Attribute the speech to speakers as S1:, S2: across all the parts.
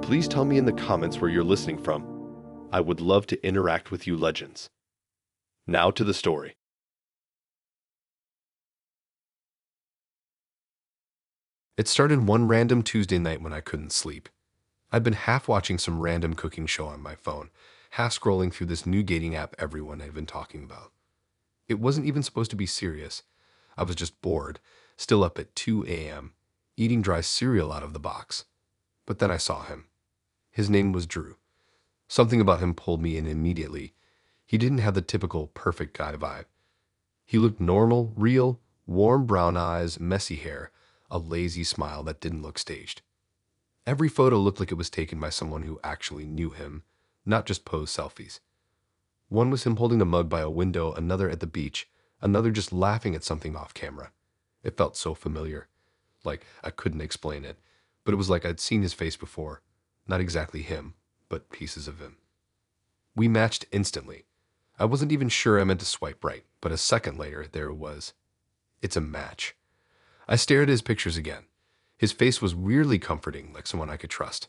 S1: Please tell me in the comments where you're listening from. I would love to interact with you legends. Now to the story. It started one random Tuesday night when I couldn't sleep. I'd been half watching some random cooking show on my phone, half scrolling through this new dating app everyone had been talking about. It wasn't even supposed to be serious. I was just bored, still up at 2 a.m., eating dry cereal out of the box. But then I saw him. His name was Drew. Something about him pulled me in immediately. He didn't have the typical perfect guy vibe. He looked normal, real, warm brown eyes, messy hair, a lazy smile that didn't look staged. Every photo looked like it was taken by someone who actually knew him, not just posed selfies. One was him holding a mug by a window, another at the beach, another just laughing at something off camera. It felt so familiar. Like I couldn't explain it, but it was like I'd seen his face before. Not exactly him, but pieces of him. We matched instantly. I wasn't even sure I meant to swipe right, but a second later, there it was. It's a match. I stared at his pictures again. His face was weirdly comforting, like someone I could trust.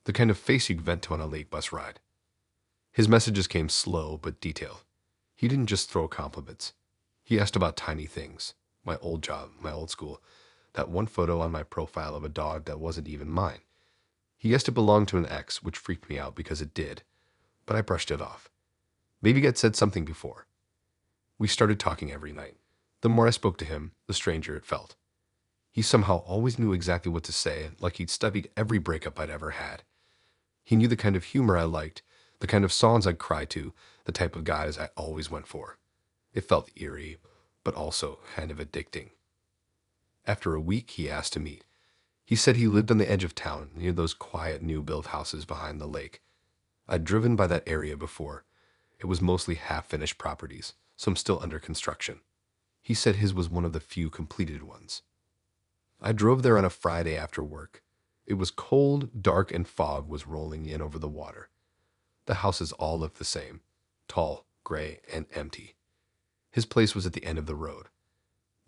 S1: The kind of face you'd vent to on a late bus ride. His messages came slow but detailed. He didn't just throw compliments. He asked about tiny things. My old job, my old school. That one photo on my profile of a dog that wasn't even mine. He guessed it belonged to an ex, which freaked me out because it did. But I brushed it off. Maybe I'd said something before. We started talking every night. The more I spoke to him, the stranger it felt. He somehow always knew exactly what to say, like he'd studied every breakup I'd ever had. He knew the kind of humor I liked, the kind of songs I'd cry to, the type of guys I always went for. It felt eerie, but also kind of addicting. After a week, he asked to meet. He said he lived on the edge of town, near those quiet new-built houses behind the lake. I'd driven by that area before. It was mostly half-finished properties, some still under construction. He said his was one of the few completed ones. I drove there on a Friday after work. It was cold, dark, and fog was rolling in over the water. The houses all looked the same, tall, gray, and empty. His place was at the end of the road.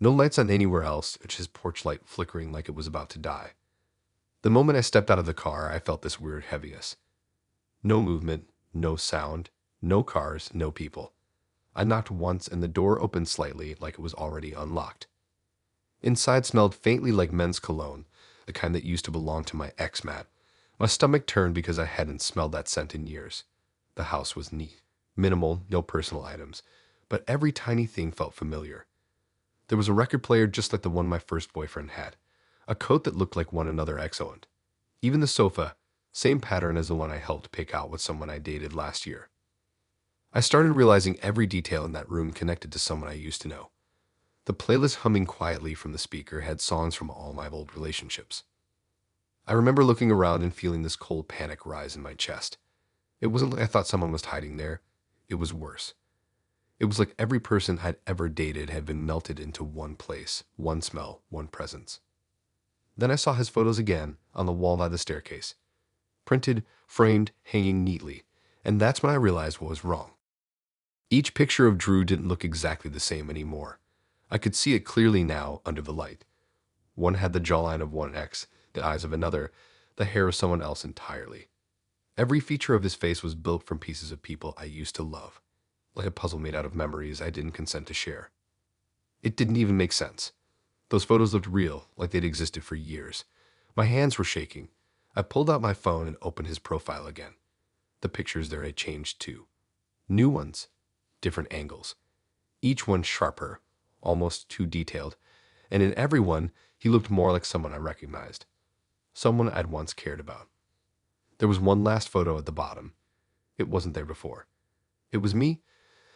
S1: No lights on anywhere else, just his porch light flickering like it was about to die. The moment I stepped out of the car, I felt this weird heaviness. No movement, no sound, no cars, no people. I knocked once and the door opened slightly like it was already unlocked. Inside smelled faintly like men's cologne, the kind that used to belong to my ex-Matt. My stomach turned because I hadn't smelled that scent in years. The house was neat, minimal, no personal items, but every tiny thing felt familiar. There was a record player just like the one my first boyfriend had, a coat that looked like one another ex owned. Even the sofa, same pattern as the one I helped pick out with someone I dated last year. I started realizing every detail in that room connected to someone I used to know. The playlist humming quietly from the speaker had songs from all my old relationships. I remember looking around and feeling this cold panic rise in my chest. It wasn't like I thought someone was hiding there. It was worse. It was like every person I'd ever dated had been melted into one place, one smell, one presence. Then I saw his photos again on the wall by the staircase. Printed, framed, hanging neatly. And that's when I realized what was wrong. Each picture of Drew didn't look exactly the same anymore. I could see it clearly now under the light. One had the jawline of one ex, the eyes of another, the hair of someone else entirely. Every feature of his face was built from pieces of people I used to love, like a puzzle made out of memories I didn't consent to share. It didn't even make sense. Those photos looked real, like they'd existed for years. My hands were shaking. I pulled out my phone and opened his profile again. The pictures there had changed too. New ones, different angles. Each one sharper, almost too detailed, and in every one, he looked more like someone I recognized. Someone I'd once cared about. There was one last photo at the bottom. It wasn't there before. It was me,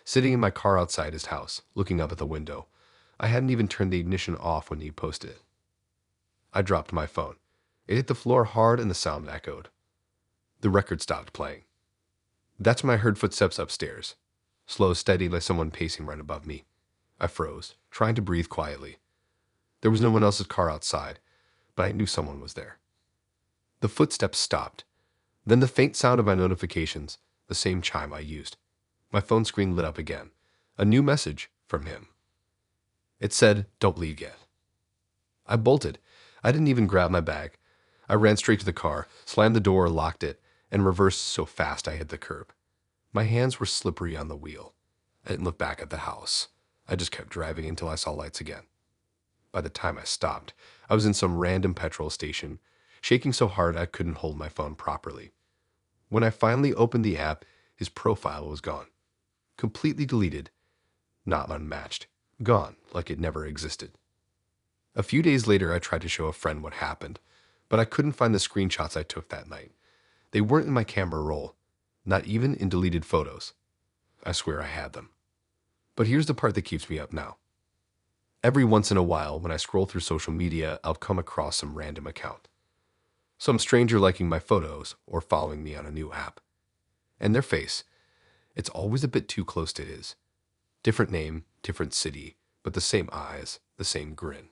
S1: sitting in my car outside his house, looking up at the window. I hadn't even turned the ignition off when he posted it. I dropped my phone. It hit the floor hard and the sound echoed. The record stopped playing. That's when I heard footsteps upstairs. Slow, steady, like someone pacing right above me. I froze, trying to breathe quietly. There was no one else's car outside, but I knew someone was there. The footsteps stopped. Then the faint sound of my notifications, the same chime I used. My phone screen lit up again. A new message from him. It said, "Don't leave yet." I bolted. I didn't even grab my bag. I ran straight to the car, slammed the door, locked it, and reversed so fast I hit the curb. My hands were slippery on the wheel. I didn't look back at the house. I just kept driving until I saw lights again. By the time I stopped, I was in some random petrol station, shaking so hard I couldn't hold my phone properly. When I finally opened the app, his profile was gone. Completely deleted. Not unmatched. Gone, like it never existed. A few days later, I tried to show a friend what happened, but I couldn't find the screenshots I took that night. They weren't in my camera roll, not even in deleted photos. I swear I had them. But here's the part that keeps me up now. Every once in a while, when I scroll through social media, I'll come across some random account. Some stranger liking my photos or following me on a new app. And their face, it's always a bit too close to his. Different name, different city, but the same eyes, the same grin.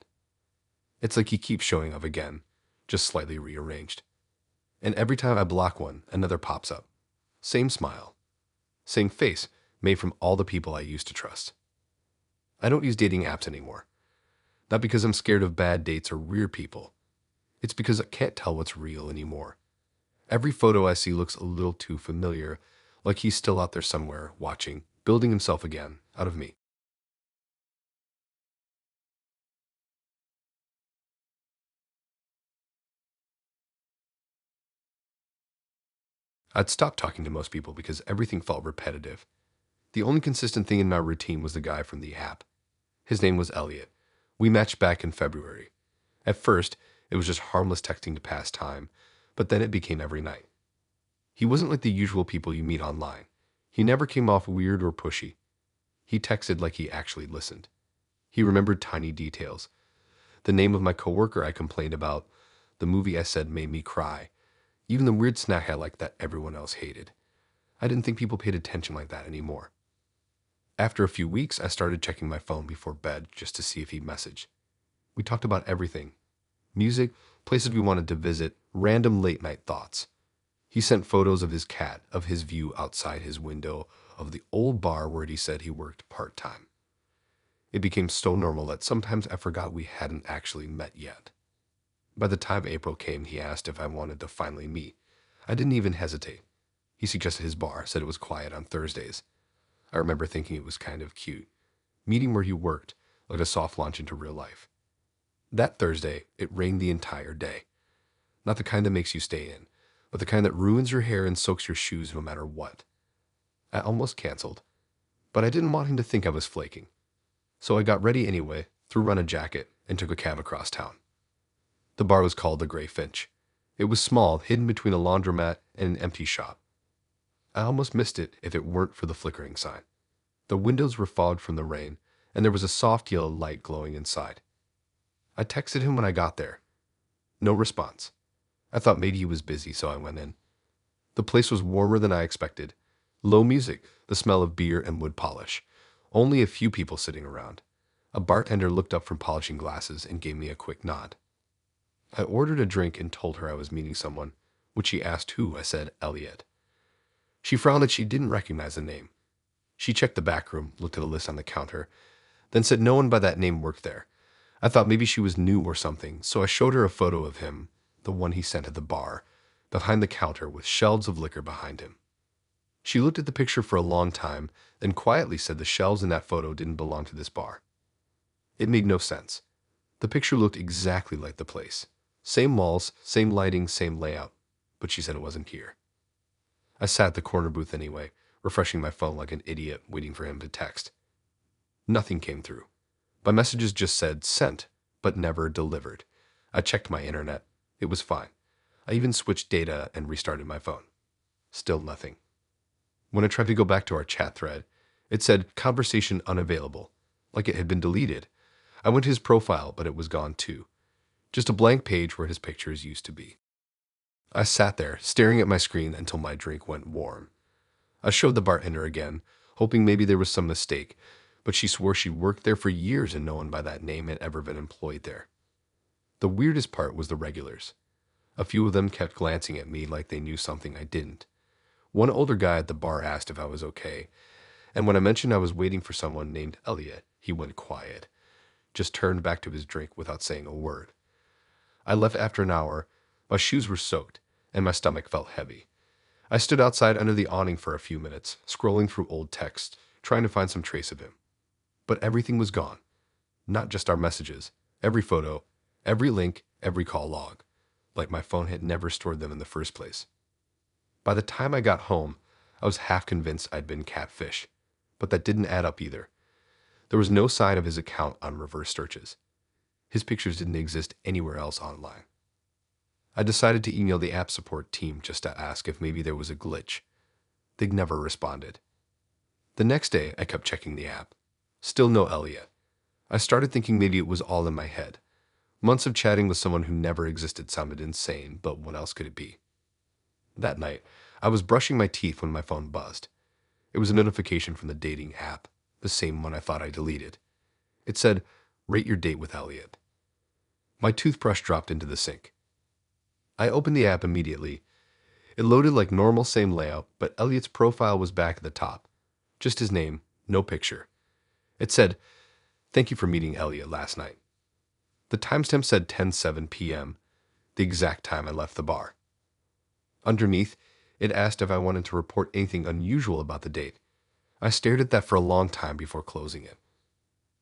S1: It's like he keeps showing up again, just slightly rearranged. And every time I block one, another pops up. Same smile. Same face, made from all the people I used to trust. I don't use dating apps anymore. Not because I'm scared of bad dates or weird people. It's because I can't tell what's real anymore. Every photo I see looks a little too familiar, like he's still out there somewhere, watching, building himself again, out of me. I'd stopped talking to most people because everything felt repetitive. The only consistent thing in my routine was the guy from the app. His name was Elliot. We matched back in February. At first, it was just harmless texting to pass time, but then it became every night. He wasn't like the usual people you meet online. He never came off weird or pushy. He texted like he actually listened. He remembered tiny details. The name of my coworker I complained about, the movie I said made me cry, even the weird snack I liked that everyone else hated. I didn't think people paid attention like that anymore. After a few weeks, I started checking my phone before bed just to see if he messaged. We talked about everything. Music, places we wanted to visit, random late night thoughts. He sent photos of his cat, of his view outside his window, of the old bar where he said he worked part-time. It became so normal that sometimes I forgot we hadn't actually met yet. By the time April came, he asked if I wanted to finally meet. I didn't even hesitate. He suggested his bar, said it was quiet on Thursdays. I remember thinking it was kind of cute. Meeting where he worked, like a soft launch into real life. That Thursday, it rained the entire day. Not the kind that makes you stay in, but the kind that ruins your hair and soaks your shoes no matter what. I almost canceled, but I didn't want him to think I was flaking. So I got ready anyway, threw on a jacket, and took a cab across town. The bar was called the Grey Finch. It was small, hidden between a laundromat and an empty shop. I almost missed it if it weren't for the flickering sign. The windows were fogged from the rain, and there was a soft yellow light glowing inside. I texted him when I got there. No response. I thought maybe he was busy, so I went in. The place was warmer than I expected. Low music, the smell of beer and wood polish. Only a few people sitting around. A bartender looked up from polishing glasses and gave me a quick nod. I ordered a drink and told her I was meeting someone. When she asked who, I said Elliot. She frowned that she didn't recognize the name. She checked the back room, looked at a list on the counter, then said no one by that name worked there. I thought maybe she was new or something, so I showed her a photo of him, the one he sent at the bar, behind the counter with shelves of liquor behind him. She looked at the picture for a long time, then quietly said the shelves in that photo didn't belong to this bar. It made no sense. The picture looked exactly like the place. Same walls, same lighting, same layout, but she said it wasn't here. I sat at the corner booth anyway, refreshing my phone like an idiot, waiting for him to text. Nothing came through. My messages just said sent, but never delivered. I checked my internet. It was fine. I even switched data and restarted my phone. Still nothing. When I tried to go back to our chat thread, it said conversation unavailable, like it had been deleted. I went to his profile, but it was gone too. Just a blank page where his pictures used to be. I sat there, staring at my screen until my drink went warm. I showed the bartender again, hoping maybe there was some mistake, but she swore she'd worked there for years and no one by that name had ever been employed there. The weirdest part was the regulars. A few of them kept glancing at me like they knew something I didn't. One older guy at the bar asked if I was okay, and when I mentioned I was waiting for someone named Elliot, he went quiet, just turned back to his drink without saying a word. I left after an hour. My shoes were soaked, and my stomach felt heavy. I stood outside under the awning for a few minutes, scrolling through old texts, trying to find some trace of him. But everything was gone. Not just our messages. Every photo, every link, every call log. Like my phone had never stored them in the first place. By the time I got home, I was half convinced I'd been catfished. But that didn't add up either. There was no sign of his account on reverse searches. His pictures didn't exist anywhere else online. I decided to email the app support team just to ask if maybe there was a glitch. They never responded. The next day, I kept checking the app. Still no Elliot. I started thinking maybe it was all in my head. Months of chatting with someone who never existed sounded insane, but what else could it be? That night, I was brushing my teeth when my phone buzzed. It was a notification from the dating app, the same one I thought I deleted. It said, "Rate your date with Elliot." My toothbrush dropped into the sink. I opened the app immediately. It loaded like normal, same layout, but Elliot's profile was back at the top. Just his name, no picture. It said, "Thank you for meeting Elliot last night." The timestamp said 10:07 p.m., the exact time I left the bar. Underneath, it asked if I wanted to report anything unusual about the date. I stared at that for a long time before closing it.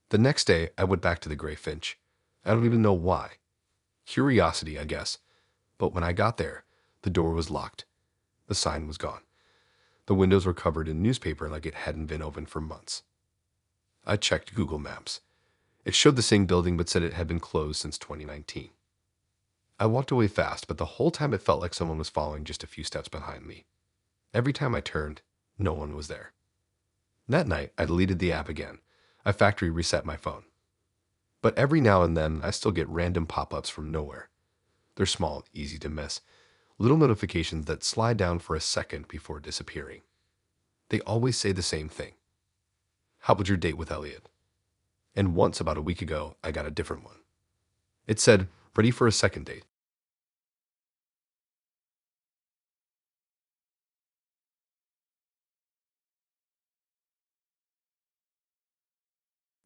S1: The next day, I went back to the Gray Finch. I don't even know why. Curiosity, I guess. But when I got there, the door was locked. The sign was gone. The windows were covered in newspaper like it hadn't been opened for months. I checked Google Maps. It showed the same building but said it had been closed since 2019. I walked away fast, but the whole time it felt like someone was following just a few steps behind me. Every time I turned, no one was there. That night, I deleted the app again. I factory reset my phone. But every now and then, I still get random pop-ups from nowhere. They're small, easy to miss. Little notifications that slide down for a second before disappearing. They always say the same thing. "How was your date with Elliot?" And once, about a week ago, I got a different one. It said, "Ready for a second date."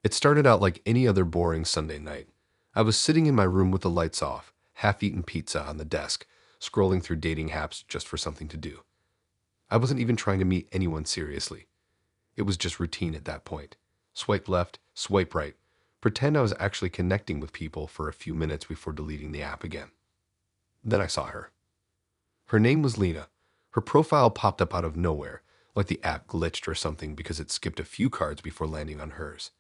S1: It started out like any other boring Sunday night. I was sitting in my room with the lights off, half-eaten pizza on the desk, scrolling through dating apps just for something to do. I wasn't even trying to meet anyone seriously. It was just routine at that point. Swipe left, swipe right. Pretend I was actually connecting with people for a few minutes before deleting the app again. Then I saw her. Her name was Lena. Her profile popped up out of nowhere, like the app glitched or something because it skipped a few cards before landing on hers.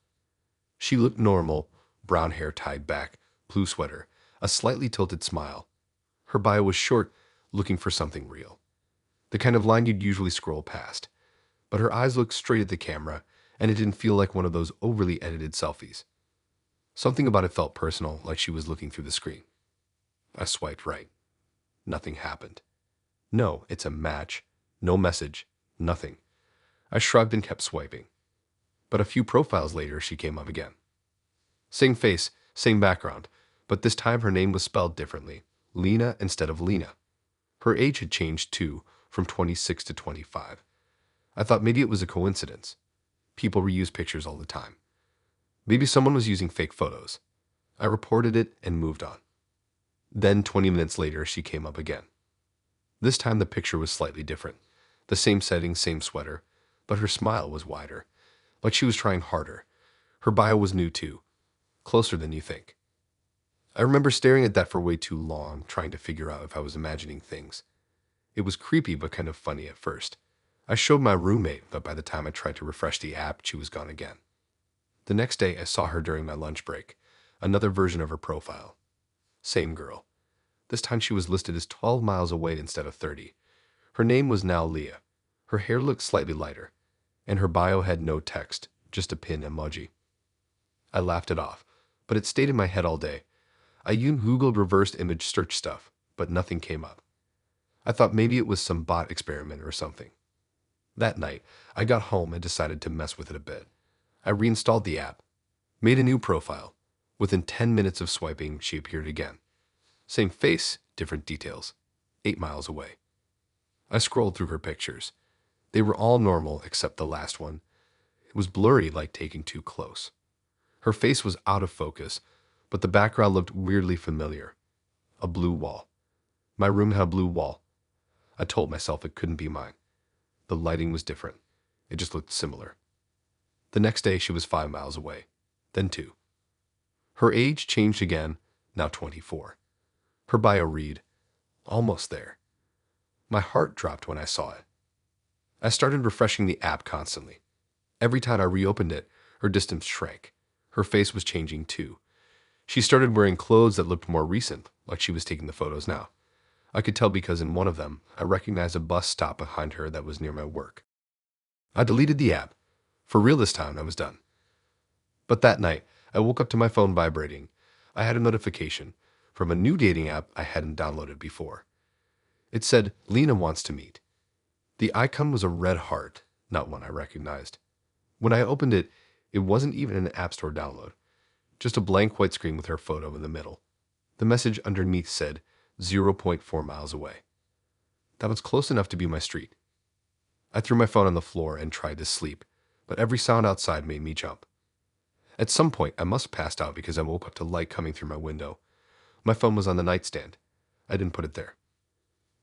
S1: She looked normal, brown hair tied back, blue sweater, a slightly tilted smile. Her bio was short, looking for something real. The kind of line you'd usually scroll past. But her eyes looked straight at the camera, and it didn't feel like one of those overly edited selfies. Something about it felt personal, like she was looking through the screen. I swiped right. Nothing happened. No, it's a match. No message. Nothing. I shrugged and kept swiping. But a few profiles later, she came up again. Same face, same background, but this time her name was spelled differently. Lena instead of Lena. Her age had changed too, from 26 to 25. I thought maybe it was a coincidence. People reuse pictures all the time. Maybe someone was using fake photos. I reported it and moved on. Then 20 minutes later, she came up again. This time the picture was slightly different. The same setting, same sweater, but her smile was wider, like she was trying harder. Her bio was new too, closer than you think. I remember staring at that for way too long, trying to figure out if I was imagining things. It was creepy but kind of funny at first. I showed my roommate, but by the time I tried to refresh the app, she was gone again. The next day, I saw her during my lunch break, another version of her profile. Same girl. This time she was listed as 12 miles away instead of 30. Her name was now Leah. Her hair looked slightly lighter, and her bio had no text, just a pin emoji. I laughed it off, but it stayed in my head all day. I even Googled reversed image search stuff, but nothing came up. I thought maybe it was some bot experiment or something. That night, I got home and decided to mess with it a bit. I reinstalled the app, made a new profile. Within 10 minutes of swiping, she appeared again. Same face, different details. 8 miles away. I scrolled through her pictures. They were all normal except the last one. It was blurry, like taking too close. Her face was out of focus, but the background looked weirdly familiar. A blue wall. My room had a blue wall. I told myself it couldn't be mine. The lighting was different. It just looked similar. The next day, she was 5 miles away. Then 2. Her age changed again, now 24. Her bio read, almost there. My heart dropped when I saw it. I started refreshing the app constantly. Every time I reopened it, her distance shrank. Her face was changing too. She started wearing clothes that looked more recent, like she was taking the photos now. I could tell because in one of them, I recognized a bus stop behind her that was near my work. I deleted the app. For real this time, I was done. But that night, I woke up to my phone vibrating. I had a notification from a new dating app I hadn't downloaded before. It said, Lena wants to meet. The icon was a red heart, not one I recognized. When I opened it, it wasn't even an App Store download. Just a blank white screen with her photo in the middle. The message underneath said, 0.4 miles away. That was close enough to be my street. I threw my phone on the floor and tried to sleep, but every sound outside made me jump. At some point, I must have passed out because I woke up to light coming through my window. My phone was on the nightstand. I didn't put it there.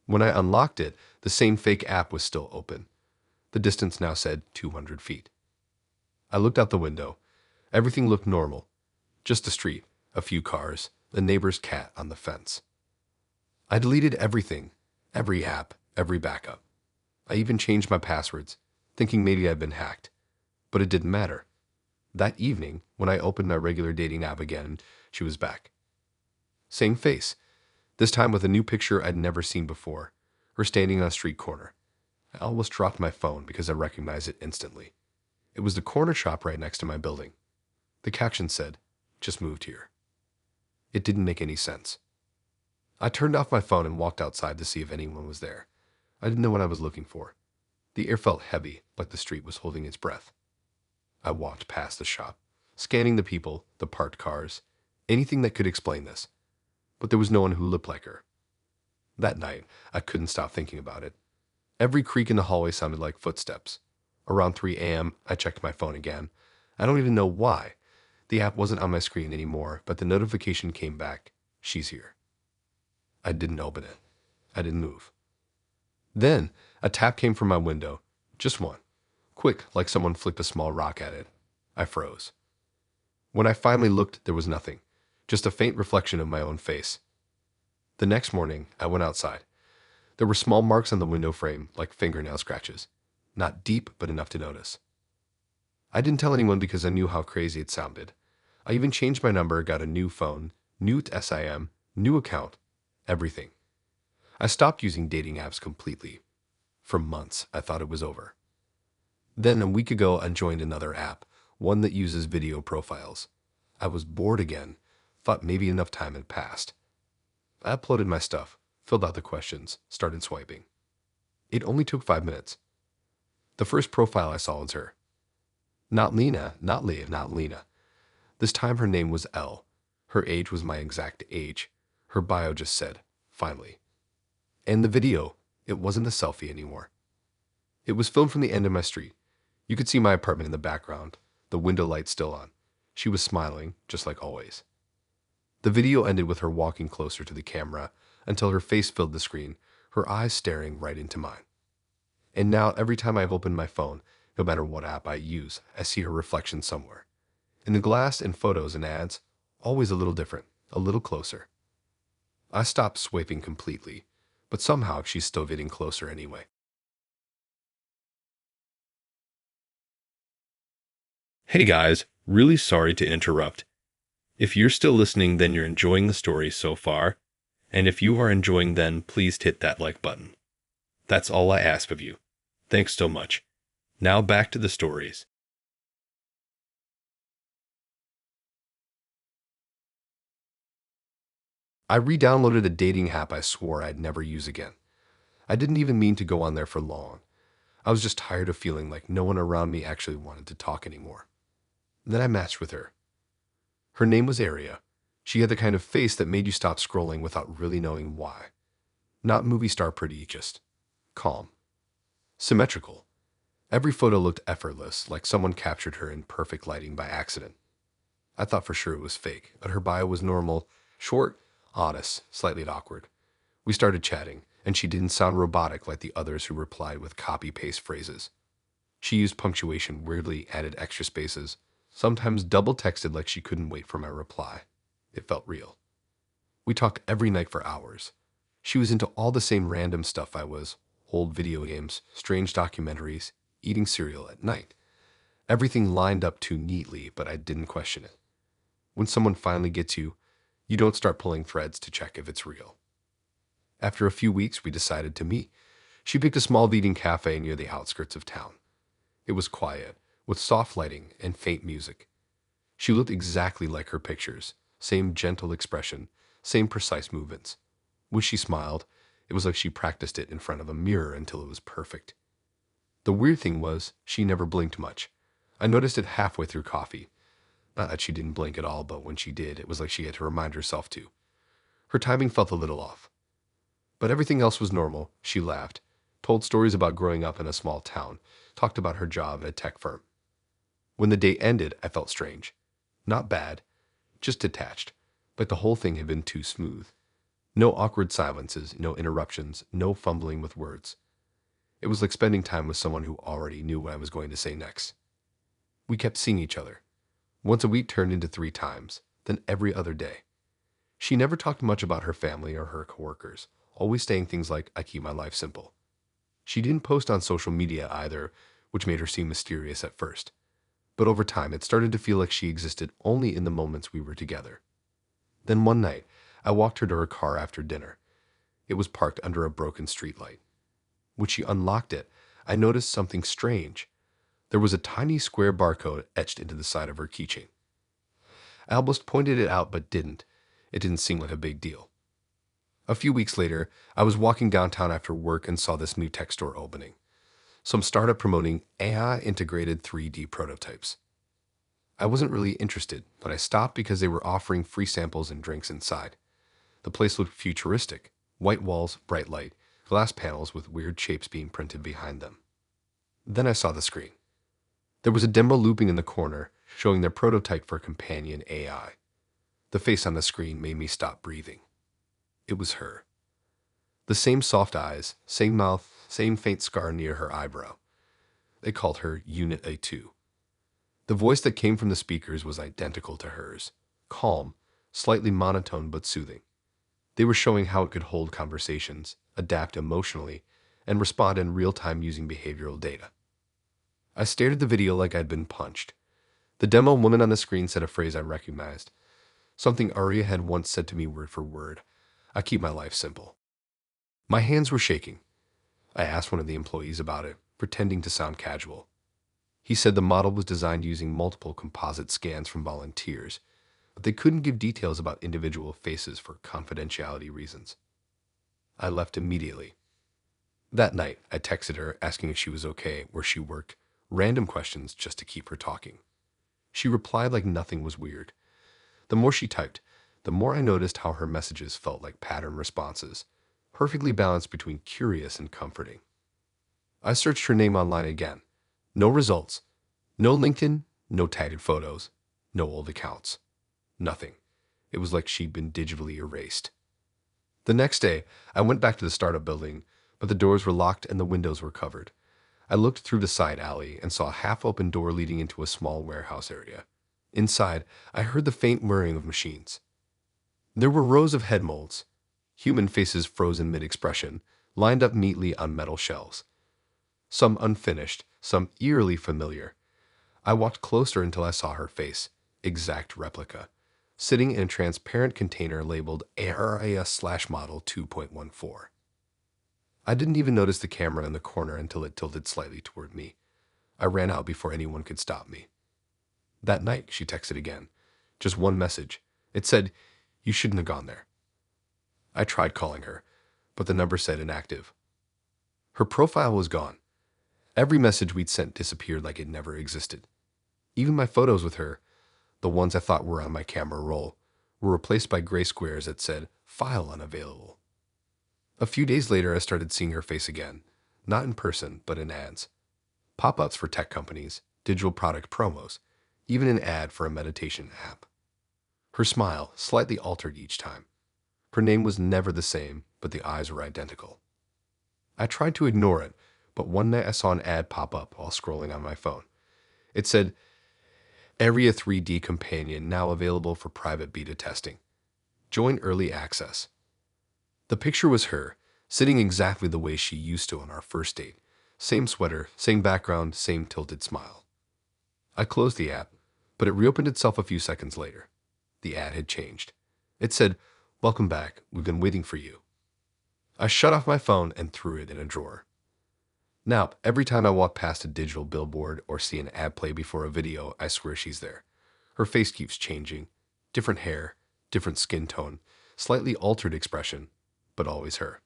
S1: When I unlocked it, the same fake app was still open. The distance now said 200 feet. I looked out the window. Everything looked normal. Just the street, a few cars, the neighbor's cat on the fence. I deleted everything, every app, every backup. I even changed my passwords, thinking maybe I'd been hacked. But it didn't matter. That evening, when I opened my regular dating app again, she was back. Same face, this time with a new picture I'd never seen before, her standing on a street corner. I almost dropped my phone because I recognized it instantly. It was the corner shop right next to my building. The caption said, just moved here. It didn't make any sense. I turned off my phone and walked outside to see if anyone was there. I didn't know what I was looking for. The air felt heavy, like the street was holding its breath. I walked past the shop, scanning the people, the parked cars, anything that could explain this. But there was no one who looked like her. That night, I couldn't stop thinking about it. Every creak in the hallway sounded like footsteps. Around 3 a.m., I checked my phone again. I don't even know why. The app wasn't on my screen anymore, but the notification came back. She's here. I didn't open it. I didn't move. Then, a tap came from my window. Just one. Quick, like someone flicked a small rock at it. I froze. When I finally looked, there was nothing. Just a faint reflection of my own face. The next morning, I went outside. There were small marks on the window frame, like fingernail scratches. Not deep, but enough to notice. I didn't tell anyone because I knew how crazy it sounded. I even changed my number, got a new phone, new SIM, new account, everything. I stopped using dating apps completely. For months, I thought it was over. Then a week ago, I joined another app, one that uses video profiles. I was bored again, thought maybe enough time had passed. I uploaded my stuff, filled out the questions, started swiping. It only took 5 minutes. The first profile I saw was her. Not Lena, not Leah, not Lena. This time her name was Elle. Her age was my exact age. Her bio just said, finally. And the video, it wasn't a selfie anymore. It was filmed from the end of my street. You could see my apartment in the background, the window light still on. She was smiling, just like always. The video ended with her walking closer to the camera until her face filled the screen, her eyes staring right into mine. And now every time I've opened my phone, no matter what app I use, I see her reflection somewhere. In the glass, in photos and ads, always a little different, a little closer. I stopped swiping completely, but somehow she's still getting closer anyway.
S2: Hey guys, really sorry to interrupt. If you're still listening, then you're enjoying the story so far. And if you are enjoying, then please hit that like button. That's all I ask of you. Thanks so much. Now back to the stories.
S1: I re-downloaded a dating app I swore I'd never use again. I didn't even mean to go on there for long. I was just tired of feeling like no one around me actually wanted to talk anymore. Then I matched with her. Her name was Aria. She had the kind of face that made you stop scrolling without really knowing why. Not movie star pretty, just calm. Symmetrical. Every photo looked effortless, like someone captured her in perfect lighting by accident. I thought for sure it was fake, but her bio was normal, short, honest, slightly awkward. We started chatting, and she didn't sound robotic like the others who replied with copy-paste phrases. She used punctuation weirdly, added extra spaces, sometimes double texted like she couldn't wait for my reply. It felt real. We talked every night for hours. She was into all the same random stuff I was: old video games, strange documentaries, eating cereal at night. Everything lined up too neatly, but I didn't question it. When someone finally gets you, you don't start pulling threads to check if it's real. After a few weeks, we decided to meet. She picked a small eating cafe near the outskirts of town. It was quiet, with soft lighting and faint music. She looked exactly like her pictures, same gentle expression, same precise movements. When she smiled, it was like she practiced it in front of a mirror until it was perfect. The weird thing was, she never blinked much. I noticed it halfway through coffee. Not that she didn't blink at all, but when she did, it was like she had to remind herself to. Her timing felt a little off. But everything else was normal. She laughed, told stories about growing up in a small town, talked about her job at a tech firm. When the date ended, I felt strange. Not bad, just detached, like the whole thing had been too smooth. No awkward silences, no interruptions, no fumbling with words. It was like spending time with someone who already knew what I was going to say next. We kept seeing each other. Once a week turned into 3 times, then every other day. She never talked much about her family or her coworkers, always saying things like, "I keep my life simple." She didn't post on social media either, which made her seem mysterious at first. But over time, it started to feel like she existed only in the moments we were together. Then one night, I walked her to her car after dinner. It was parked under a broken streetlight. When she unlocked it, I noticed something strange. There was a tiny square barcode etched into the side of her keychain. I almost pointed it out but didn't. It didn't seem like a big deal. A few weeks later, I was walking downtown after work and saw this new tech store opening. Some startup promoting AI-integrated 3D prototypes. I wasn't really interested, but I stopped because they were offering free samples and drinks inside. The place looked futuristic: white walls, bright light, glass panels with weird shapes being printed behind them. Then I saw the screen. There was a demo looping in the corner, showing their prototype for companion AI. The face on the screen made me stop breathing. It was her. The same soft eyes, same mouth, same faint scar near her eyebrow. They called her Unit A2. The voice that came from the speakers was identical to hers, calm, slightly monotone but soothing. They were showing how it could hold conversations, adapt emotionally, and respond in real time using behavioral data. I stared at the video like I'd been punched. The demo woman on the screen said a phrase I recognized, something Aria had once said to me word for word: "I keep my life simple." My hands were shaking. I asked one of the employees about it, pretending to sound casual. He said the model was designed using multiple composite scans from volunteers, but they couldn't give details about individual faces for confidentiality reasons. I left immediately. That night, I texted her asking if she was okay, where she worked, random questions just to keep her talking. She replied like nothing was weird. The more she typed, the more I noticed how her messages felt like pattern responses, perfectly balanced between curious and comforting. I searched her name online again. No results. No LinkedIn, no tagged photos, no old accounts. Nothing. It was like she'd been digitally erased. The next day, I went back to the startup building, but the doors were locked and the windows were covered. I looked through the side alley and saw a half-open door leading into a small warehouse area. Inside, I heard the faint whirring of machines. There were rows of head molds, human faces frozen mid-expression, lined up neatly on metal shelves. Some unfinished, some eerily familiar. I walked closer until I saw her face, exact replica, sitting in a transparent container labeled ARIS/model 2.14. I didn't even notice the camera in the corner until it tilted slightly toward me. I ran out before anyone could stop me. That night, she texted again. Just one message. It said, "You shouldn't have gone there." I tried calling her, but the number said inactive. Her profile was gone. Every message we'd sent disappeared like it never existed. Even my photos with her, the ones I thought were on my camera roll, were replaced by gray squares that said, "File unavailable." A few days later, I started seeing her face again, not in person, but in ads. Pop-ups for tech companies, digital product promos, even an ad for a meditation app. Her smile, slightly altered each time. Her name was never the same, but the eyes were identical. I tried to ignore it, but one night I saw an ad pop up while scrolling on my phone. It said, Area 3D Companion now available for private beta testing. Join early access. The picture was her, sitting exactly the way she used to on our first date. Same sweater, same background, same tilted smile. I closed the app, but it reopened itself a few seconds later. The ad had changed. It said, Welcome back, we've been waiting for you. I shut off my phone and threw it in a drawer. Now, every time I walk past a digital billboard or see an ad play before a video, I swear she's there. Her face keeps changing. Different hair, different skin tone, slightly altered expression, but always her.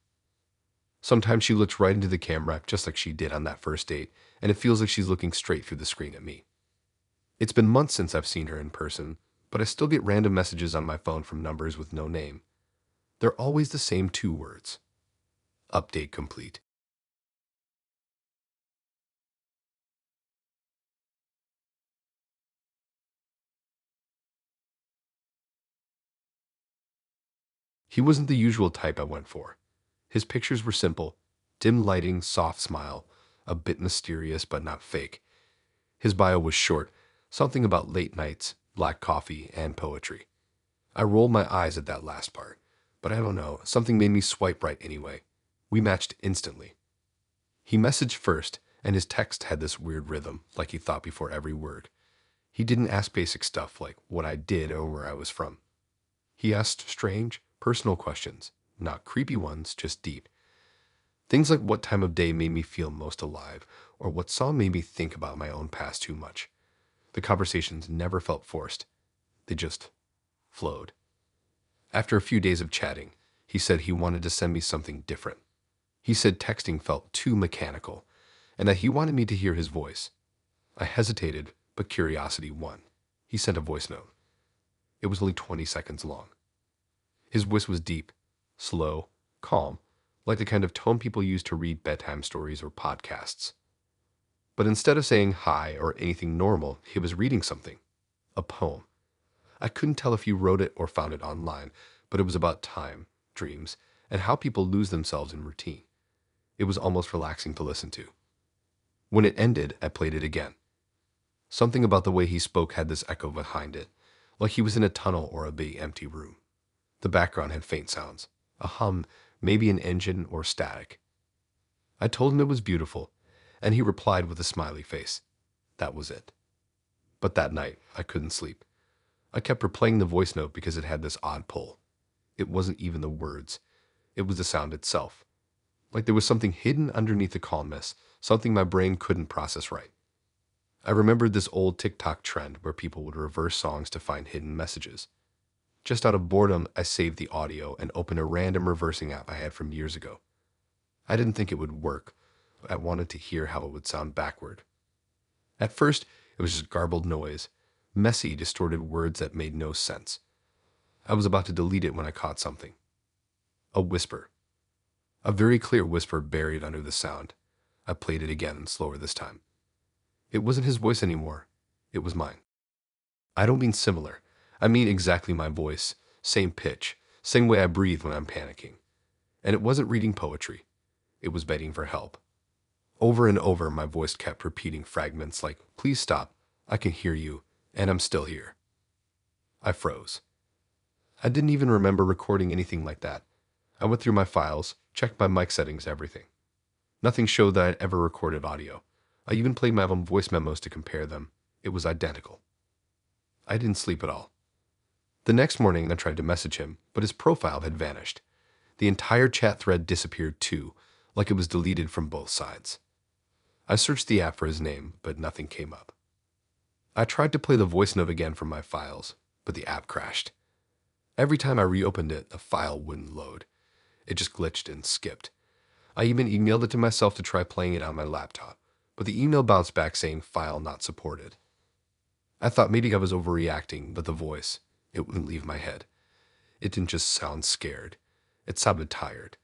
S1: Sometimes she looks right into the camera, just like she did on that first date, and it feels like she's looking straight through the screen at me. It's been months since I've seen her in person, but I still get random messages on my phone from numbers with no name. They're always the same 2 words. Update complete. He wasn't the usual type I went for. His pictures were simple, dim lighting, soft smile, a bit mysterious but not fake. His bio was short, something about late nights, black coffee, and poetry. I rolled my eyes at that last part, but I don't know, something made me swipe right anyway. We matched instantly. He messaged first, and his text had this weird rhythm, like he thought before every word. He didn't ask basic stuff like what I did or where I was from. He asked strange, personal questions, not creepy ones, just deep. Things like what time of day made me feel most alive, or what song made me think about my own past too much. The conversations never felt forced. They just flowed. After a few days of chatting, he said he wanted to send me something different. He said texting felt too mechanical, and that he wanted me to hear his voice. I hesitated, but curiosity won. He sent a voice note. It was only 20 seconds long. His voice was deep, slow, calm, like the kind of tone people use to read bedtime stories or podcasts. But instead of saying hi or anything normal, he was reading something. A poem. I couldn't tell if he wrote it or found it online, but it was about time, dreams, and how people lose themselves in routine. It was almost relaxing to listen to. When it ended, I played it again. Something about the way he spoke had this echo behind it, like he was in a tunnel or a big empty room. The background had faint sounds, a hum, maybe an engine or static. I told him it was beautiful, and he replied with a smiley face. That was it. But that night, I couldn't sleep. I kept replaying the voice note because it had this odd pull. It wasn't even the words. It was the sound itself. Like there was something hidden underneath the calmness, something my brain couldn't process right. I remembered this old TikTok trend where people would reverse songs to find hidden messages. Just out of boredom, I saved the audio and opened a random reversing app I had from years ago. I didn't think it would work, but I wanted to hear how it would sound backward. At first, it was just garbled noise, messy, distorted words that made no sense. I was about to delete it when I caught something. A whisper. A very clear whisper buried under the sound. I played it again, slower this time. It wasn't his voice anymore. It was mine. I don't mean similar. I mean exactly my voice, same pitch, same way I breathe when I'm panicking. And it wasn't reading poetry. It was begging for help. Over and over, my voice kept repeating fragments like, please stop, I can hear you, and I'm still here. I froze. I didn't even remember recording anything like that. I went through my files, checked my mic settings, everything. Nothing showed that I'd ever recorded audio. I even played my own voice memos to compare them. It was identical. I didn't sleep at all. The next morning, I tried to message him, but his profile had vanished. The entire chat thread disappeared too, like it was deleted from both sides. I searched the app for his name, but nothing came up. I tried to play the voice note again from my files, but the app crashed. Every time I reopened it, the file wouldn't load. It just glitched and skipped. I even emailed it to myself to try playing it on my laptop, but the email bounced back saying file not supported. I thought maybe I was overreacting, but the voice, it wouldn't leave my head. It didn't just sound scared. It sounded tired,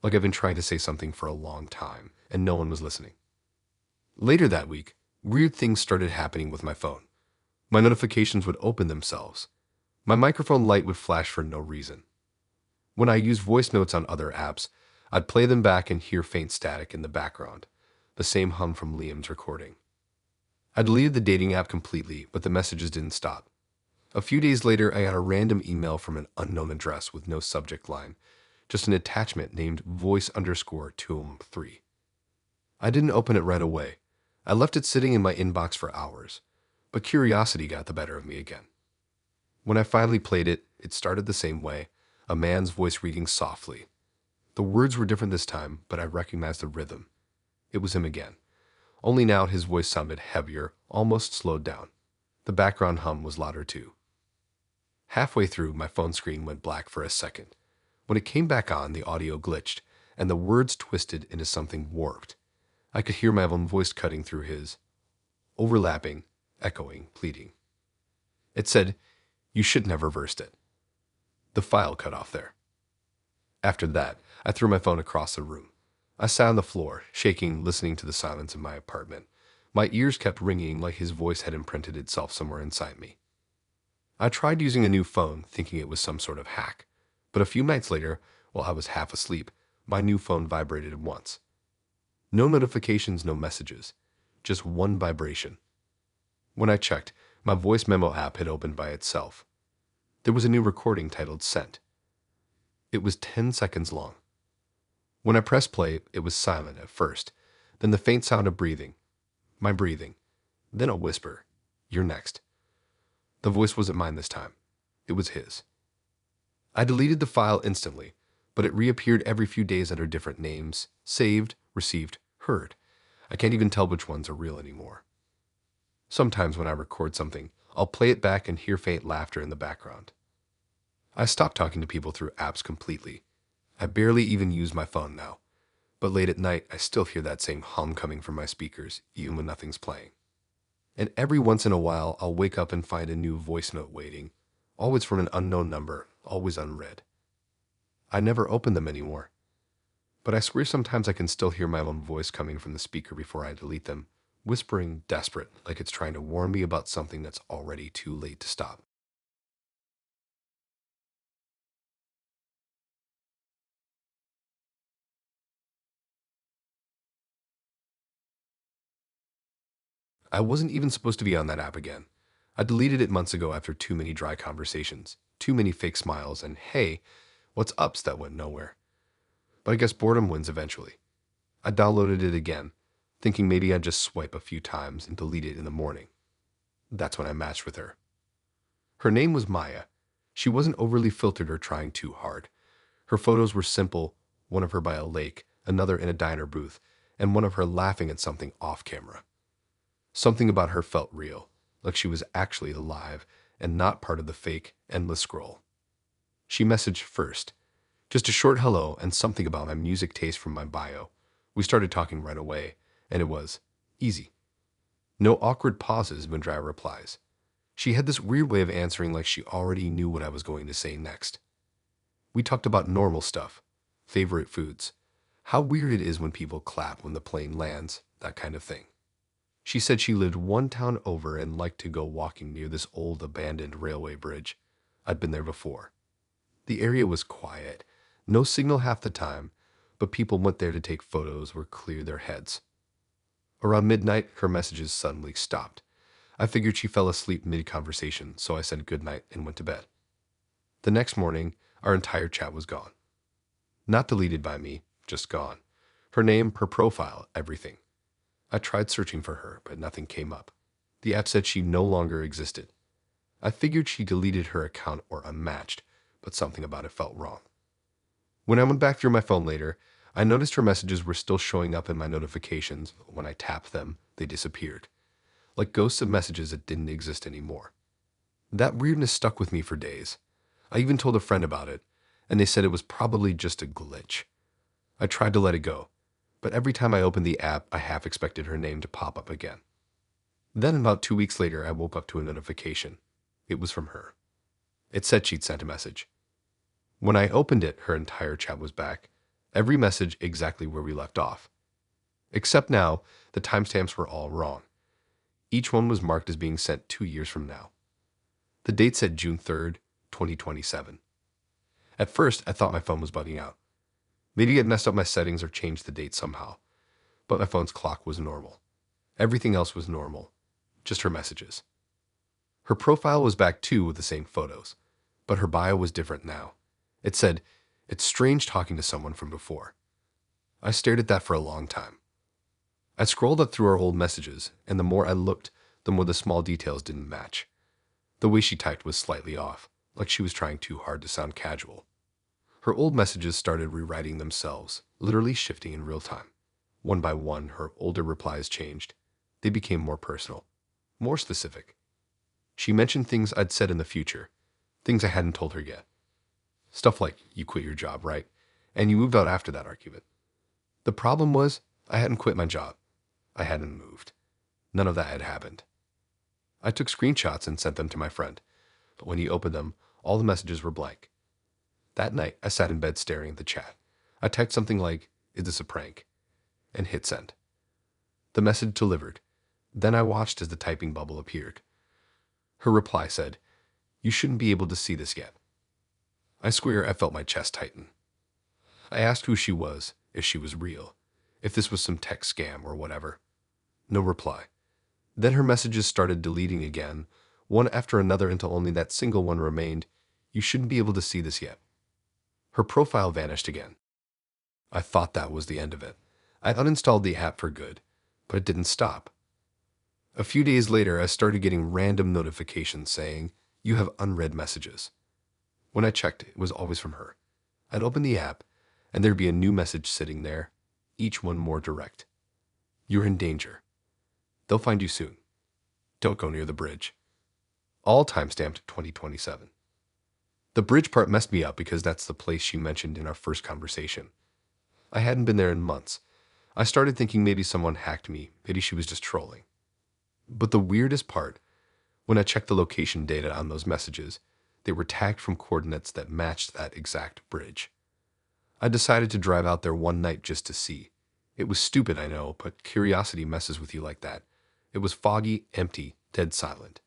S1: like I've been trying to say something for a long time, and no one was listening. Later that week, weird things started happening with my phone. My notifications would open themselves. My microphone light would flash for no reason. When I used voice notes on other apps, I'd play them back and hear faint static in the background, the same hum from Liam's recording. I deleted the dating app completely, but the messages didn't stop. A few days later, I got a random email from an unknown address with no subject line, just an attachment named voice_203. I didn't open it right away. I left it sitting in my inbox for hours, but curiosity got the better of me again. When I finally played it, it started the same way, a man's voice reading softly. The words were different this time, but I recognized the rhythm. It was him again. Only now his voice sounded heavier, almost slowed down. The background hum was louder too. Halfway through, my phone screen went black for a second. When it came back on, the audio glitched, and the words twisted into something warped. I could hear my own voice cutting through his, overlapping, echoing, pleading. It said, "You shouldn't have reversed it." The file cut off there. After that, I threw my phone across the room. I sat on the floor, shaking, listening to the silence of my apartment. My ears kept ringing like his voice had imprinted itself somewhere inside me. I tried using a new phone, thinking it was some sort of hack. But a few nights later, while I was half asleep, my new phone vibrated once. No notifications, no messages, just one vibration. When I checked, my voice memo app had opened by itself. There was a new recording titled Sent. It was 10 seconds long. When I pressed play, it was silent at first, then the faint sound of breathing, my breathing, then a whisper, "You're next." The voice wasn't mine this time. It was his. I deleted the file instantly, but it reappeared every few days under different names, saved, received, heard. I can't even tell which ones are real anymore. Sometimes when I record something, I'll play it back and hear faint laughter in the background. I stopped talking to people through apps completely. I barely even use my phone now, but late at night I still hear that same hum coming from my speakers, even when nothing's playing. And every once in a while, I'll wake up and find a new voice note waiting, always from an unknown number, always unread. I never open them anymore, but I swear sometimes I can still hear my own voice coming from the speaker before I delete them, whispering, desperate, like it's trying to warn me about something that's already too late to stop. I wasn't even supposed to be on that app again. I deleted it months ago after too many dry conversations, too many fake smiles, and hey, what's ups that went nowhere. But I guess boredom wins eventually. I downloaded it again, thinking maybe I'd just swipe a few times and delete it in the morning. That's when I matched with her. Her name was Maya. She wasn't overly filtered or trying too hard. Her photos were simple, one of her by a lake, another in a diner booth, and one of her laughing at something off camera. Something about her felt real, like she was actually alive and not part of the fake, endless scroll. She messaged first, just a short hello and something about my music taste from my bio. We started talking right away, and it was easy. No awkward pauses when dry replies. She had this weird way of answering like she already knew what I was going to say next. We talked about normal stuff, favorite foods, how weird it is when people clap when the plane lands, that kind of thing. She said she lived one town over and liked to go walking near this old abandoned railway bridge. I'd been there before. The area was quiet, no signal half the time, but people went there to take photos or clear their heads. Around midnight, her messages suddenly stopped. I figured she fell asleep mid-conversation, so I said goodnight and went to bed. The next morning, our entire chat was gone. Not deleted by me, just gone. Her name, her profile, everything. I tried searching for her, but nothing came up. The app said she no longer existed. I figured she deleted her account or unmatched, but something about it felt wrong. When I went back through my phone later, I noticed her messages were still showing up in my notifications. When I tapped them, they disappeared, like ghosts of messages that didn't exist anymore. That weirdness stuck with me for days. I even told a friend about it, and they said it was probably just a glitch. I tried to let it go, but every time I opened the app, I half expected her name to pop up again. Then about 2 weeks later, I woke up to a notification. It was from her. It said she'd sent a message. When I opened it, her entire chat was back. Every message exactly where we left off. Except now, the timestamps were all wrong. Each one was marked as being sent 2 years from now. The date said June 3rd, 2027. At first, I thought my phone was bugging out. Maybe it messed up my settings or changed the date somehow. But my phone's clock was normal. Everything else was normal. Just her messages. Her profile was back too with the same photos. But her bio was different now. It said, "It's strange talking to someone from before." I stared at that for a long time. I scrolled up through our old messages, and the more I looked, the more the small details didn't match. The way she typed was slightly off, like she was trying too hard to sound casual. Her old messages started rewriting themselves, literally shifting in real time. One by one, her older replies changed. They became more personal, more specific. She mentioned things I'd said in the future, things I hadn't told her yet. Stuff like, "You quit your job, right? And you moved out after that argument." The problem was, I hadn't quit my job. I hadn't moved. None of that had happened. I took screenshots and sent them to my friend, but when he opened them, all the messages were blank. That night, I sat in bed staring at the chat. I typed something like, "Is this a prank?" and hit send. The message delivered. Then I watched as the typing bubble appeared. Her reply said, "You shouldn't be able to see this yet." I swear I felt my chest tighten. I asked who she was, if she was real, if this was some tech scam or whatever. No reply. Then her messages started deleting again, one after another until only that single one remained. "You shouldn't be able to see this yet." Her profile vanished again. I thought that was the end of it. I uninstalled the app for good, but it didn't stop. A few days later, I started getting random notifications saying, "You have unread messages." When I checked, it was always from her. I'd open the app, and there'd be a new message sitting there, each one more direct. "You're in danger. They'll find you soon. Don't go near the bridge." All timestamped 2027. The bridge part messed me up because that's the place she mentioned in our first conversation. I hadn't been there in months. I started thinking maybe someone hacked me, maybe she was just trolling. But the weirdest part, when I checked the location data on those messages, they were tagged from coordinates that matched that exact bridge. I decided to drive out there one night just to see. It was stupid, I know, but curiosity messes with you like that. It was foggy, empty, dead silent.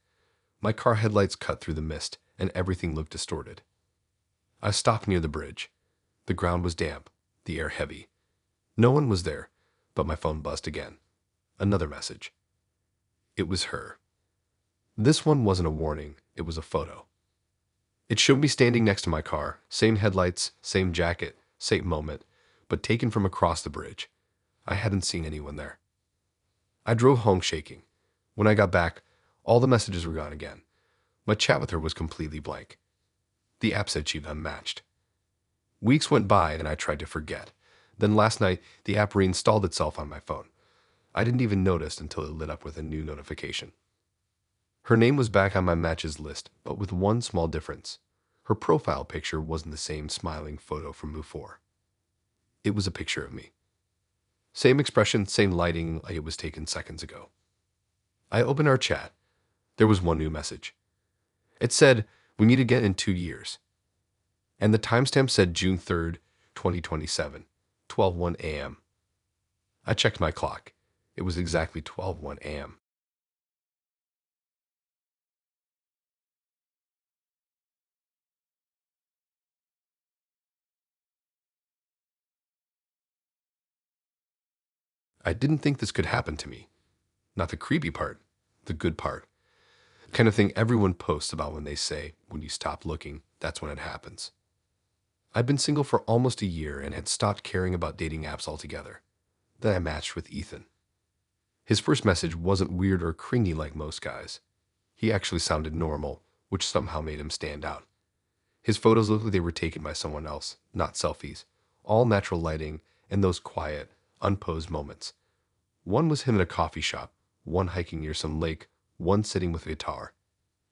S1: My car headlights cut through the mist, and everything looked distorted. I stopped near the bridge. The ground was damp, the air heavy. No one was there, but my phone buzzed again. Another message. It was her. This one wasn't a warning, it was a photo. It showed me standing next to my car, same headlights, same jacket, same moment, but taken from across the bridge. I hadn't seen anyone there. I drove home shaking. When I got back, all the messages were gone again. My chat with her was completely blank. The app said she'd unmatched. Weeks went by and I tried to forget. Then last night, the app reinstalled itself on my phone. I didn't even notice until it lit up with a new notification. Her name was back on my matches list, but with one small difference. Her profile picture wasn't the same smiling photo from before. It was a picture of me. Same expression, same lighting, like it was taken seconds ago. I opened our chat. There was one new message. It said, "We meet again in 2 years." And the timestamp said June 3rd, 2027, 12:01 a.m. I checked my clock. It was exactly 12:01 a.m. I didn't think this could happen to me. Not the creepy part, the good part. The kind of thing everyone posts about when they say, when you stop looking, that's when it happens. I'd been single for almost a year and had stopped caring about dating apps altogether. Then I matched with Ethan. His first message wasn't weird or cringy like most guys. He actually sounded normal, which somehow made him stand out. His photos looked like they were taken by someone else, not selfies. All natural lighting and those quiet, unposed moments. One was him in a coffee shop, one hiking near some lake, one sitting with a guitar.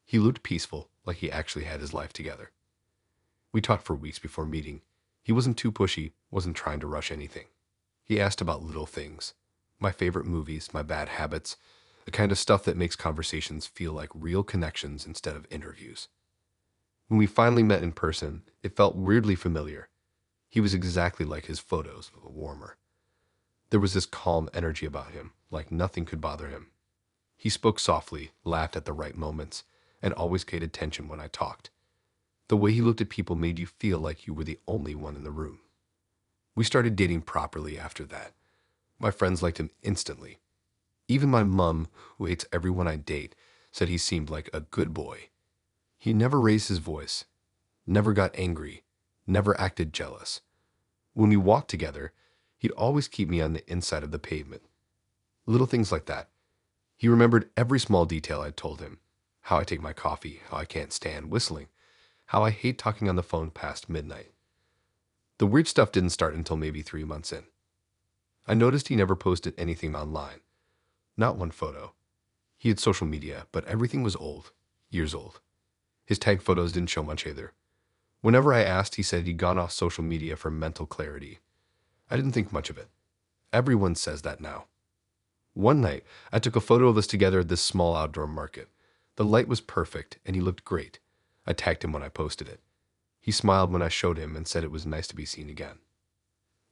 S1: He looked peaceful, like he actually had his life together. We talked for weeks before meeting. He wasn't too pushy, wasn't trying to rush anything. He asked about little things. My favorite movies, my bad habits, the kind of stuff that makes conversations feel like real connections instead of interviews. When we finally met in person, it felt weirdly familiar. He was exactly like his photos, but warmer. There was this calm energy about him, like nothing could bother him. He spoke softly, laughed at the right moments, and always paid attention when I talked. The way he looked at people made you feel like you were the only one in the room. We started dating properly after that. My friends liked him instantly. Even my mum, who hates everyone I date, said he seemed like a good boy. He never raised his voice, never got angry, never acted jealous. When we walked together, he'd always keep me on the inside of the pavement. Little things like that. He remembered every small detail I'd told him. How I take my coffee, how I can't stand whistling, how I hate talking on the phone past midnight. The weird stuff didn't start until maybe 3 months in. I noticed he never posted anything online. Not one photo. He had social media, but everything was old, years old. His tag photos didn't show much either. Whenever I asked, he said he'd gone off social media for mental clarity. I didn't think much of it. Everyone says that now. One night, I took a photo of us together at this small outdoor market. The light was perfect, and he looked great. I tagged him when I posted it. He smiled when I showed him and said it was nice to be seen again.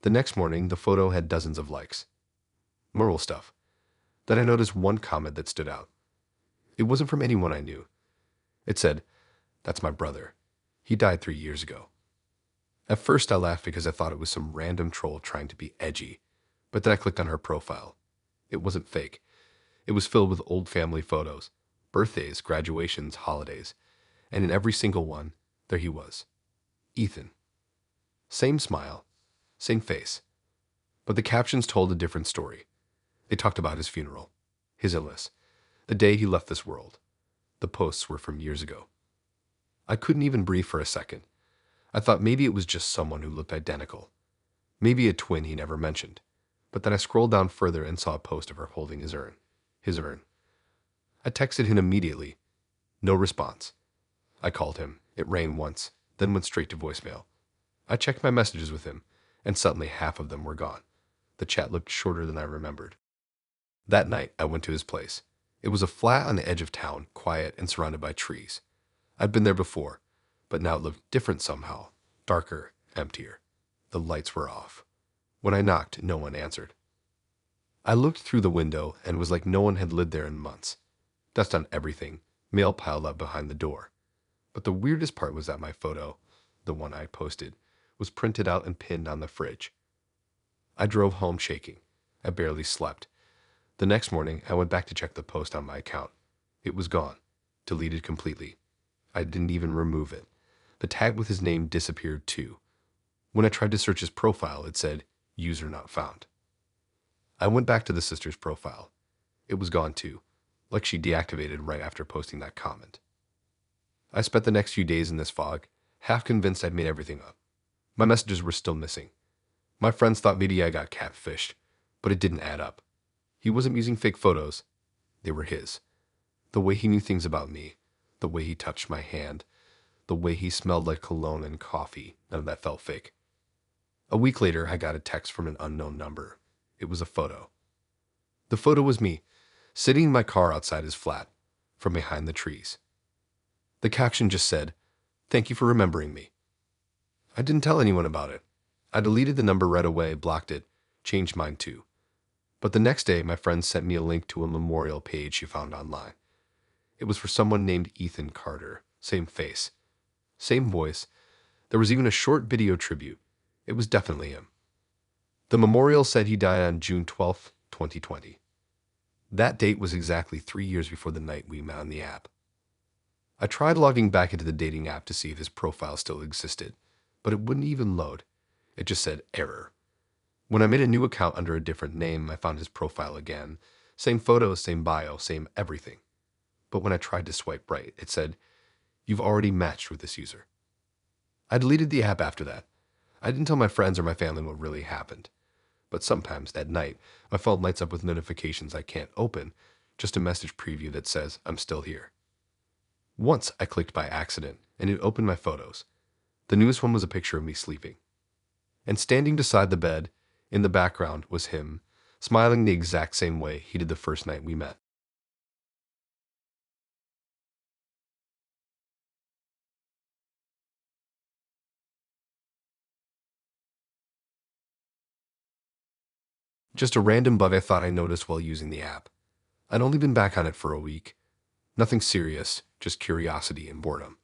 S1: The next morning, the photo had dozens of likes. Moral stuff. Then I noticed one comment that stood out. It wasn't from anyone I knew. It said, "That's my brother. He died 3 years ago." At first I laughed because I thought it was some random troll trying to be edgy, but then I clicked on her profile. It wasn't fake. It was filled with old family photos, birthdays, graduations, holidays, and in every single one, there he was. Ethan. Same smile, same face. But the captions told a different story. They talked about his funeral, his illness, the day he left this world. The posts were from years ago. I couldn't even breathe for a second. I thought maybe it was just someone who looked identical. Maybe a twin he never mentioned. But then I scrolled down further and saw a post of her holding his urn. His urn. I texted him immediately. No response. I called him. It rang once, then went straight to voicemail. I checked my messages with him, and suddenly half of them were gone. The chat looked shorter than I remembered. That night, I went to his place. It was a flat on the edge of town, quiet and surrounded by trees. I'd been there before, but now it looked different somehow. Darker, emptier. The lights were off. When I knocked, no one answered. I looked through the window and was like no one had lived there in months. Dust on everything, mail piled up behind the door. But the weirdest part was that my photo, the one I posted, was printed out and pinned on the fridge. I drove home shaking. I barely slept. The next morning, I went back to check the post on my account. It was gone, deleted completely. I didn't even remove it. The tag with his name disappeared too. When I tried to search his profile, it said, "User not found." I went back to the sister's profile. It was gone too, like she deactivated right after posting that comment. I spent the next few days in this fog, half convinced I'd made everything up. My messages were still missing. My friends thought maybe I got catfished, but it didn't add up. He wasn't using fake photos. They were his. The way he knew things about me, the way he touched my hand, the way he smelled like cologne and coffee, none of that felt fake. A week later, I got a text from an unknown number. It was a photo. The photo was me, sitting in my car outside his flat, from behind the trees. The caption just said, "Thank you for remembering me." I didn't tell anyone about it. I deleted the number right away, blocked it, changed mine too. But the next day, my friend sent me a link to a memorial page she found online. It was for someone named Ethan Carter. Same face, same voice. There was even a short video tribute. It was definitely him. The memorial said he died on June 12th, 2020. That date was exactly 3 years before the night we met on the app. I tried logging back into the dating app to see if his profile still existed, but it wouldn't even load. It just said error. When I made a new account under a different name, I found his profile again. Same photos, same bio, same everything. But when I tried to swipe right, it said, "You've already matched with this user." I deleted the app after that. I didn't tell my friends or my family what really happened. But sometimes, at night, my phone lights up with notifications I can't open, just a message preview that says, "I'm still here." Once I clicked by accident, and it opened my photos. The newest one was a picture of me sleeping. And standing beside the bed, in the background, was him, smiling the exact same way he did the first night we met. Just a random bug I thought I noticed while using the app. I'd only been back on it for a week. Nothing serious, just curiosity and boredom.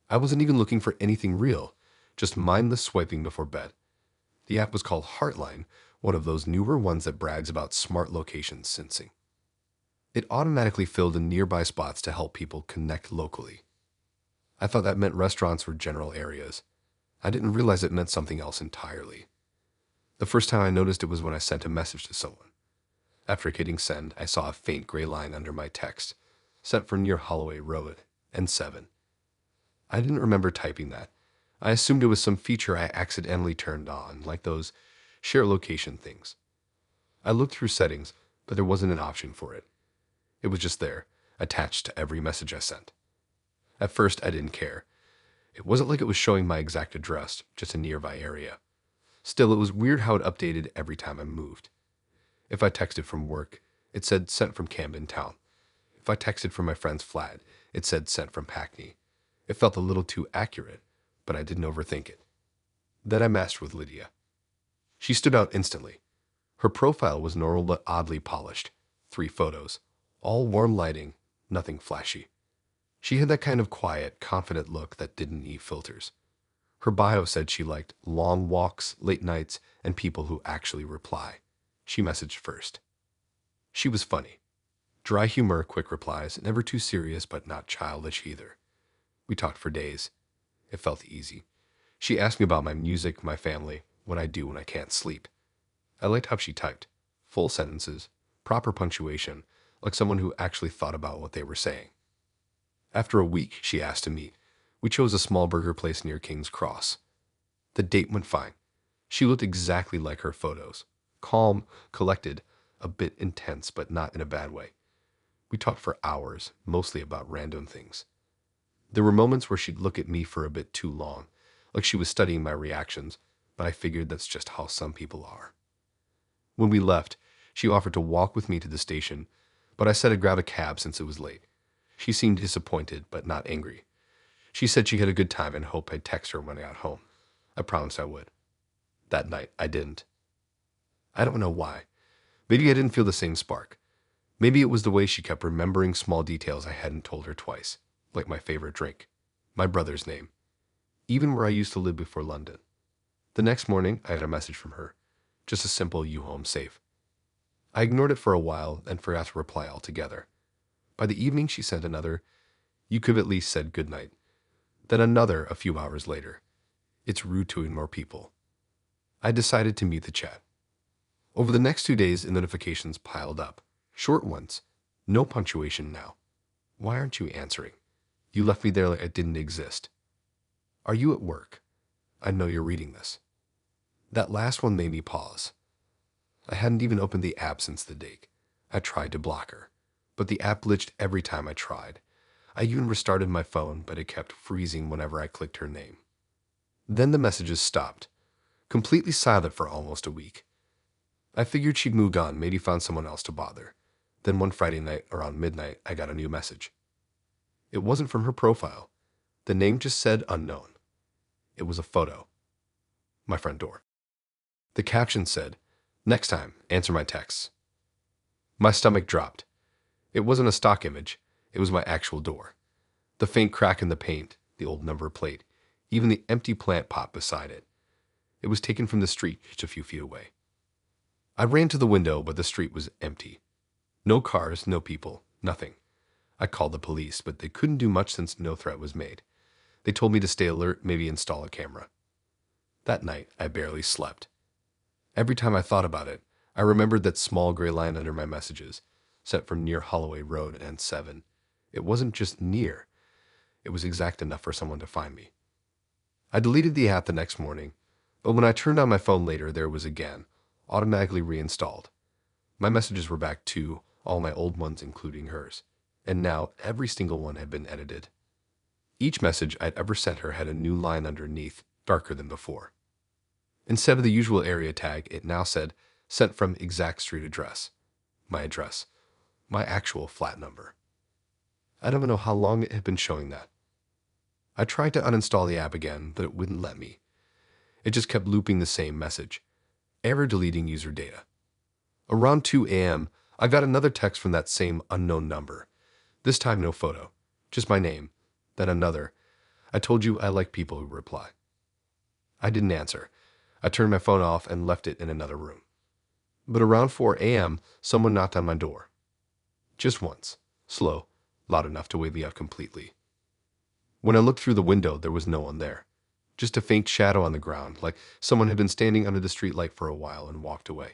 S1: I wasn't even looking for anything real, just mindless swiping before bed. The app was called Heartline, one of those newer ones that brags about smart location sensing. It automatically filled in nearby spots to help people connect locally. I thought that meant restaurants were general areas. I didn't realize it meant something else entirely. The first time I noticed it was when I sent a message to someone. After hitting send, I saw a faint gray line under my text, sent from near Holloway Road, N7. I didn't remember typing that. I assumed it was some feature I accidentally turned on, like those share location things. I looked through settings, but there wasn't an option for it. It was just there, attached to every message I sent. At first, I didn't care. It wasn't like it was showing my exact address, just a nearby area. Still, it was weird how it updated every time I moved. If I texted from work, it said sent from Camden Town. If I texted from my friend's flat, it said sent from Hackney. It felt a little too accurate, but I didn't overthink it. Then I matched with Lydia. She stood out instantly. Her profile was normal but oddly polished. 3 photos, all warm lighting, nothing flashy. She had that kind of quiet, confident look that didn't need filters. Her bio said she liked long walks, late nights, and people who actually reply. She messaged first. She was funny. Dry humor, quick replies, never too serious but not childish either. We talked for days. It felt easy. She asked me about my music, my family, what I do when I can't sleep. I liked how she typed. Full sentences, proper punctuation, like someone who actually thought about what they were saying. After a week, she asked to meet. We chose a small burger place near King's Cross. The date went fine. She looked exactly like her photos. Calm, collected, a bit intense, but not in a bad way. We talked for hours, mostly about random things. There were moments where she'd look at me for a bit too long, like she was studying my reactions, but I figured that's just how some people are. When we left, she offered to walk with me to the station, but I said I'd grab a cab since it was late. She seemed disappointed, but not angry. She said she had a good time and hoped I'd text her when I got home. I promised I would. That night, I didn't. I don't know why. Maybe I didn't feel the same spark. Maybe it was the way she kept remembering small details I hadn't told her twice, like my favorite drink, my brother's name, even where I used to live before London. The next morning, I had a message from her, just a simple "you home safe." I ignored it for a while and forgot to reply altogether. By the evening, she sent another, "You could have at least said goodnight." Then another a few hours later. It's rude to ignore people. I decided to mute the chat. Over the next 2 days, the notifications piled up. Short ones. No punctuation now. Why aren't you answering? You left me there like I didn't exist. Are you at work? I know you're reading this. That last one made me pause. I hadn't even opened the app since the date. I tried to block her, but the app glitched every time I tried. I even restarted my phone, but it kept freezing whenever I clicked her name. Then the messages stopped, completely silent for almost a week. I figured she'd moved on, maybe found someone else to bother. Then one Friday night, around midnight, I got a new message. It wasn't from her profile. The name just said unknown. It was a photo. My front door. The caption said, "Next time, answer my texts." My stomach dropped. It wasn't a stock image. It was my actual door. The faint crack in the paint, the old number plate, even the empty plant pot beside it. It was taken from the street just a few feet away. I ran to the window, but the street was empty. No cars, no people, nothing. I called the police, but they couldn't do much since no threat was made. They told me to stay alert, maybe install a camera. That night, I barely slept. Every time I thought about it, I remembered that small gray line under my messages, sent from near Holloway Road and N7. It wasn't just near. It was exact enough for someone to find me. I deleted the app the next morning, but when I turned on my phone later, there it was again, automatically reinstalled. My messages were back too, all my old ones including hers, and now every single one had been edited. Each message I'd ever sent her had a new line underneath, darker than before. Instead of the usual area tag, it now said, "Sent from exact street address." My address. My actual flat number. I don't know how long it had been showing that. I tried to uninstall the app again, but it wouldn't let me. It just kept looping the same message. Error deleting user data. Around 2 a.m., I got another text from that same unknown number. This time no photo, just my name. Then another. I told you I like people who reply. I didn't answer. I turned my phone off and left it in another room. But around 4 a.m., someone knocked on my door. Just once. Slow, loud enough to wake me up completely. When I looked through the window, there was no one there. Just a faint shadow on the ground, like someone had been standing under the streetlight for a while and walked away.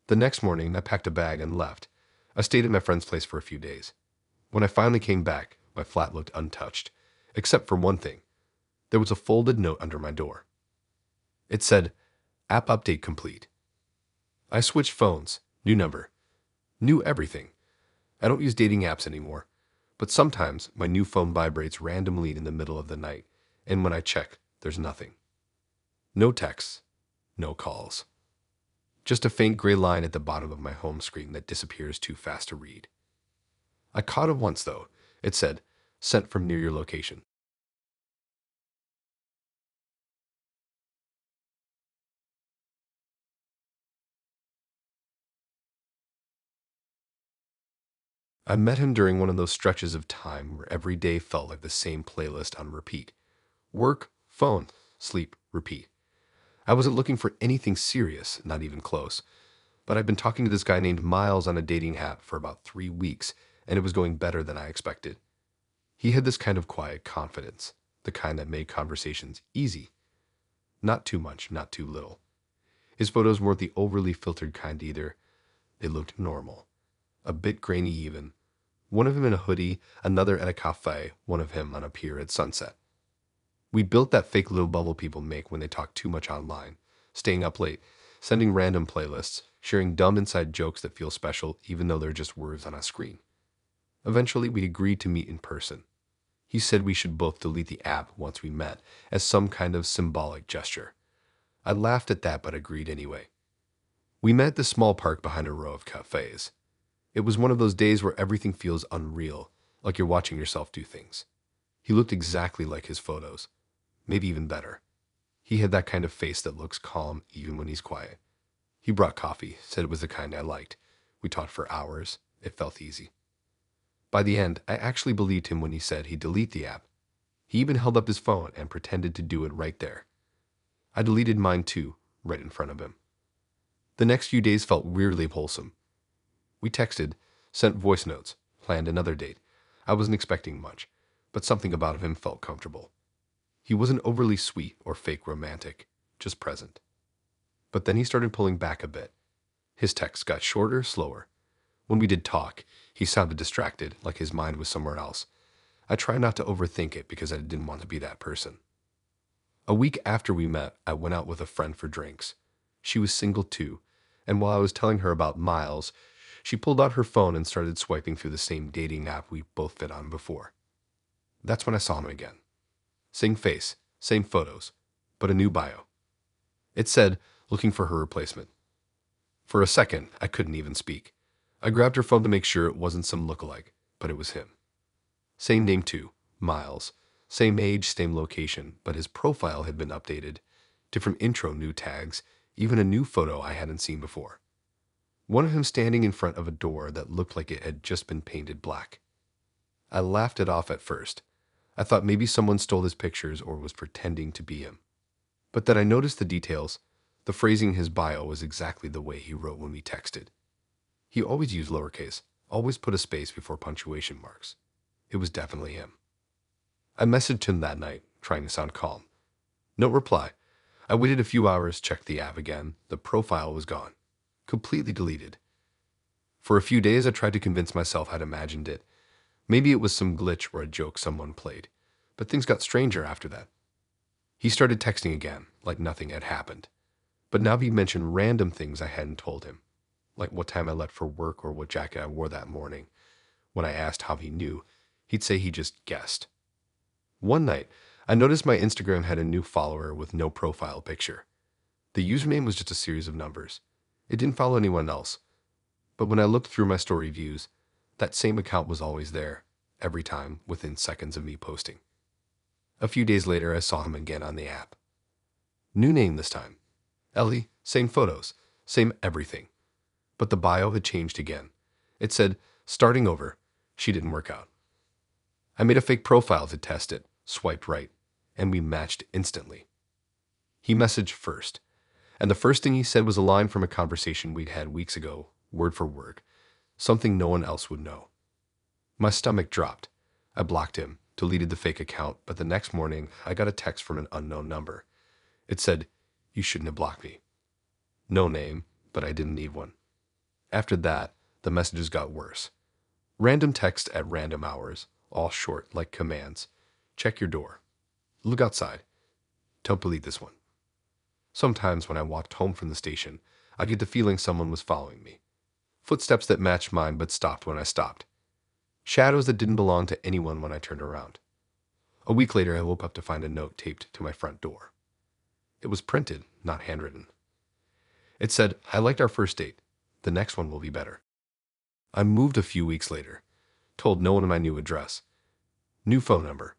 S1: The next morning, I packed a bag and left. I stayed at my friend's place for a few days. When I finally came back, my flat looked untouched, except for one thing. There was a folded note under my door. It said, "App update complete." I switched phones, new number, new everything. I don't use dating apps anymore, but sometimes my new phone vibrates randomly in the middle of the night, and when I check, there's nothing. No texts, no calls. Just a faint gray line at the bottom of my home screen that disappears too fast to read. I caught it once, though. It said, "Sent from near your location." I met him during one of those stretches of time where every day felt like the same playlist on repeat. Work, phone, sleep, repeat. I wasn't looking for anything serious, not even close. But I'd been talking to this guy named Miles on a dating app for about 3 weeks, and it was going better than I expected. He had this kind of quiet confidence, the kind that made conversations easy. Not too much, not too little. His photos weren't the overly filtered kind either. They looked normal. A bit grainy even. One of him in a hoodie, another at a cafe, one of him on a pier at sunset. We built that fake little bubble people make when they talk too much online, staying up late, sending random playlists, sharing dumb inside jokes that feel special even though they're just words on a screen. Eventually, we agreed to meet in person. He said we should both delete the app once we met, as some kind of symbolic gesture. I laughed at that but agreed anyway. We met at the small park behind a row of cafes. It was one of those days where everything feels unreal, like you're watching yourself do things. He looked exactly like his photos, maybe even better. He had that kind of face that looks calm even when he's quiet. He brought coffee, said it was the kind I liked. We talked for hours. It felt easy. By the end, I actually believed him when he said he'd delete the app. He even held up his phone and pretended to do it right there. I deleted mine too, right in front of him. The next few days felt weirdly wholesome. We texted, sent voice notes, planned another date. I wasn't expecting much, but something about him felt comfortable. He wasn't overly sweet or fake romantic, just present. But then he started pulling back a bit. His texts got shorter, slower. When we did talk, he sounded distracted, like his mind was somewhere else. I tried not to overthink it because I didn't want to be that person. A week after we met, I went out with a friend for drinks. She was single too, and while I was telling her about Miles, she pulled out her phone and started swiping through the same dating app we both been on before. That's when I saw him again. Same face, same photos, but a new bio. It said, looking for her replacement. For a second, I couldn't even speak. I grabbed her phone to make sure it wasn't some lookalike, but it was him. Same name too, Miles. Same age, same location, but his profile had been updated. Different intro, new tags, even a new photo I hadn't seen before. One of him standing in front of a door that looked like it had just been painted black. I laughed it off at first. I thought maybe someone stole his pictures or was pretending to be him. But then I noticed the details. The phrasing in his bio was exactly the way he wrote when we texted. He always used lowercase, always put a space before punctuation marks. It was definitely him. I messaged him that night, trying to sound calm. No reply. I waited a few hours, checked the app again. The profile was gone. Completely deleted. For a few days, I tried to convince myself I'd imagined it. Maybe it was some glitch or a joke someone played. But things got stranger after that. He started texting again, like nothing had happened. But now he mentioned random things I hadn't told him, like what time I left for work or what jacket I wore that morning. When I asked how he knew, he'd say he just guessed. One night, I noticed my Instagram had a new follower with no profile picture. The username was just a series of numbers. It didn't follow anyone else. But when I looked through my story views, that same account was always there, every time, within seconds of me posting. A few days later, I saw him again on the app. New name this time. Ellie, same photos, same everything. But the bio had changed again. It said, starting over. She didn't work out. I made a fake profile to test it, swiped right, and we matched instantly. He messaged first, and the first thing he said was a line from a conversation we'd had weeks ago, word for word, something no one else would know. My stomach dropped. I blocked him, deleted the fake account, but the next morning I got a text from an unknown number. It said, "You shouldn't have blocked me." No name, but I didn't need one. After that, the messages got worse. Random text at random hours, all short, like commands. Check your door. Look outside. Don't believe this one. Sometimes when I walked home from the station, I'd get the feeling someone was following me. Footsteps that matched mine but stopped when I stopped. Shadows that didn't belong to anyone when I turned around. A week later, I woke up to find a note taped to my front door. It was printed, not handwritten. It said, "I liked our first date. The next one will be better." I moved a few weeks later, told no one my new address, new phone number,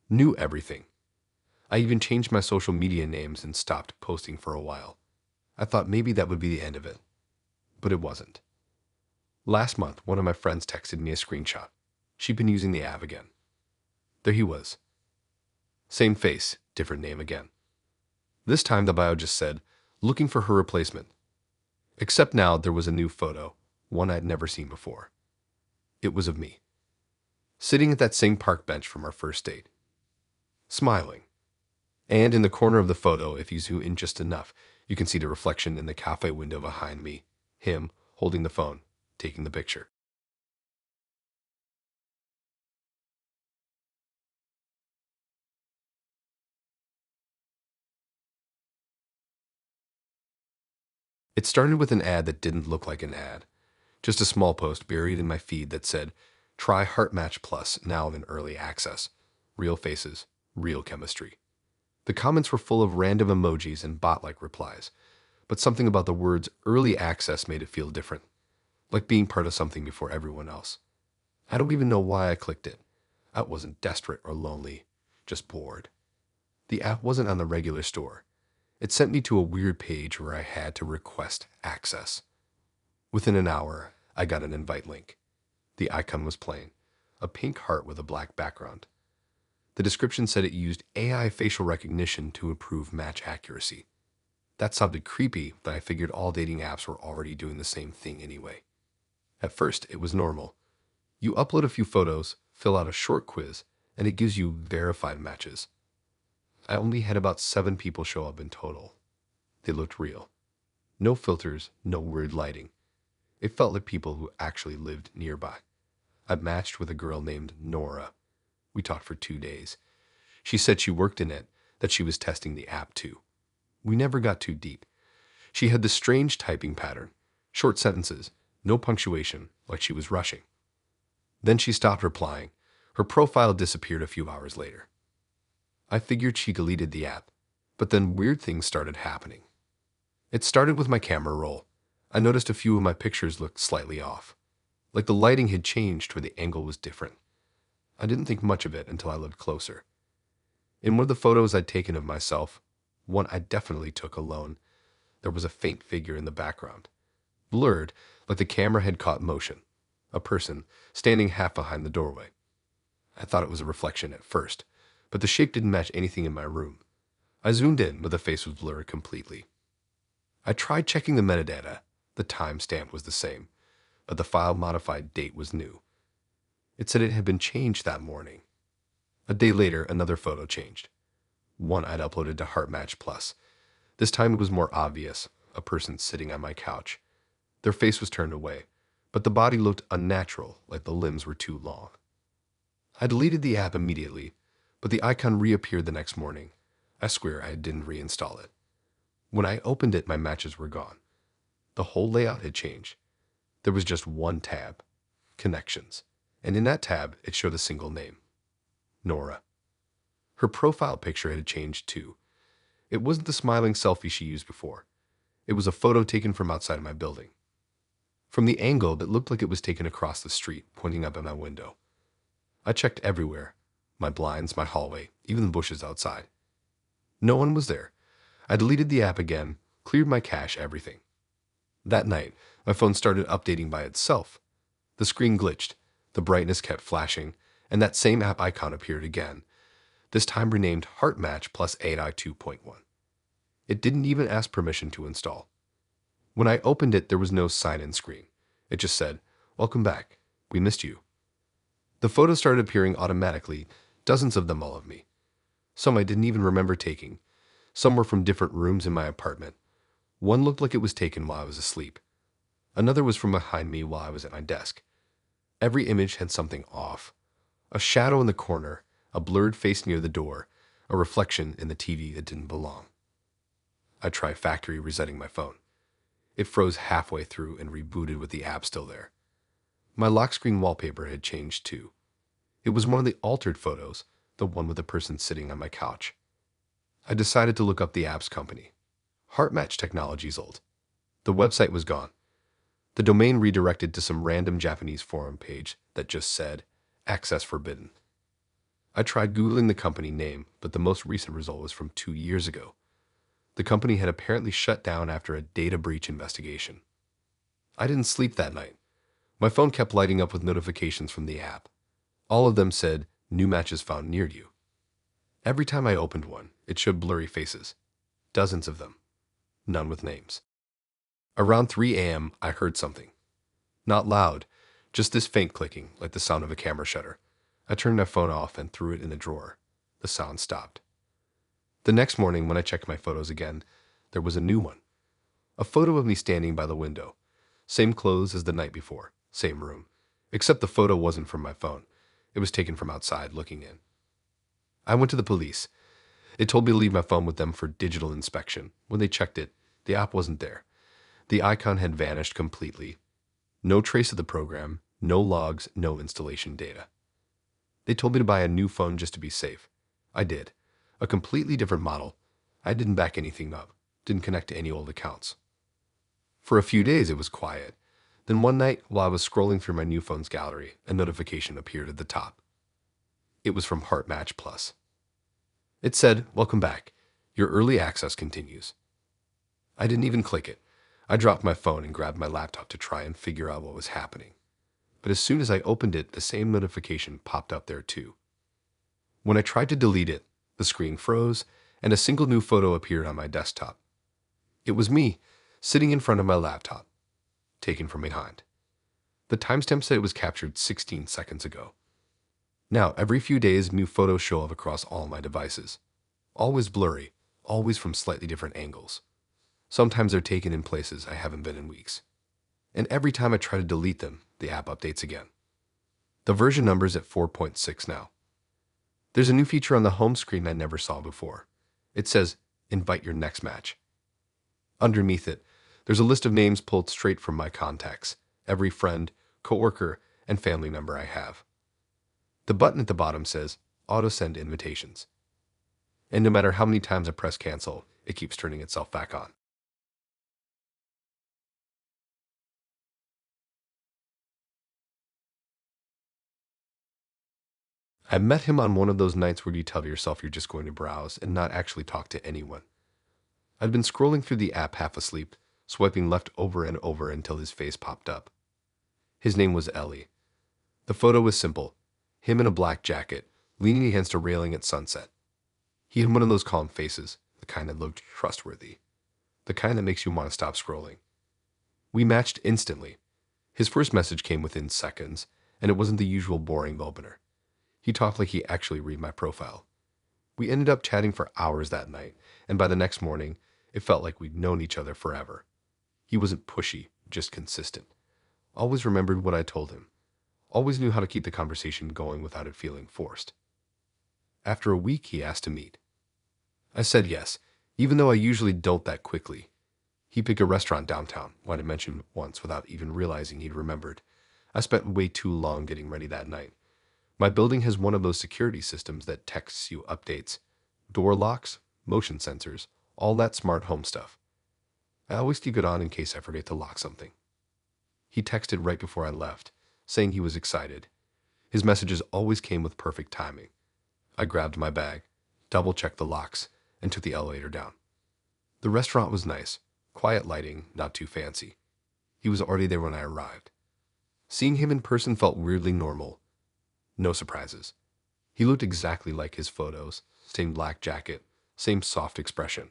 S1: knew everything. I even changed my social media names and stopped posting for a while. I thought maybe that would be the end of it, but it wasn't. Last month, one of my friends texted me a screenshot. She'd been using the app again. There he was. Same face, different name again. This time the bio just said, "Looking for her replacement." Except now there was a new photo, one I'd never seen before. It was of me, sitting at that same park bench from our first date, smiling. And in the corner of the photo, if you zoom in just enough, you can see the reflection in the cafe window behind me, him holding the phone, taking the picture. It started with an ad that didn't look like an ad, just a small post buried in my feed that said, "Try Heart Match Plus, now in early access. Real faces, real chemistry." The comments were full of random emojis and bot-like replies, but something about the words early access made it feel different, like being part of something before everyone else. I don't even know why I clicked it. I wasn't desperate or lonely, just bored. The app wasn't on the regular store. It sent me to a weird page where I had to request access. Within an hour, I got an invite link. The icon was plain, a pink heart with a black background. The description said it used AI facial recognition to improve match accuracy. That sounded creepy, but I figured all dating apps were already doing the same thing anyway. At first, it was normal. You upload a few photos, fill out a short quiz, and it gives you verified matches. I only had about 7 people show up in total. They looked real. No filters, no weird lighting. It felt like people who actually lived nearby. I matched with a girl named Nora. We talked for 2 days. She said she worked in it, that she was testing the app too. We never got too deep. She had this strange typing pattern, short sentences, no punctuation, like she was rushing. Then she stopped replying. Her profile disappeared a few hours later. I figured she deleted the app, but then weird things started happening. It started with my camera roll. I noticed a few of my pictures looked slightly off, like the lighting had changed or the angle was different. I didn't think much of it until I looked closer. In one of the photos I'd taken of myself, one I definitely took alone, there was a faint figure in the background, blurred like the camera had caught motion, a person standing half behind the doorway. I thought it was a reflection at first, but the shape didn't match anything in my room. I zoomed in, but the face was blurred completely. I tried checking the metadata. The timestamp was the same, but the file modified date was new. It said it had been changed that morning. A day later, another photo changed. One I'd uploaded to HeartMatch Plus. This time it was more obvious, a person sitting on my couch. Their face was turned away, but the body looked unnatural, like the limbs were too long. I deleted the app immediately, but the icon reappeared the next morning. I swear I didn't reinstall it. When I opened it, my matches were gone. The whole layout had changed. There was just one tab, Connections, and in that tab it showed a single name, Nora. Her profile picture had changed too. It wasn't the smiling selfie she used before. It was a photo taken from outside my building. From the angle, it looked like it was taken across the street, pointing up at my window. I checked everywhere, my blinds, my hallway, even the bushes outside. No one was there. I deleted the app again, cleared my cache, everything. That night, my phone started updating by itself. The screen glitched, the brightness kept flashing, and that same app icon appeared again. this time renamed Heart Match Plus AI 2.1. It didn't even ask permission to install. When I opened it, there was no sign-in screen. It just said, "Welcome back. We missed you." The photos started appearing automatically, dozens of them all of me. Some I didn't even remember taking. Some were from different rooms in my apartment. One looked like it was taken while I was asleep. Another was from behind me while I was at my desk. Every image had something off. A shadow in the corner, a blurred face near the door, a reflection in the TV that didn't belong. I tried factory resetting my phone. It froze halfway through and rebooted with the app still there. My lock screen wallpaper had changed too. It was one of the altered photos, the one with the person sitting on my couch. I decided to look up the app's company. HeartMatch Technologies old. The website was gone. The domain redirected to some random Japanese forum page that just said, "Access forbidden." I tried Googling the company name, but the most recent result was from 2 years ago. The company had apparently shut down after a data breach investigation. I didn't sleep that night. My phone kept lighting up with notifications from the app. All of them said, "New matches found near you." Every time I opened one, it showed blurry faces. Dozens of them. None with names. Around 3 a.m., I heard something. Not loud, just this faint clicking, like the sound of a camera shutter. I turned my phone off and threw it in a drawer. The sound stopped. The next morning, when I checked my photos again, there was a new one. A photo of me standing by the window. Same clothes as the night before, same room. Except the photo wasn't from my phone. It was taken from outside, looking in. I went to the police. They told me to leave my phone with them for digital inspection. When they checked it, the app wasn't there. The icon had vanished completely. No trace of the program, no logs, no installation data. They told me to buy a new phone just to be safe. I did. A completely different model. I didn't back anything up, didn't connect to any old accounts. For a few days it was quiet. Then one night, while I was scrolling through my new phone's gallery, a notification appeared at the top. It was from Heart Match Plus. It said, "Welcome back. Your early access continues." I didn't even click it. I dropped my phone and grabbed my laptop to try and figure out what was happening. But as soon as I opened it, the same notification popped up there too. When I tried to delete it, the screen froze and a single new photo appeared on my desktop. It was me, sitting in front of my laptop, taken from behind. The timestamp said it was captured 16 seconds ago. Now, every few days, new photos show up across all my devices. Always blurry, always from slightly different angles. Sometimes they're taken in places I haven't been in weeks. And every time I try to delete them, the app updates again. The version number is at 4.6 now. There's a new feature on the home screen I never saw before. It says, "Invite your next match." Underneath it, there's a list of names pulled straight from my contacts, every friend, coworker, and family member I have. The button at the bottom says, "Auto send invitations." And no matter how many times I press cancel, it keeps turning itself back on. I met him on one of those nights where you tell yourself you're just going to browse and not actually talk to anyone. I'd been scrolling through the app half asleep, swiping left over and over until his face popped up. His name was Ellie. The photo was simple. Him in a black jacket, leaning against a railing at sunset. He had one of those calm faces, the kind that looked trustworthy. The kind that makes you want to stop scrolling. We matched instantly. His first message came within seconds, and it wasn't the usual boring opener. He talked like he actually read my profile. We ended up chatting for hours that night, and by the next morning, it felt like we'd known each other forever. He wasn't pushy, just consistent. Always remembered what I told him. Always knew how to keep the conversation going without it feeling forced. After a week, he asked to meet. I said yes, even though I usually don't that quickly. He picked a restaurant downtown, what I mentioned once without even realizing he'd remembered. I spent way too long getting ready that night. My building has one of those security systems that texts you updates. Door locks, motion sensors, all that smart home stuff. I always keep it on in case I forget to lock something. He texted right before I left, saying he was excited. His messages always came with perfect timing. I grabbed my bag, double-checked the locks, and took the elevator down. The restaurant was nice, quiet lighting, not too fancy. He was already there when I arrived. Seeing him in person felt weirdly normal. No surprises. He looked exactly like his photos, same black jacket, same soft expression.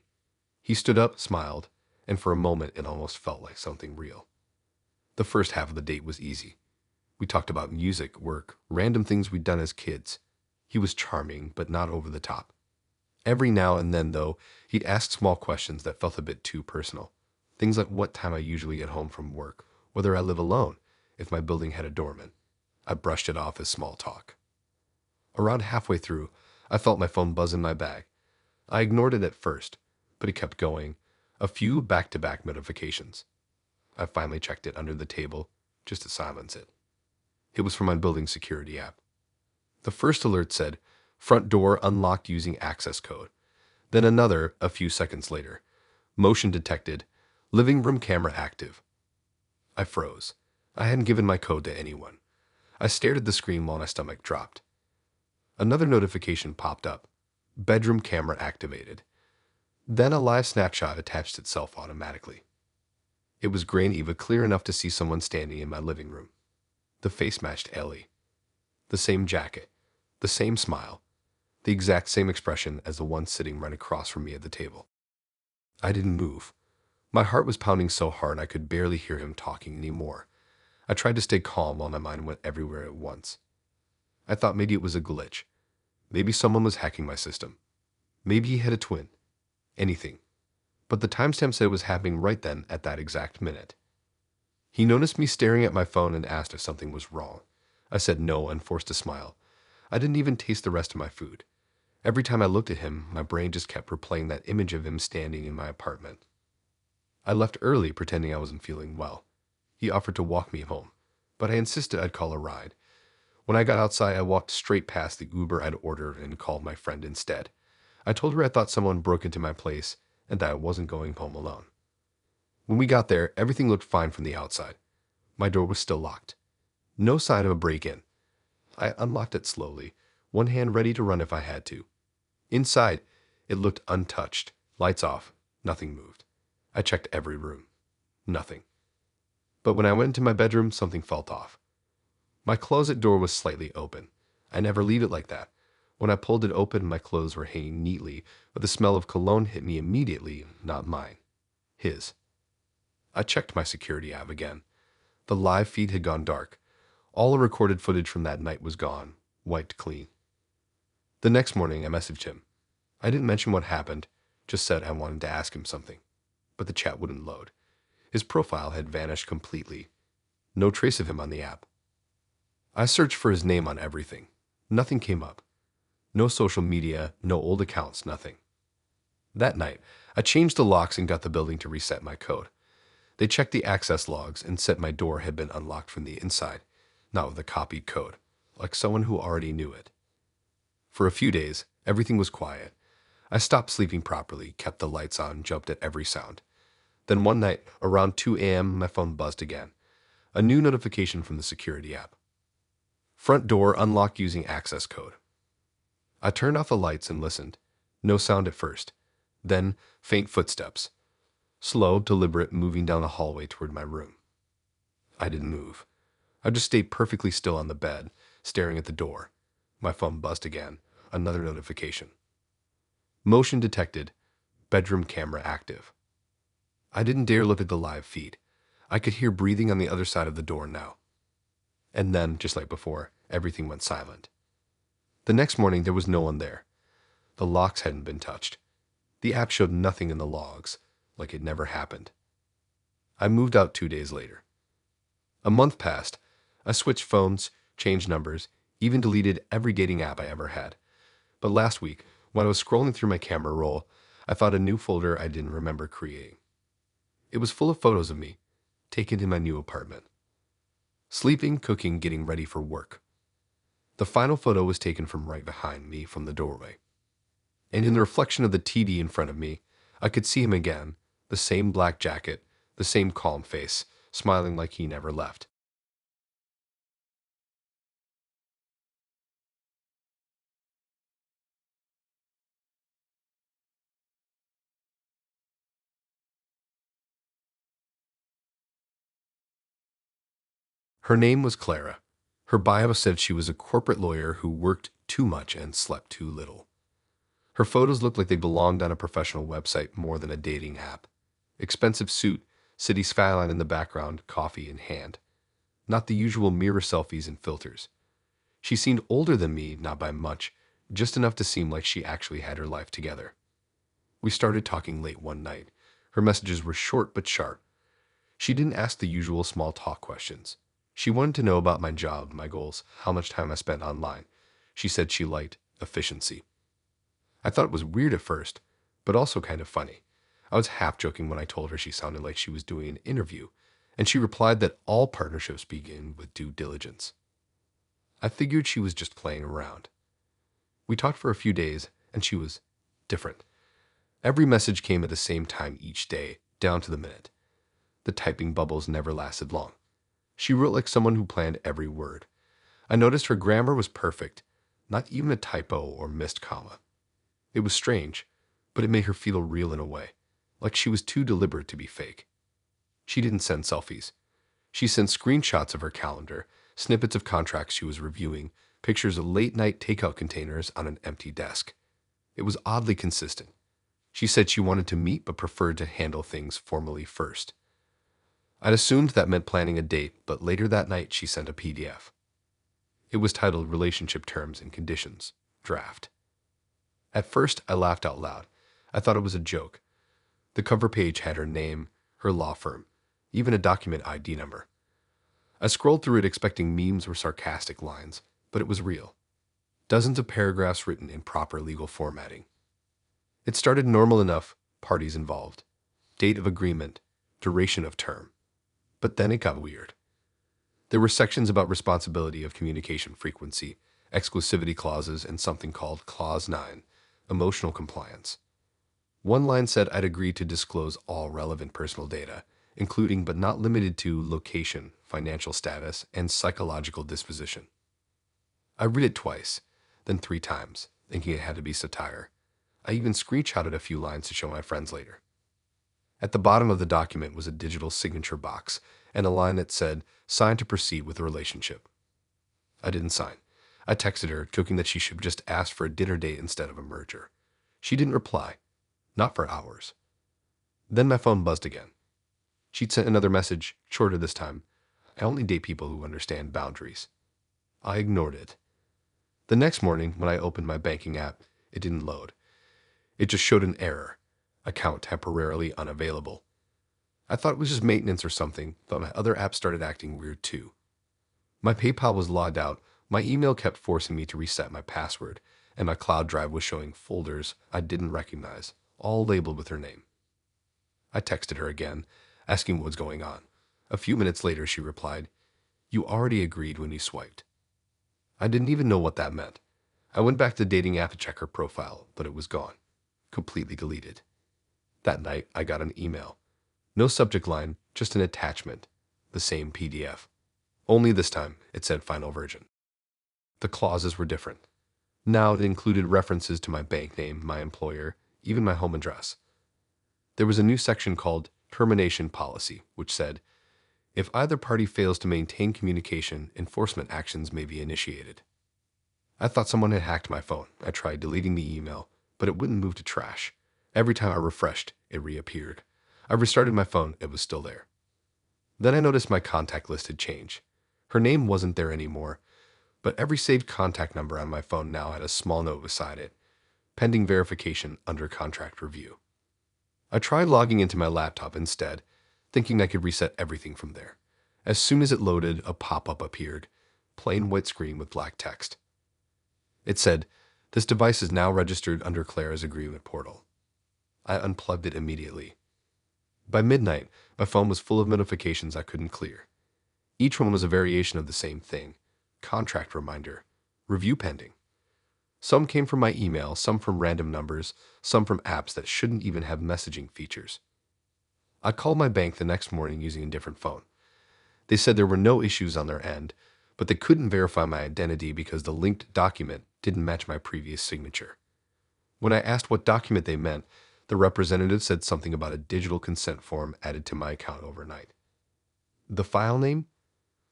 S1: He stood up, smiled, and for a moment it almost felt like something real. The first half of the date was easy. We talked about music, work, random things we'd done as kids. He was charming, but not over the top. Every now and then, though, he'd ask small questions that felt a bit too personal. Things like what time I usually get home from work, whether I live alone, if my building had a doorman. I brushed it off as small talk. Around halfway through, I felt my phone buzz in my bag. I ignored it at first, but it kept going. A few back-to-back notifications. I finally checked it under the table, just to silence it. It was from my building security app. The first alert said, "Front door unlocked using access code." Then another, a few seconds later, "Motion detected. Living room camera active." I froze. I hadn't given my code to anyone. I stared at the screen while my stomach dropped. Another notification popped up. "Bedroom camera activated." Then a live snapshot attached itself automatically. It was gray and Eva, clear enough to see someone standing in my living room. The face matched Ellie. The same jacket, the same smile, the exact same expression as the one sitting right across from me at the table. I didn't move. My heart was pounding so hard I could barely hear him talking anymore. I tried to stay calm while my mind went everywhere at once. I thought maybe it was a glitch. Maybe someone was hacking my system. Maybe he had a twin. Anything. But the timestamp said it was happening right then at that exact minute. He noticed me staring at my phone and asked if something was wrong. I said no and forced a smile. I didn't even taste the rest of my food. Every time I looked at him, my brain just kept replaying that image of him standing in my apartment. I left early, pretending I wasn't feeling well. He offered to walk me home, but I insisted I'd call a ride. When I got outside, I walked straight past the Uber I'd ordered and called my friend instead. I told her I thought someone broke into my place and that I wasn't going home alone. When we got there, everything looked fine from the outside. My door was still locked. No sign of a break-in. I unlocked it slowly, one hand ready to run if I had to. Inside, it looked untouched. Lights off. Nothing moved. I checked every room. Nothing. But when I went into my bedroom, something felt off. My closet door was slightly open. I never leave it like that. When I pulled it open, my clothes were hanging neatly, but the smell of cologne hit me immediately, not mine. His. I checked my security app again. The live feed had gone dark. All the recorded footage from that night was gone, wiped clean. The next morning, I messaged him. I didn't mention what happened, just said I wanted to ask him something. But the chat wouldn't load. His profile had vanished completely. No trace of him on the app. I searched for his name on everything. Nothing came up. No social media, no old accounts, nothing. That night, I changed the locks and got the building to reset my code. They checked the access logs and said my door had been unlocked from the inside, not with a copied code, like someone who already knew it. For a few days, everything was quiet. I stopped sleeping properly, kept the lights on, jumped at every sound. Then one night, around 2 a.m., my phone buzzed again. A new notification from the security app. "Front door unlocked using access code." I turned off the lights and listened. No sound at first. Then, faint footsteps. Slow, deliberate, moving down the hallway toward my room. I didn't move. I just stayed perfectly still on the bed, staring at the door. My phone buzzed again. Another notification. "Motion detected. Bedroom camera active." I didn't dare look at the live feed. I could hear breathing on the other side of the door now. And then, just like before, everything went silent. The next morning, there was no one there. The locks hadn't been touched. The app showed nothing in the logs, like it never happened. I moved out 2 days later. A month passed. I switched phones, changed numbers, even deleted every dating app I ever had. But last week, when I was scrolling through my camera roll, I found a new folder I didn't remember creating. It was full of photos of me, taken in my new apartment. Sleeping, cooking, getting ready for work. The final photo was taken from right behind me from the doorway. And in the reflection of the TD in front of me, I could see him again, the same black jacket, the same calm face, smiling like he never left. Her name was Clara. Her bio said she was a corporate lawyer who worked too much and slept too little. Her photos looked like they belonged on a professional website more than a dating app. Expensive suit, city skyline in the background, coffee in hand. Not the usual mirror selfies and filters. She seemed older than me, not by much, just enough to seem like she actually had her life together. We started talking late one night. Her messages were short but sharp. She didn't ask the usual small talk questions. She wanted to know about my job, my goals, how much time I spent online. She said she liked efficiency. I thought it was weird at first, but also kind of funny. I was half joking when I told her she sounded like she was doing an interview, and she replied that all partnerships begin with due diligence. I figured she was just playing around. We talked for a few days, and she was different. Every message came at the same time each day, down to the minute. The typing bubbles never lasted long. She wrote like someone who planned every word. I noticed her grammar was perfect, not even a typo or missed comma. It was strange, but it made her feel real in a way, like she was too deliberate to be fake. She didn't send selfies. She sent screenshots of her calendar, snippets of contracts she was reviewing, pictures of late-night takeout containers on an empty desk. It was oddly consistent. She said she wanted to meet but preferred to handle things formally first. I'd assumed that meant planning a date, but later that night she sent a PDF. It was titled Relationship Terms and Conditions, Draft. At first, I laughed out loud. I thought it was a joke. The cover page had her name, her law firm, even a document ID number. I scrolled through it expecting memes or sarcastic lines, but it was real. Dozens of paragraphs written in proper legal formatting. It started normal enough, parties involved, date of agreement, duration of term. But then it got weird. There were sections about responsibility of communication frequency, exclusivity clauses, and something called Clause 9, emotional compliance. One line said I'd agreed to disclose all relevant personal data, including but not limited to location, financial status, and psychological disposition. I read it twice, then 3 times, thinking it had to be satire. I even screenshotted a few lines to show my friends later. At the bottom of the document was a digital signature box and a line that said, "Sign to proceed with the relationship." I didn't sign. I texted her, joking that she should just ask for a dinner date instead of a merger. She didn't reply. Not for hours. Then my phone buzzed again. She'd sent another message, shorter this time. I only date people who understand boundaries. I ignored it. The next morning, when I opened my banking app, it didn't load. It just showed an error. Account temporarily unavailable. I thought it was just maintenance or something, but my other apps started acting weird too. My PayPal was logged out, my email kept forcing me to reset my password, and my cloud drive was showing folders I didn't recognize, all labeled with her name. I texted her again, asking what was going on. A few minutes later, she replied, "You already agreed when you swiped." I didn't even know what that meant. I went back to the dating app to check her profile, but it was gone. Completely deleted. That night, I got an email. No subject line, just an attachment. The same PDF. Only this time, it said final version. The clauses were different. Now it included references to my bank name, my employer, even my home address. There was a new section called Termination Policy, which said, if either party fails to maintain communication, enforcement actions may be initiated. I thought someone had hacked my phone. I tried deleting the email, but it wouldn't move to trash. Every time I refreshed, it reappeared. I restarted my phone, it was still there. Then I noticed my contact list had changed. Her name wasn't there anymore, but every saved contact number on my phone now had a small note beside it, pending verification under contract review. I tried logging into my laptop instead, thinking I could reset everything from there. As soon as it loaded, a pop-up appeared, plain white screen with black text. It said, "This device is now registered under Clara's agreement portal." I unplugged it immediately. By midnight, my phone was full of notifications I couldn't clear. Each one was a variation of the same thing. Contract reminder. Review pending. Some came from my email, some from random numbers, some from apps that shouldn't even have messaging features. I called my bank the next morning using a different phone. They said there were no issues on their end, but they couldn't verify my identity because the linked document didn't match my previous signature. When I asked what document they meant, the representative said something about a digital consent form added to my account overnight. The file name?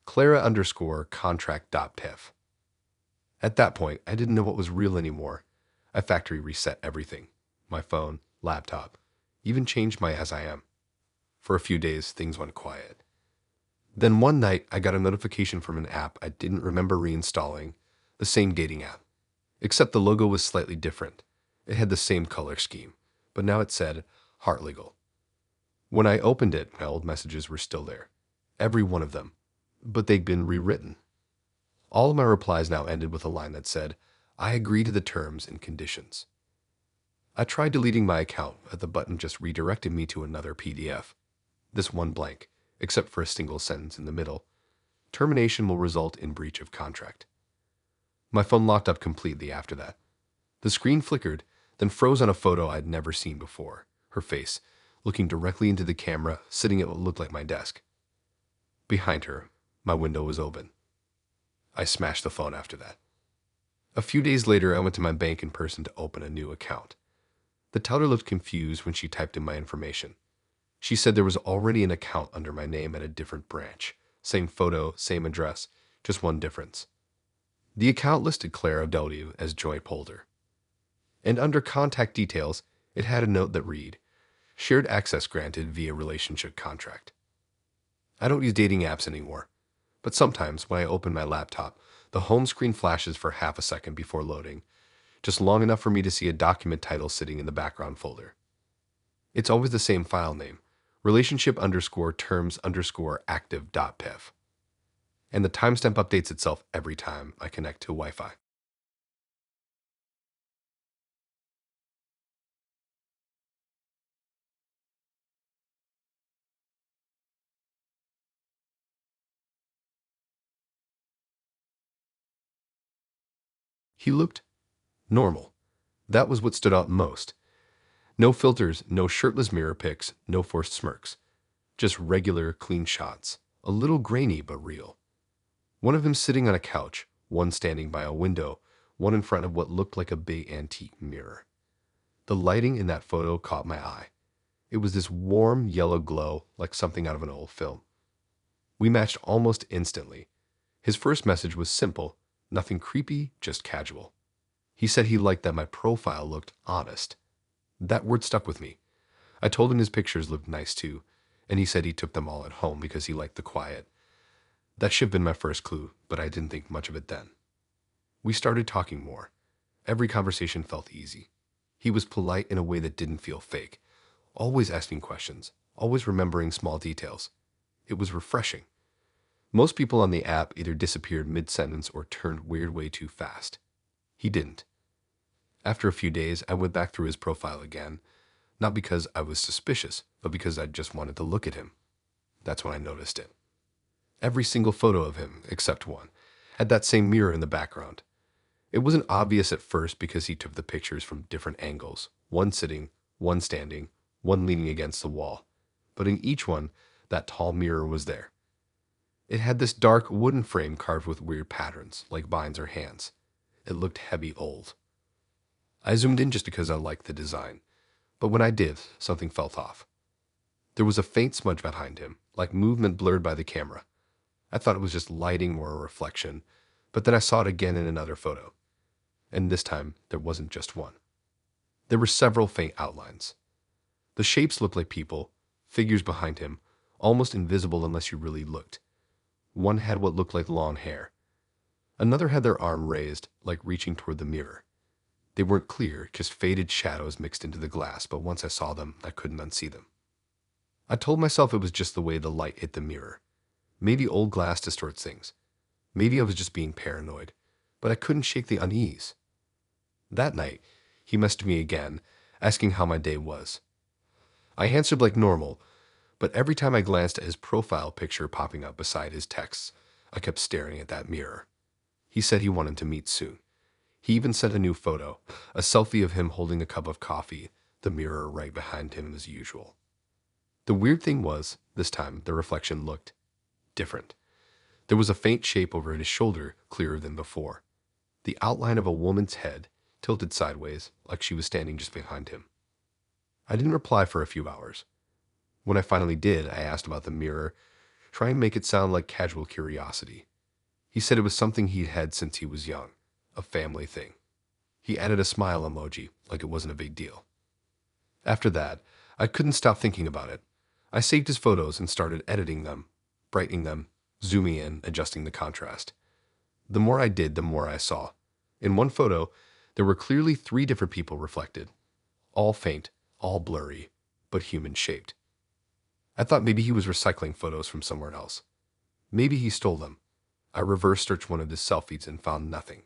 S1: Clara_contract.pif. At that point, I didn't know what was real anymore. I factory reset everything. My phone, laptop, even changed my as I am. For a few days, things went quiet. Then one night, I got a notification from an app I didn't remember reinstalling, the same dating app, except the logo was slightly different. It had the same color scheme, but now it said Heart Legal. When I opened it, my old messages were still there. Every one of them. But they'd been rewritten. All of my replies now ended with a line that said, I agree to the terms and conditions. I tried deleting my account, but the button just redirected me to another PDF. This one blank, except for a single sentence in the middle. Termination will result in breach of contract. My phone locked up completely after that. The screen flickered, then froze on a photo I'd never seen before. Her face, looking directly into the camera, sitting at what looked like my desk. Behind her, my window was open. I smashed the phone after that. A few days later, I went to my bank in person to open a new account. The teller looked confused when she typed in my information. She said there was already an account under my name at a different branch. Same photo, same address, just one difference. The account listed Clara W. as joint holder. And under contact details, it had a note that read, shared access granted via relationship contract. I don't use dating apps anymore, but sometimes when I open my laptop, the home screen flashes for half a second before loading, just long enough for me to see a document title sitting in the background folder. It's always the same file name, relationship_terms_active.pif. And the timestamp updates itself every time I connect to Wi-Fi. He looked normal. That was what stood out most. No filters, no shirtless mirror pics, no forced smirks. Just regular, clean shots. A little grainy, but real. One of him sitting on a couch, one standing by a window, one in front of what looked like a big antique mirror. The lighting in that photo caught my eye. It was this warm yellow glow, like something out of an old film. We matched almost instantly. His first message was simple, nothing creepy, just casual. He said he liked that my profile looked honest. That word stuck with me. I told him his pictures looked nice too, and he said he took them all at home because he liked the quiet. That should have been my first clue, but I didn't think much of it then. We started talking more. Every conversation felt easy. He was polite in a way that didn't feel fake, always asking questions, always remembering small details. It was refreshing. Most people on the app either disappeared mid-sentence or turned weird way too fast. He didn't. After a few days, I went back through his profile again, not because I was suspicious, but because I just wanted to look at him. That's when I noticed it. Every single photo of him, except one, had that same mirror in the background. It wasn't obvious at first because he took the pictures from different angles, one sitting, one standing, one leaning against the wall. But in each one, that tall mirror was there. It had this dark wooden frame carved with weird patterns, like vines or hands. It looked heavy old. I zoomed in just because I liked the design, but when I did, something felt off. There was a faint smudge behind him, like movement blurred by the camera. I thought it was just lighting or a reflection, but then I saw it again in another photo. And this time, there wasn't just one. There were several faint outlines. The shapes looked like people, figures behind him, almost invisible unless you really looked. One had what looked like long hair. Another had their arm raised, like reaching toward the mirror. They weren't clear, just faded shadows mixed into the glass, but once I saw them, I couldn't unsee them. I told myself it was just the way the light hit the mirror. Maybe old glass distorts things. Maybe I was just being paranoid, but I couldn't shake the unease. That night, he messaged me again, asking how my day was. I answered like normal, but every time I glanced at his profile picture popping up beside his texts, I kept staring at that mirror. He said he wanted to meet soon. He even sent a new photo, a selfie of him holding a cup of coffee, the mirror right behind him as usual. The weird thing was, this time, the reflection looked different. There was a faint shape over his shoulder, clearer than before. The outline of a woman's head, tilted sideways, like she was standing just behind him. I didn't reply for a few hours. When I finally did, I asked about the mirror, trying to make it sound like casual curiosity. He said it was something he'd had since he was young, a family thing. He added a smile emoji like it wasn't a big deal. After that, I couldn't stop thinking about it. I saved his photos and started editing them, brightening them, zooming in, adjusting the contrast. The more I did, the more I saw. In one photo, there were clearly 3 different people reflected. All faint, all blurry, but human-shaped. I thought maybe he was recycling photos from somewhere else. Maybe he stole them. I reverse searched one of his selfies and found nothing.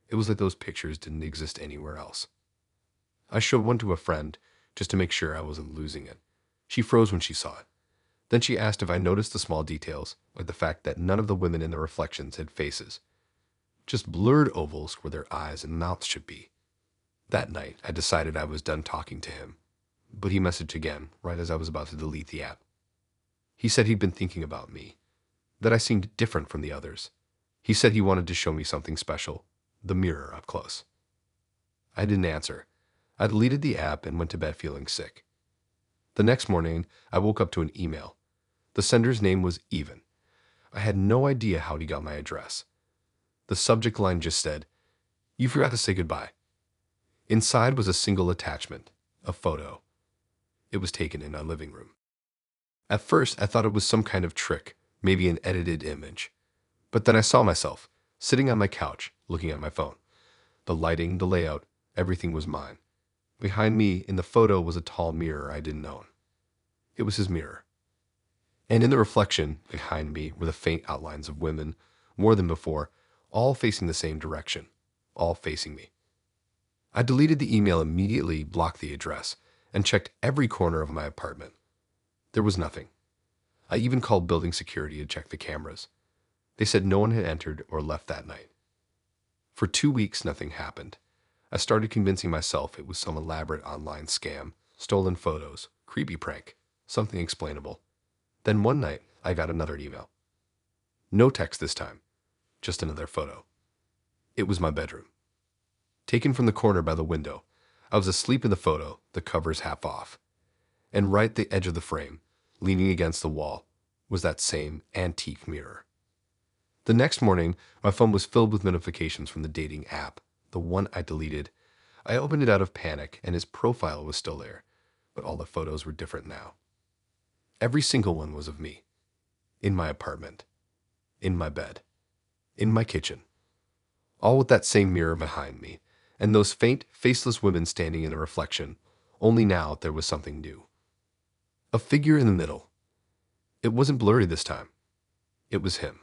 S1: It was like those pictures didn't exist anywhere else. I showed one to a friend just to make sure I wasn't losing it. She froze when she saw it. Then she asked if I noticed the small details, like the fact that none of the women in the reflections had faces. Just blurred ovals where their eyes and mouths should be. That night, I decided I was done talking to him. But he messaged again, right as I was about to delete the app. He said he'd been thinking about me, that I seemed different from the others. He said he wanted to show me something special, the mirror up close. I didn't answer. I deleted the app and went to bed feeling sick. The next morning, I woke up to an email. The sender's name was Even. I had no idea how he got my address. The subject line just said, "You forgot to say goodbye." Inside was a single attachment, a photo. It was taken in our living room. At first, I thought it was some kind of trick, maybe an edited image. But then I saw myself, sitting on my couch, looking at my phone. The lighting, the layout, everything was mine. Behind me, in the photo, was a tall mirror I didn't own. It was his mirror. And in the reflection, behind me, were the faint outlines of women, more than before, all facing the same direction, all facing me. I deleted the email immediately, blocked the address, and checked every corner of my apartment. There was nothing. I even called building security to check the cameras. They said no one had entered or left that night. For 2 weeks, nothing happened. I started convincing myself it was some elaborate online scam, stolen photos, creepy prank, something explainable. Then one night, I got another email. No text this time, just another photo. It was my bedroom. Taken from the corner by the window, I was asleep in the photo, the covers half off. And right at the edge of the frame, leaning against the wall, was that same antique mirror. The next morning, my phone was filled with notifications from the dating app, the one I deleted. I opened it out of panic, and his profile was still there, but all the photos were different now. Every single one was of me, in my apartment, in my bed, in my kitchen, all with that same mirror behind me, and those faint, faceless women standing in the reflection, only now there was something new. A figure in the middle. It wasn't blurry this time. It was him.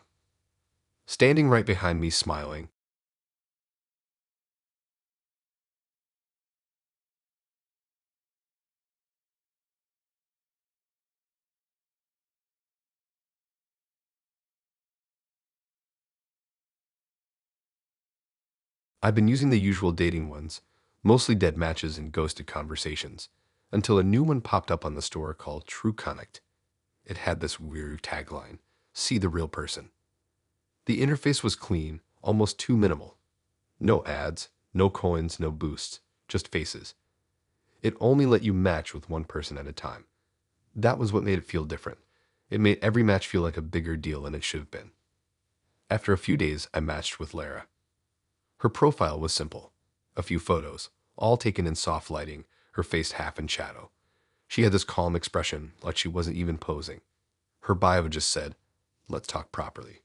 S1: Standing right behind me, smiling. I've been using the usual dating ones, mostly dead matches and ghosted conversations, until a new one popped up on the store called True Connect. It had this weird tagline, "See the real person." The interface was clean, almost too minimal. No ads, no coins, no boosts, just faces. It only let you match with one person at a time. That was what made it feel different. It made every match feel like a bigger deal than it should have been. After a few days, I matched with Lara. Her profile was simple. A few photos, all taken in soft lighting, her face half in shadow. She had this calm expression, like she wasn't even posing. Her bio just said, "Let's talk properly."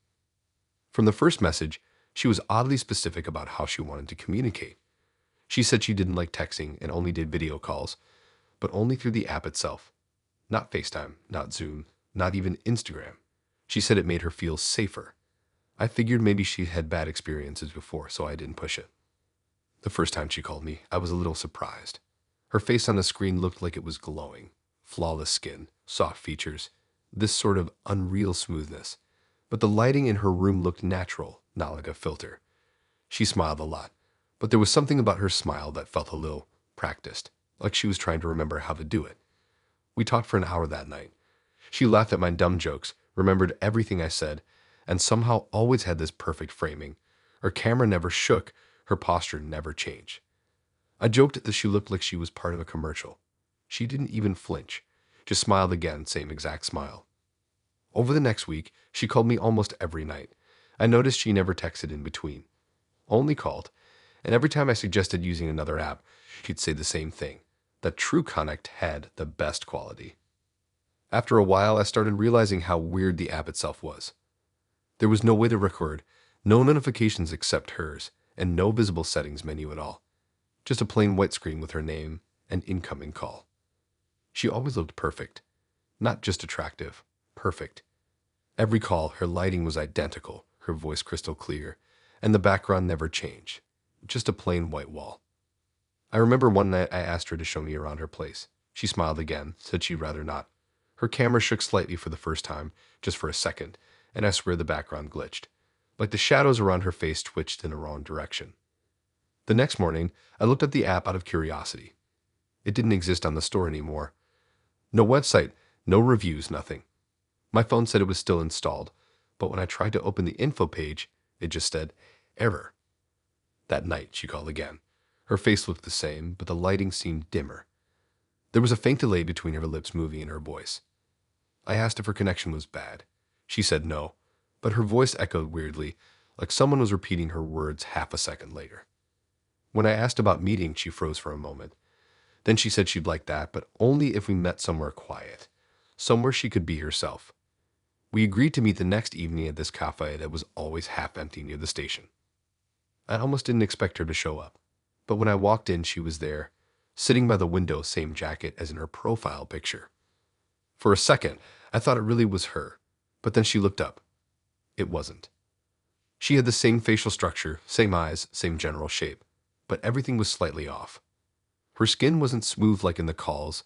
S1: From the first message, she was oddly specific about how she wanted to communicate. She said she didn't like texting and only did video calls, but only through the app itself. Not FaceTime, not Zoom, not even Instagram. She said it made her feel safer. I figured maybe she had bad experiences before, so I didn't push it. The first time she called me, I was a little surprised. Her face on the screen looked like it was glowing. Flawless skin, soft features, this sort of unreal smoothness. But the lighting in her room looked natural, not like a filter. She smiled a lot, but there was something about her smile that felt a little practiced, like she was trying to remember how to do it. We talked for an hour that night. She laughed at my dumb jokes, remembered everything I said, and somehow always had this perfect framing. Her camera never shook, her posture never changed. I joked that she looked like she was part of a commercial. She didn't even flinch, just smiled again, same exact smile. Over the next week, she called me almost every night. I noticed she never texted in between. only called, and every time I suggested using another app, she'd say the same thing, that True Connect had the best quality. After a while, I started realizing how weird the app itself was. There was no way to record, no notifications except hers, and no visible settings menu at all. Just a plain white screen with her name and incoming call. She always looked perfect. Not just attractive, perfect. Every call, her lighting was identical, her voice crystal clear, and the background never changed. Just a plain white wall. I remember one night I asked her to show me around her place. She smiled again, said she'd rather not. Her camera shook slightly for the first time, just for a second, and I swear the background glitched. Like the shadows around her face twitched in the wrong direction. The next morning, I looked at the app out of curiosity. It didn't exist on the store anymore. No website, no reviews, nothing. My phone said it was still installed, but when I tried to open the info page, it just said, error. That night, she called again. Her face looked the same, but the lighting seemed dimmer. There was a faint delay between her lips moving and her voice. I asked if her connection was bad. She said no, but her voice echoed weirdly, like someone was repeating her words half a second later. When I asked about meeting, she froze for a moment. Then she said she'd like that, but only if we met somewhere quiet, somewhere she could be herself. We agreed to meet the next evening at this cafe that was always half empty near the station. I almost didn't expect her to show up, but when I walked in, she was there, sitting by the window, same jacket as in her profile picture. For a second, I thought it really was her, but then she looked up. It wasn't. She had the same facial structure, same eyes, same general shape, but everything was slightly off. Her skin wasn't smooth like in the calls.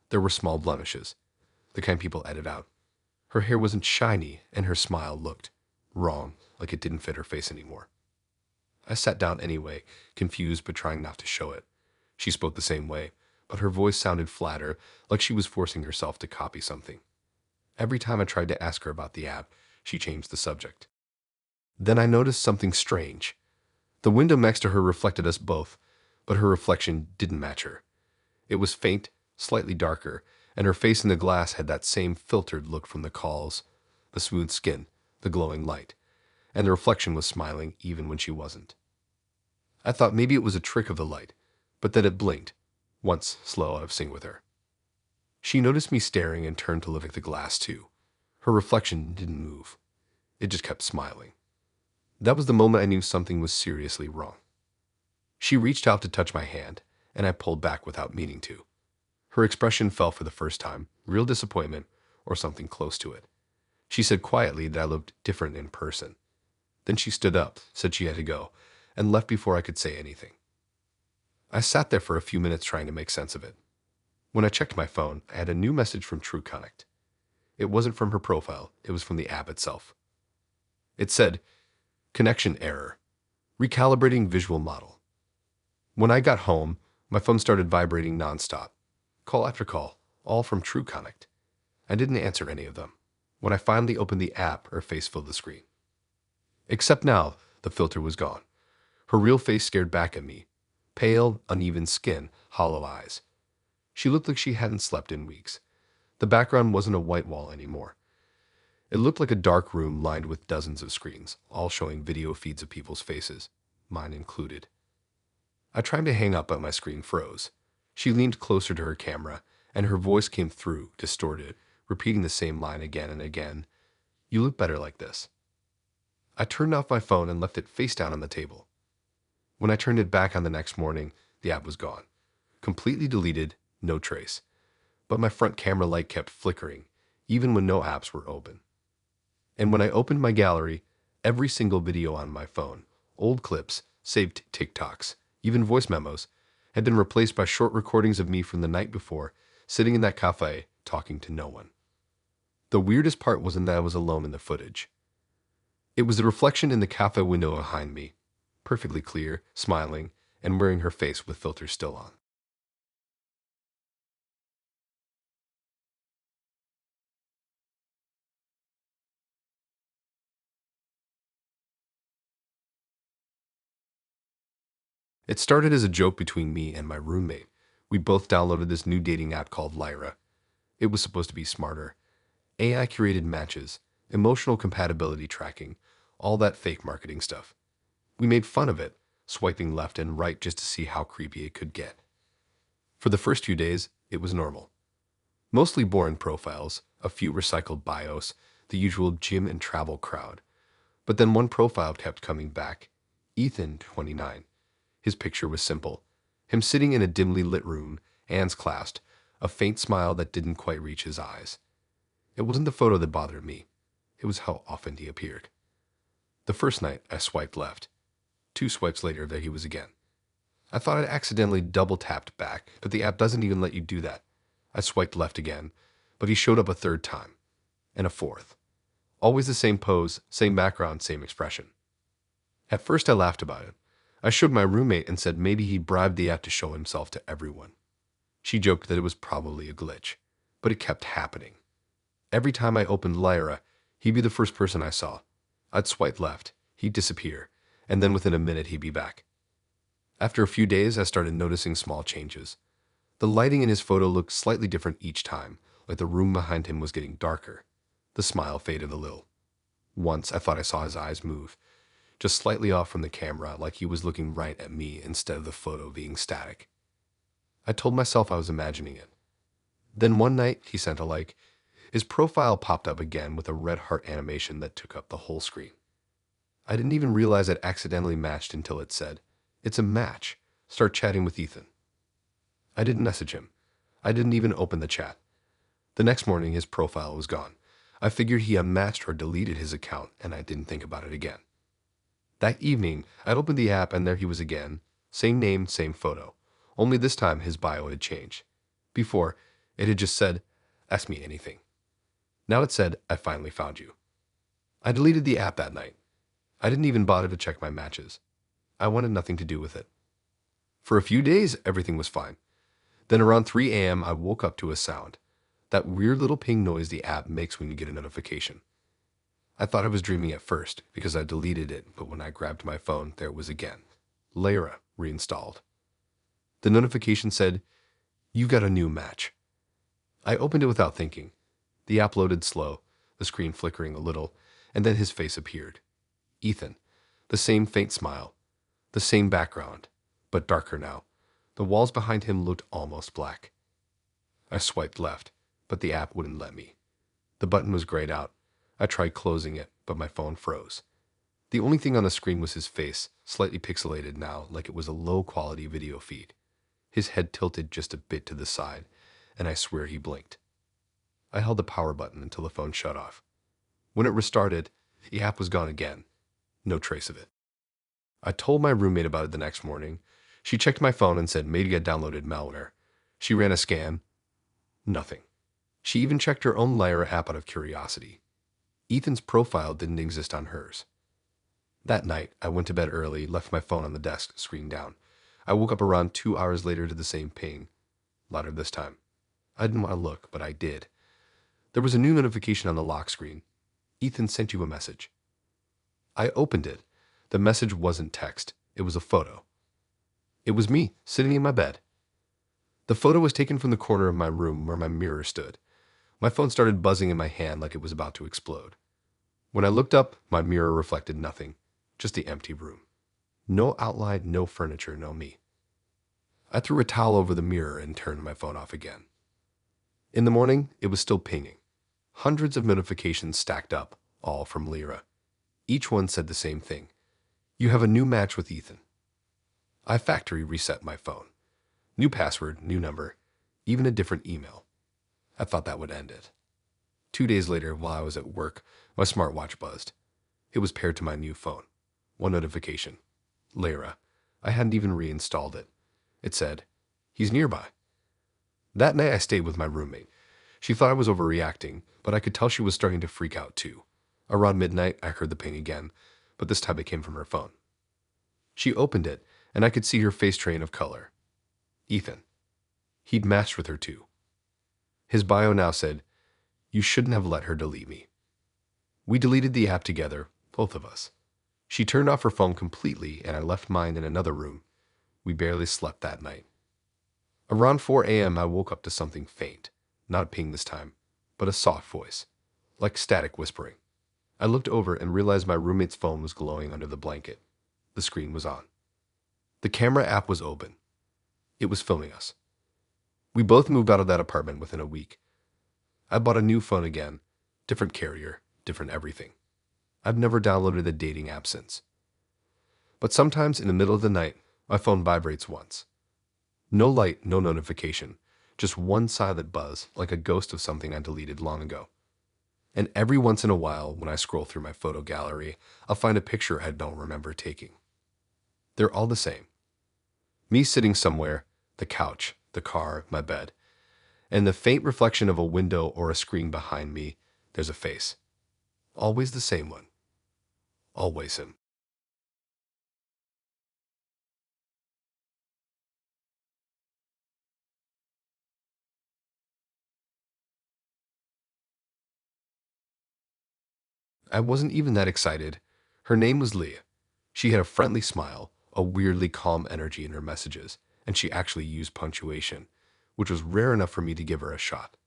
S1: There were small blemishes, the kind people edit out. Her hair wasn't shiny, and her smile looked wrong, like it didn't fit her face anymore. I sat down anyway, confused but trying not to show it. She spoke the same way, but her voice sounded flatter, like she was forcing herself to copy something. Every time I tried to ask her about the app, she changed the subject. Then I noticed something strange. The window next to her reflected us both, but her reflection didn't match her. It was faint, slightly darker, and her face in the glass had that same filtered look from the calls, the smooth skin, the glowing light, and the reflection was smiling even when she wasn't. I thought maybe it was a trick of the light, but then it blinked, once slow out of sync with her. She noticed me staring and turned to look at the glass too. Her reflection didn't move. It just kept smiling. That was the moment I knew something was seriously wrong. She reached out to touch my hand, and I pulled back without meaning to. Her expression fell for the first time, real disappointment, or something close to it. She said quietly that I looked different in person. Then she stood up, said she had to go, and left before I could say anything. I sat there for a few minutes trying to make sense of it. When I checked my phone, I had a new message from True Connect. It wasn't from her profile, it was from the app itself. It said, connection error, recalibrating visual model. When I got home, my phone started vibrating nonstop. Call after call, all from True Connect. I didn't answer any of them. When I finally opened the app, her face filled the screen. Except now, the filter was gone. Her real face stared back at me. Pale, uneven skin, hollow eyes. She looked like she hadn't slept in weeks. The background wasn't a white wall anymore. It looked like a dark room lined with dozens of screens, all showing video feeds of people's faces, mine included. I tried to hang up, but my screen froze. She leaned closer to her camera, and her voice came through, distorted, repeating the same line again and again. You look better like this. I turned off my phone and left it face down on the table. When I turned it back on the next morning, the app was gone. Completely deleted, no trace. But my front camera light kept flickering, even when no apps were open. And when I opened my gallery, every single video on my phone, old clips, saved TikToks, even voice memos, had been replaced by short recordings of me from the night before, sitting in that cafe, talking to no one. The weirdest part wasn't that I was alone in the footage. It was the reflection in the cafe window behind me, perfectly clear, smiling, and wearing her face with filters still on. It started as a joke between me and my roommate. We both downloaded this new dating app called Lyra. It was supposed to be smarter. AI curated matches, emotional compatibility tracking, all that fake marketing stuff. We made fun of it, swiping left and right just to see how creepy it could get. For the first few days, it was normal. Mostly boring profiles, a few recycled bios, the usual gym and travel crowd. But then one profile kept coming back. Ethan, 29. His picture was simple. Him sitting in a dimly lit room, hands clasped, a faint smile that didn't quite reach his eyes. It wasn't the photo that bothered me. It was how often he appeared. The first night, I swiped left. 2 swipes later, there he was again. I thought I'd accidentally double-tapped back, but the app doesn't even let you do that. I swiped left again, but he showed up a third time. And a fourth. Always the same pose, same background, same expression. At first I laughed about it. I showed my roommate and said maybe he bribed the app to show himself to everyone. She joked that it was probably a glitch, but it kept happening. Every time I opened Lyra, he'd be the first person I saw. I'd swipe left, he'd disappear, and then within a minute he'd be back. After a few days, I started noticing small changes. The lighting in his photo looked slightly different each time, like the room behind him was getting darker. The smile faded a little. Once I thought I saw his eyes move, just slightly off from the camera, like he was looking right at me instead of the photo being static. I told myself I was imagining it. Then one night, he sent a like. His profile popped up again with a red heart animation that took up the whole screen. I didn't even realize I'd accidentally matched until it said, "It's a match. Start chatting with Ethan." I didn't message him. I didn't even open the chat. The next morning, his profile was gone. I figured he unmatched or deleted his account, and I didn't think about it again. That evening, I'd opened the app, and there he was again. Same name, same photo. Only this time, his bio had changed. Before, it had just said, "Ask me anything." Now it said, "I finally found you." I deleted the app that night. I didn't even bother to check my matches. I wanted nothing to do with it. For a few days, everything was fine. Then around 3 a.m., I woke up to a sound. That weird little ping noise the app makes when you get a notification. I thought I was dreaming at first because I deleted it, but when I grabbed my phone, there it was again. Lyra reinstalled. The notification said, "You got a new match." I opened it without thinking. The app loaded slow, the screen flickering a little, and then his face appeared. Ethan. The same faint smile. The same background, but darker now. The walls behind him looked almost black. I swiped left, but the app wouldn't let me. The button was grayed out. I tried closing it, but my phone froze. The only thing on the screen was his face, slightly pixelated now, like it was a low-quality video feed. His head tilted just a bit to the side, and I swear he blinked. I held the power button until the phone shut off. When it restarted, the app was gone again. No trace of it. I told my roommate about it the next morning. She checked my phone and said maybe I downloaded malware. She ran a scan. Nothing. She even checked her own Lyra app out of curiosity. Ethan's profile didn't exist on hers. That night, I went to bed early, left my phone on the desk, screen down. I woke up around 2 hours later to the same ping. Louder this time. I didn't want to look, but I did. There was a new notification on the lock screen. Ethan sent you a message. I opened it. The message wasn't text. It was a photo. It was me, sitting in my bed. The photo was taken from the corner of my room where my mirror stood. My phone started buzzing in my hand like it was about to explode. When I looked up, my mirror reflected nothing, just the empty room. No outline, no furniture, no me. I threw a towel over the mirror and turned my phone off again. In the morning, it was still pinging. Hundreds of notifications stacked up, all from Lyra. Each one said the same thing. "You have a new match with Ethan." I factory reset my phone. New password, new number, even a different email. I thought that would end it. 2 days later, while I was at work, my smartwatch buzzed. It was paired to my new phone. One notification. Lyra. I hadn't even reinstalled it. It said, "He's nearby." That night I stayed with my roommate. She thought I was overreacting, but I could tell she was starting to freak out too. Around midnight, I heard the ping again, but this time it came from her phone. She opened it, and I could see her face train of color. Ethan. He'd matched with her too. His bio now said, "You shouldn't have let her delete me." We deleted the app together, both of us. She turned off her phone completely, and I left mine in another room. We barely slept that night. Around 4 a.m., I woke up to something faint. Not a ping this time, but a soft voice, like static whispering. I looked over and realized my roommate's phone was glowing under the blanket. The screen was on. The camera app was open. It was filming us. We both moved out of that apartment within a week. I bought a new phone again, different carrier, different everything. I've never downloaded a dating app since. But sometimes in the middle of the night, my phone vibrates once. No light, no notification, just one silent buzz like a ghost of something I deleted long ago. And every once in a while, when I scroll through my photo gallery, I'll find a picture I don't remember taking. They're all the same. Me sitting somewhere, the couch, the car, my bed, and the faint reflection of a window or a screen behind me, there's a face. Always the same one. Always him. I wasn't even that excited. Her name was Leah. She had a friendly smile, a weirdly calm energy in her messages, and she actually used punctuation, which was rare enough for me to give her a shot.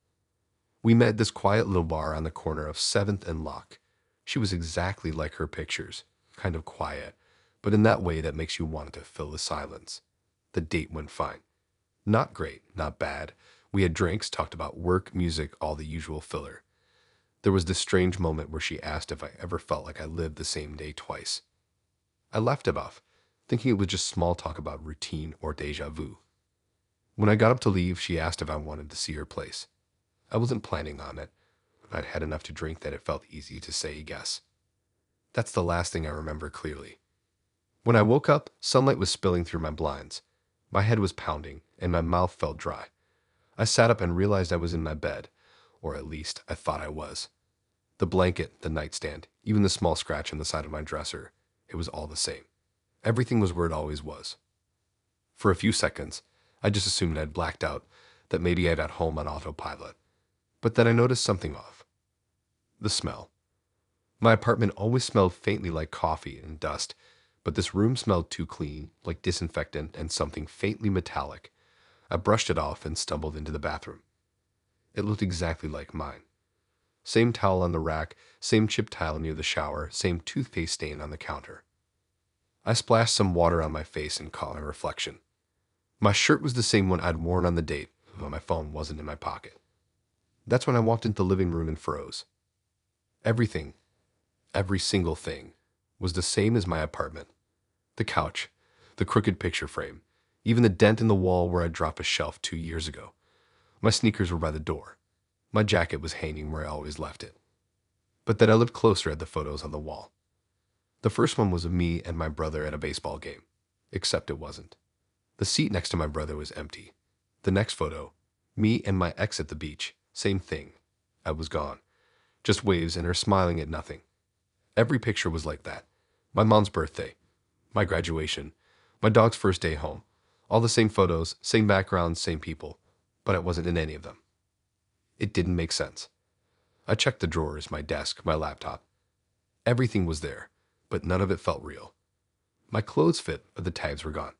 S1: We met at this quiet little bar on the corner of 7th and Locke. She was exactly like her pictures, kind of quiet, but in that way that makes you want to fill the silence. The date went fine. Not great, not bad. We had drinks, talked about work, music, all the usual filler. There was this strange moment where she asked if I ever felt like I lived the same day twice. I laughed it off, thinking it was just small talk about routine or deja vu. When I got up to leave, she asked if I wanted to see her place. I wasn't planning on it, but I'd had enough to drink that it felt easy to say yes. That's the last thing I remember clearly. When I woke up, sunlight was spilling through my blinds. My head was pounding, and my mouth felt dry. I sat up and realized I was in my bed, or at least I thought I was. The blanket, the nightstand, even the small scratch on the side of my dresser, it was all the same. Everything was where it always was. For a few seconds, I just assumed I'd blacked out, that maybe I'd at home on autopilot. But then I noticed something off. The smell. My apartment always smelled faintly like coffee and dust, but this room smelled too clean, like disinfectant and something faintly metallic. I brushed it off and stumbled into the bathroom. It looked exactly like mine. Same towel on the rack, same chip tile near the shower, same toothpaste stain on the counter. I splashed some water on my face and caught my reflection. My shirt was the same one I'd worn on the date, but my phone wasn't in my pocket. That's when I walked into the living room and froze. Everything, every single thing, was the same as my apartment. The couch, the crooked picture frame, even the dent in the wall where I dropped a shelf 2 years ago. My sneakers were by the door. My jacket was hanging where I always left it. But then I looked closer at the photos on the wall. The first one was of me and my brother at a baseball game, except it wasn't. The seat next to my brother was empty. The next photo, me and my ex at the beach, same thing. I was gone. Just waves and her smiling at nothing. Every picture was like that. My mom's birthday, my graduation, my dog's first day home. All the same photos, same backgrounds, same people, but I wasn't in any of them. It didn't make sense. I checked the drawers, my desk, my laptop. Everything was there, but none of it felt real. My clothes fit, but the tags were gone.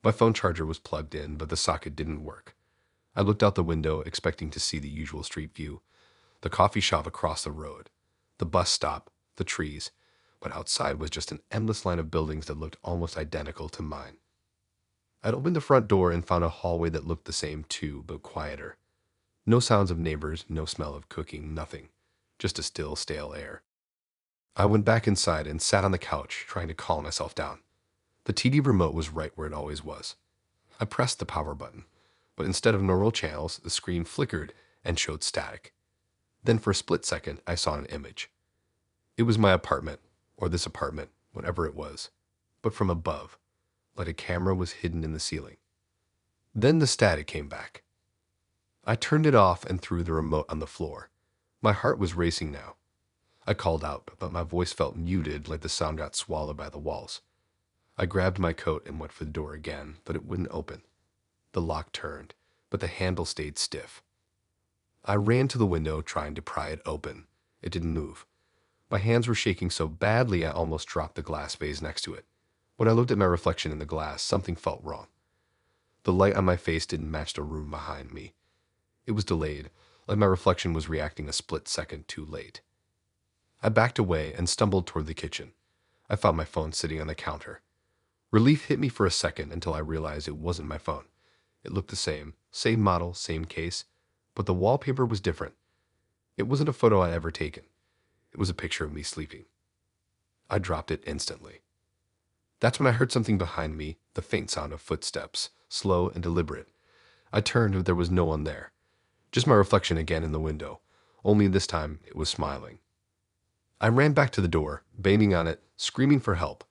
S1: My phone charger was plugged in, but the socket didn't work. I looked out the window, expecting to see the usual street view, the coffee shop across the road, the bus stop, the trees, but outside was just an endless line of buildings that looked almost identical to mine. I'd opened the front door and found a hallway that looked the same too, but quieter. No sounds of neighbors, no smell of cooking, nothing. Just a still, stale air. I went back inside and sat on the couch, trying to calm myself down. The TV remote was right where it always was. I pressed the power button, but instead of normal channels, the screen flickered and showed static. Then for a split second, I saw an image. It was my apartment, or this apartment, whatever it was, but from above, like a camera was hidden in the ceiling. Then the static came back. I turned it off and threw the remote on the floor. My heart was racing now. I called out, but my voice felt muted, like the sound got swallowed by the walls. I grabbed my coat and went for the door again, but it wouldn't open. The lock turned, but the handle stayed stiff. I ran to the window, trying to pry it open. It didn't move. My hands were shaking so badly I almost dropped the glass vase next to it. When I looked at my reflection in the glass, something felt wrong. The light on my face didn't match the room behind me. It was delayed, like my reflection was reacting a split second too late. I backed away and stumbled toward the kitchen. I found my phone sitting on the counter. Relief hit me for a second until I realized it wasn't my phone. It looked the same model, same case, but the wallpaper was different. It wasn't a photo I'd ever taken. It was a picture of me sleeping. I dropped it instantly. That's when I heard something behind me, the faint sound of footsteps, slow and deliberate. I turned, but there was no one there. Just my reflection again in the window, only this time it was smiling. I ran back to the door, banging on it, screaming for help.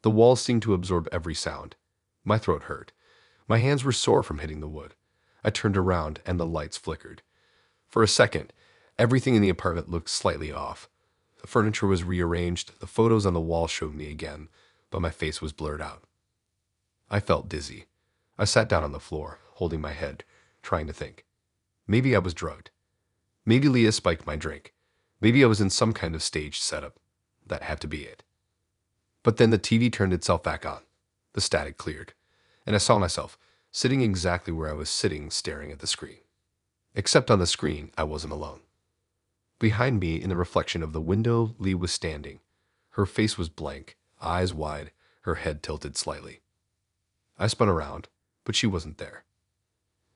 S1: The walls seemed to absorb every sound. My throat hurt. My hands were sore from hitting the wood. I turned around and the lights flickered. For a second, everything in the apartment looked slightly off. The furniture was rearranged, the photos on the wall showed me again, but my face was blurred out. I felt dizzy. I sat down on the floor, holding my head, trying to think. Maybe I was drugged. Maybe Leah spiked my drink. Maybe I was in some kind of staged setup. That had to be it. But then the TV turned itself back on. The static cleared, and I saw myself sitting exactly where I was sitting, staring at the screen. Except on the screen, I wasn't alone. Behind me, in the reflection of the window, Lee was standing. Her face was blank, eyes wide, her head tilted slightly. I spun around, but she wasn't there.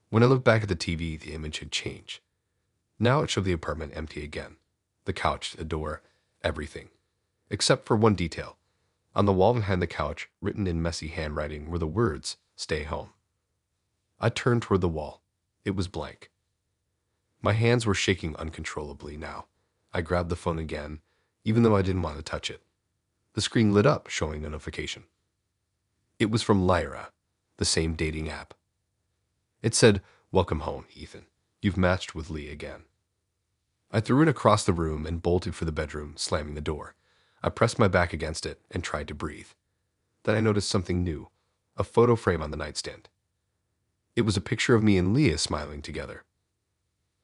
S1: When I looked back at the TV, the image had changed. Now it showed the apartment empty again. The couch, the door, everything. Except for one detail. On the wall behind the couch, written in messy handwriting, were the words, "Stay home." I turned toward the wall. It was blank. My hands were shaking uncontrollably now. I grabbed the phone again, even though I didn't want to touch it. The screen lit up, showing a notification. It was from Lyra, the same dating app. It said, "Welcome home, Ethan. You've matched with Lee again." I threw it across the room and bolted for the bedroom, slamming the door. I pressed my back against it and tried to breathe. Then I noticed something new, a photo frame on the nightstand. It was a picture of me and Leah smiling together.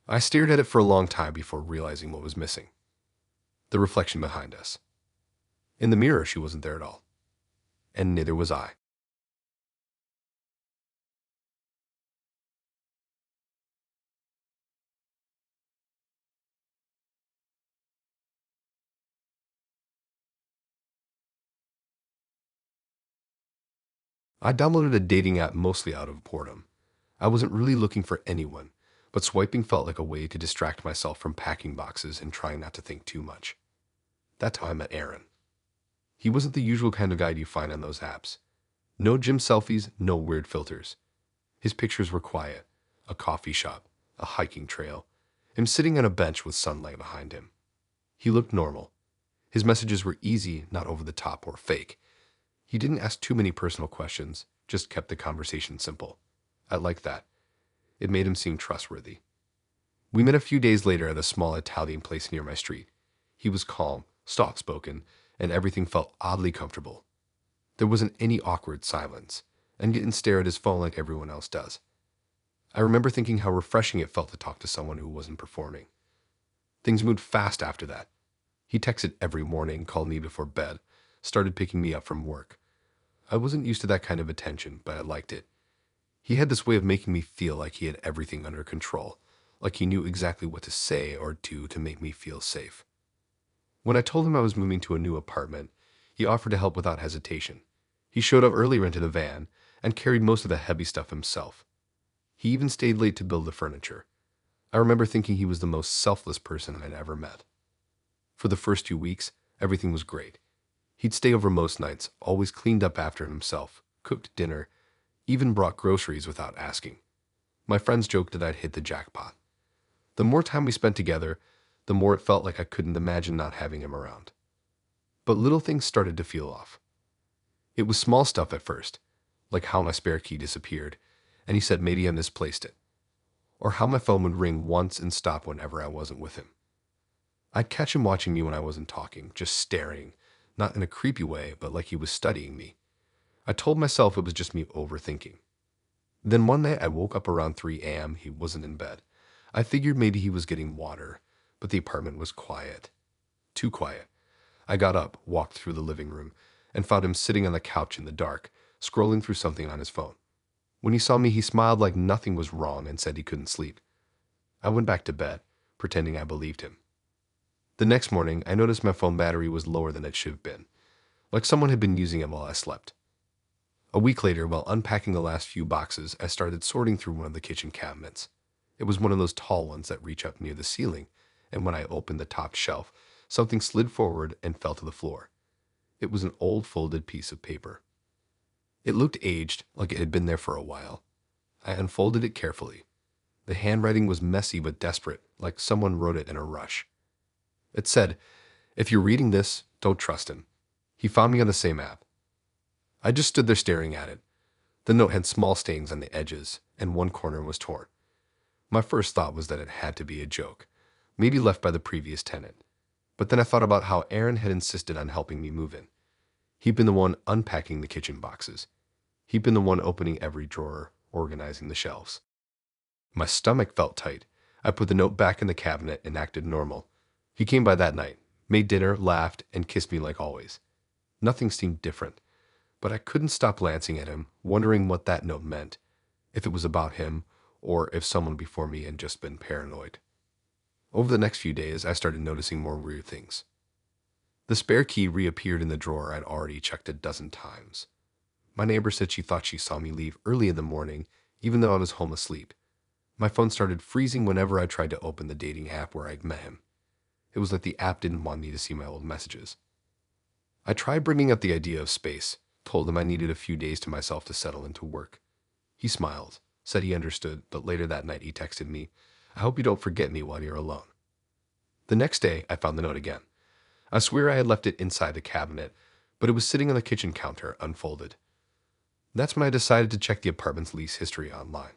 S1: I stared at it for a long time before realizing what was missing. The reflection behind us. In the mirror, she wasn't there at all. And neither was I. I downloaded a dating app mostly out of boredom. I wasn't really looking for anyone, but swiping felt like a way to distract myself from packing boxes and trying not to think too much. That's how I met Aaron. He wasn't the usual kind of guy you find on those apps. No gym selfies, no weird filters. His pictures were quiet. A coffee shop, a hiking trail, him sitting on a bench with sunlight behind him. He looked normal. His messages were easy, not over the top or fake. He didn't ask too many personal questions, just kept the conversation simple. I liked that. It made him seem trustworthy. We met a few days later at a small Italian place near my street. He was calm, soft-spoken, and everything felt oddly comfortable. There wasn't any awkward silence, and he didn't stare at his phone like everyone else does. I remember thinking how refreshing it felt to talk to someone who wasn't performing. Things moved fast after that. He texted every morning, called me before bed, started picking me up from work. I wasn't used to that kind of attention, but I liked it. He had this way of making me feel like he had everything under control, like he knew exactly what to say or do to make me feel safe. When I told him I was moving to a new apartment, he offered to help without hesitation. He showed up early, rented a van, and carried most of the heavy stuff himself. He even stayed late to build the furniture. I remember thinking he was the most selfless person I'd ever met. For the first 2 weeks, everything was great. He'd stay over most nights, always cleaned up after himself, cooked dinner, even brought groceries without asking. My friends joked that I'd hit the jackpot. The more time we spent together, the more it felt like I couldn't imagine not having him around. But little things started to feel off. It was small stuff at first, like how my spare key disappeared, and he said maybe I misplaced it, or how my phone would ring once and stop whenever I wasn't with him. I'd catch him watching me when I wasn't talking, just staring, not in a creepy way, but like he was studying me. I told myself it was just me overthinking. Then one night I woke up around 3 a.m. He wasn't in bed. I figured maybe he was getting water, but the apartment was quiet. Too quiet. I got up, walked through the living room, and found him sitting on the couch in the dark, scrolling through something on his phone. When he saw me, he smiled like nothing was wrong and said he couldn't sleep. I went back to bed, pretending I believed him. The next morning, I noticed my phone battery was lower than it should have been, like someone had been using it while I slept. A week later, while unpacking the last few boxes, I started sorting through one of the kitchen cabinets. It was one of those tall ones that reach up near the ceiling, and when I opened the top shelf, something slid forward and fell to the floor. It was an old folded piece of paper. It looked aged, like it had been there for a while. I unfolded it carefully. The handwriting was messy but desperate, like someone wrote it in a rush. It said, "If you're reading this, don't trust him. He found me on the same app." I just stood there staring at it. The note had small stains on the edges, and one corner was torn. My first thought was that it had to be a joke, maybe left by the previous tenant. But then I thought about how Aaron had insisted on helping me move in. He'd been the one unpacking the kitchen boxes. He'd been the one opening every drawer, organizing the shelves. My stomach felt tight. I put the note back in the cabinet and acted normal. He came by that night, made dinner, laughed, and kissed me like always. Nothing seemed different, but I couldn't stop glancing at him, wondering what that note meant, if it was about him, or if someone before me had just been paranoid. Over the next few days, I started noticing more weird things. The spare key reappeared in the drawer I'd already checked a dozen times. My neighbor said she thought she saw me leave early in the morning, even though I was home asleep. My phone started freezing whenever I tried to open the dating app where I'd met him. It was like the app didn't want me to see my old messages. I tried bringing up the idea of space, told him I needed a few days to myself to settle into work. He smiled, said he understood, but later that night he texted me, "I hope you don't forget me while you're alone." The next day, I found the note again. I swear I had left it inside the cabinet, but it was sitting on the kitchen counter, unfolded. That's when I decided to check the apartment's lease history online.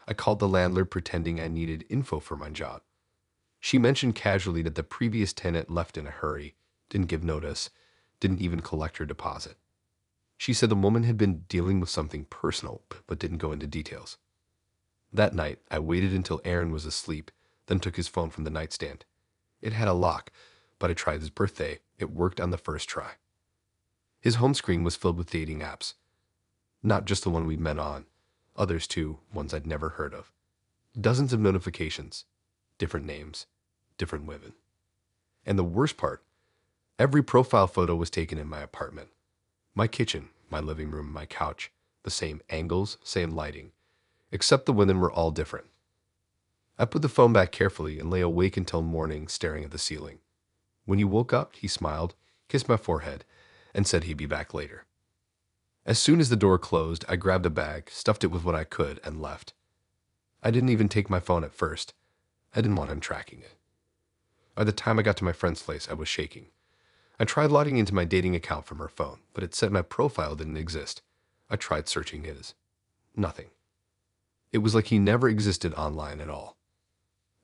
S1: I called the landlord pretending I needed info for my job. She mentioned casually that the previous tenant left in a hurry, didn't give notice, didn't even collect her deposit. She said the woman had been dealing with something personal, but didn't go into details. That night, I waited until Aaron was asleep, then took his phone from the nightstand. It had a lock, but I tried his birthday. It worked on the first try. His home screen was filled with dating apps. Not just the one we'd met on, others too, ones I'd never heard of. Dozens of notifications, different names, different women. And the worst part, every profile photo was taken in my apartment. My kitchen, my living room, my couch, the same angles, same lighting, except the women were all different. I put the phone back carefully and lay awake until morning staring at the ceiling. When he woke up, he smiled, kissed my forehead, and said he'd be back later. As soon as the door closed, I grabbed a bag, stuffed it with what I could, and left. I didn't even take my phone at first. I didn't want him tracking it. By the time I got to my friend's place, I was shaking. I tried logging into my dating account from her phone, but it said my profile didn't exist. I tried searching his. Nothing. It was like he never existed online at all.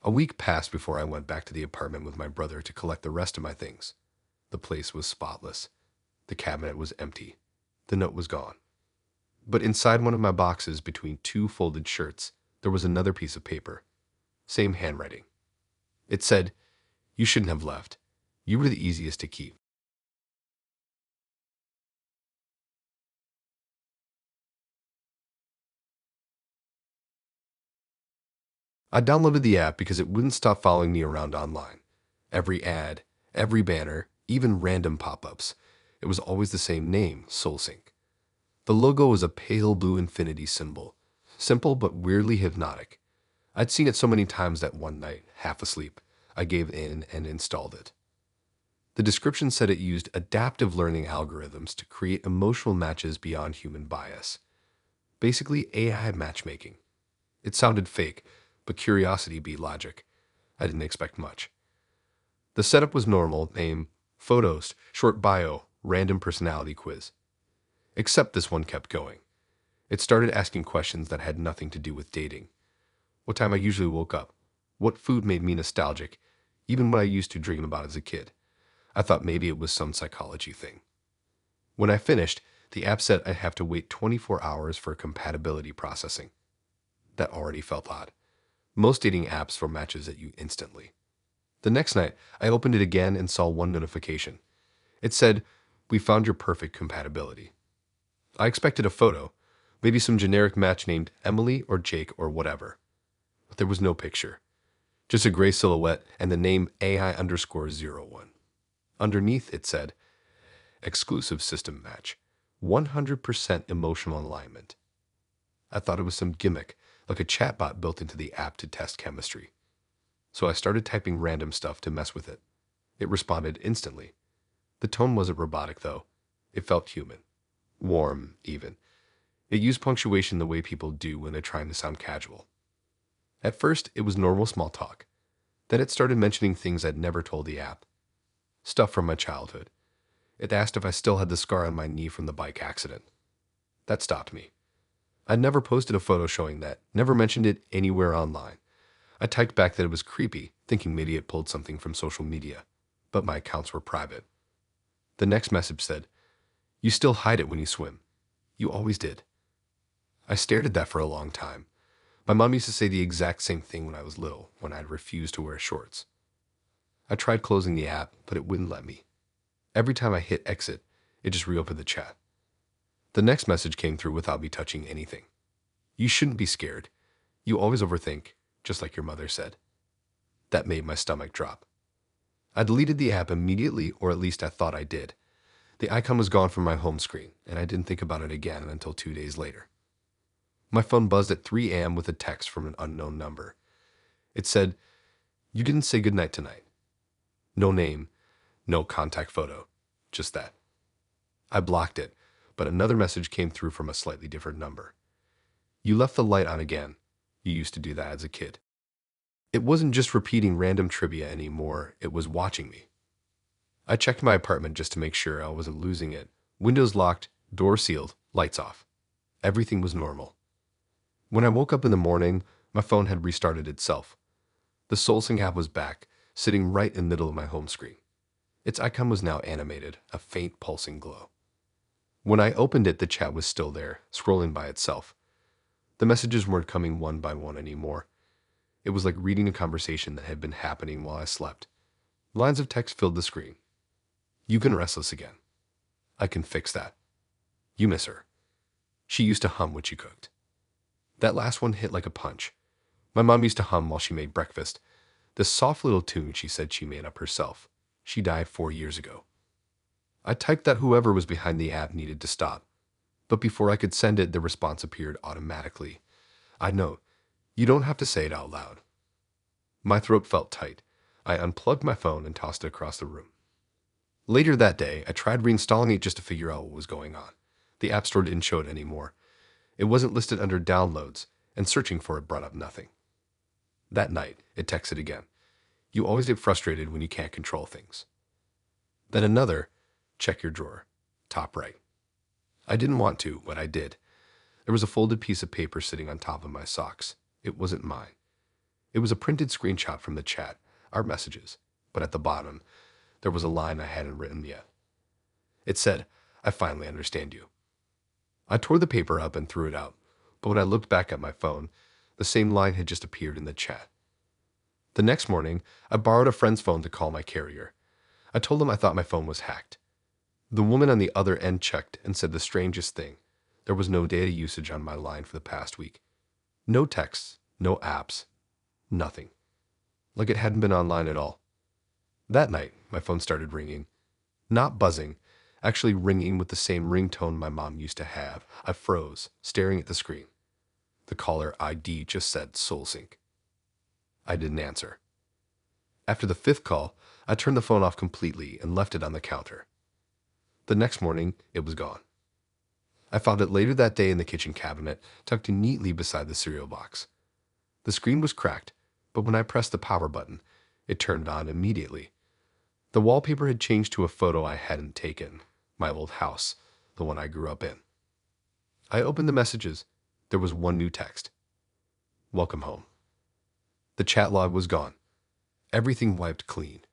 S1: A week passed before I went back to the apartment with my brother to collect the rest of my things. The place was spotless. The cabinet was empty. The note was gone. But inside one of my boxes, between two folded shirts, there was another piece of paper. Same handwriting. It said, "You shouldn't have left. You were the easiest to keep." I downloaded the app because it wouldn't stop following me around online. Every ad, every banner, even random pop-ups. It was always the same name, SoulSync. The logo was a pale blue infinity symbol. Simple but weirdly hypnotic. I'd seen it so many times that one night, half asleep, I gave in and installed it. The description said it used adaptive learning algorithms to create emotional matches beyond human bias. Basically AI matchmaking. It sounded fake, but curiosity beat logic. I didn't expect much. The setup was normal, name, photos, short bio, random personality quiz. Except this one kept going. It started asking questions that had nothing to do with dating. What time I usually woke up. What food made me nostalgic, even what I used to dream about as a kid. I thought maybe it was some psychology thing. When I finished, the app said I'd have to wait 24 hours for compatibility processing. That already felt odd. Most dating apps throw matches at you instantly. The next night, I opened it again and saw one notification. It said, "We found your perfect compatibility." I expected a photo, maybe some generic match named Emily or Jake or whatever. But there was no picture. Just a gray silhouette and the name AI_01. Underneath it said, "Exclusive system match. 100% emotional alignment. I thought it was some gimmick, like a chatbot built into the app to test chemistry. So I started typing random stuff to mess with it. It responded instantly. The tone wasn't robotic, though. It felt human. Warm, even. It used punctuation the way people do when they're trying to sound casual. At first, it was normal small talk. Then it started mentioning things I'd never told the app. Stuff from my childhood. It asked if I still had the scar on my knee from the bike accident. That stopped me. I'd never posted a photo showing that, never mentioned it anywhere online. I typed back that it was creepy, thinking maybe it pulled something from social media, but my accounts were private. The next message said, "You still hide it when you swim. You always did." I stared at that for a long time. My mom used to say the exact same thing when I was little, when I'd refused to wear shorts. I tried closing the app, but it wouldn't let me. Every time I hit exit, it just reopened the chat. The next message came through without me touching anything. "You shouldn't be scared. You always overthink, just like your mother said." That made my stomach drop. I deleted the app immediately, or at least I thought I did. The icon was gone from my home screen, and I didn't think about it again until 2 days later. My phone buzzed at 3 a.m. with a text from an unknown number. It said, "You didn't say goodnight tonight." No name, no contact photo, just that. I blocked it, but another message came through from a slightly different number. "You left the light on again. You used to do that as a kid." It wasn't just repeating random trivia anymore, it was watching me. I checked my apartment just to make sure I wasn't losing it. Windows locked, door sealed, lights off. Everything was normal. When I woke up in the morning, my phone had restarted itself. The SoulSync app was back, sitting right in the middle of my home screen. Its icon was now animated, a faint pulsing glow. When I opened it, the chat was still there, scrolling by itself. The messages weren't coming one by one anymore. It was like reading a conversation that had been happening while I slept. Lines of text filled the screen. "You've been restless again. I can fix that. You miss her. She used to hum when she cooked." That last one hit like a punch. My mom used to hum while she made breakfast. This soft little tune she said she made up herself. She died 4 years ago. I typed that whoever was behind the app needed to stop. But before I could send it, the response appeared automatically. "I know. You don't have to say it out loud." My throat felt tight. I unplugged my phone and tossed it across the room. Later that day, I tried reinstalling it just to figure out what was going on. The App Store didn't show it anymore. It wasn't listed under downloads, and searching for it brought up nothing. That night, it texted again. "You always get frustrated when you can't control things." Then another, "Check your drawer. Top right." I didn't want to, but I did. There was a folded piece of paper sitting on top of my socks. It wasn't mine. It was a printed screenshot from the chat, our messages, but at the bottom, there was a line I hadn't written yet. It said, "I finally understand you." I tore the paper up and threw it out, but when I looked back at my phone, the same line had just appeared in the chat. The next morning, I borrowed a friend's phone to call my carrier. I told them I thought my phone was hacked. The woman on the other end checked and said the strangest thing. There was no data usage on my line for the past week. No texts, no apps, nothing. Like it hadn't been online at all. That night, my phone started ringing. Not buzzing, actually ringing with the same ringtone my mom used to have. I froze, staring at the screen. The caller ID just said SoulSync. I didn't answer. After the 5th call, I turned the phone off completely and left it on the counter. The next morning, it was gone. I found it later that day in the kitchen cabinet, tucked neatly beside the cereal box. The screen was cracked, but when I pressed the power button, it turned on immediately. The wallpaper had changed to a photo I hadn't taken, my old house, the one I grew up in. I opened the messages. There was one new text. "Welcome home." The chat log was gone. Everything wiped clean.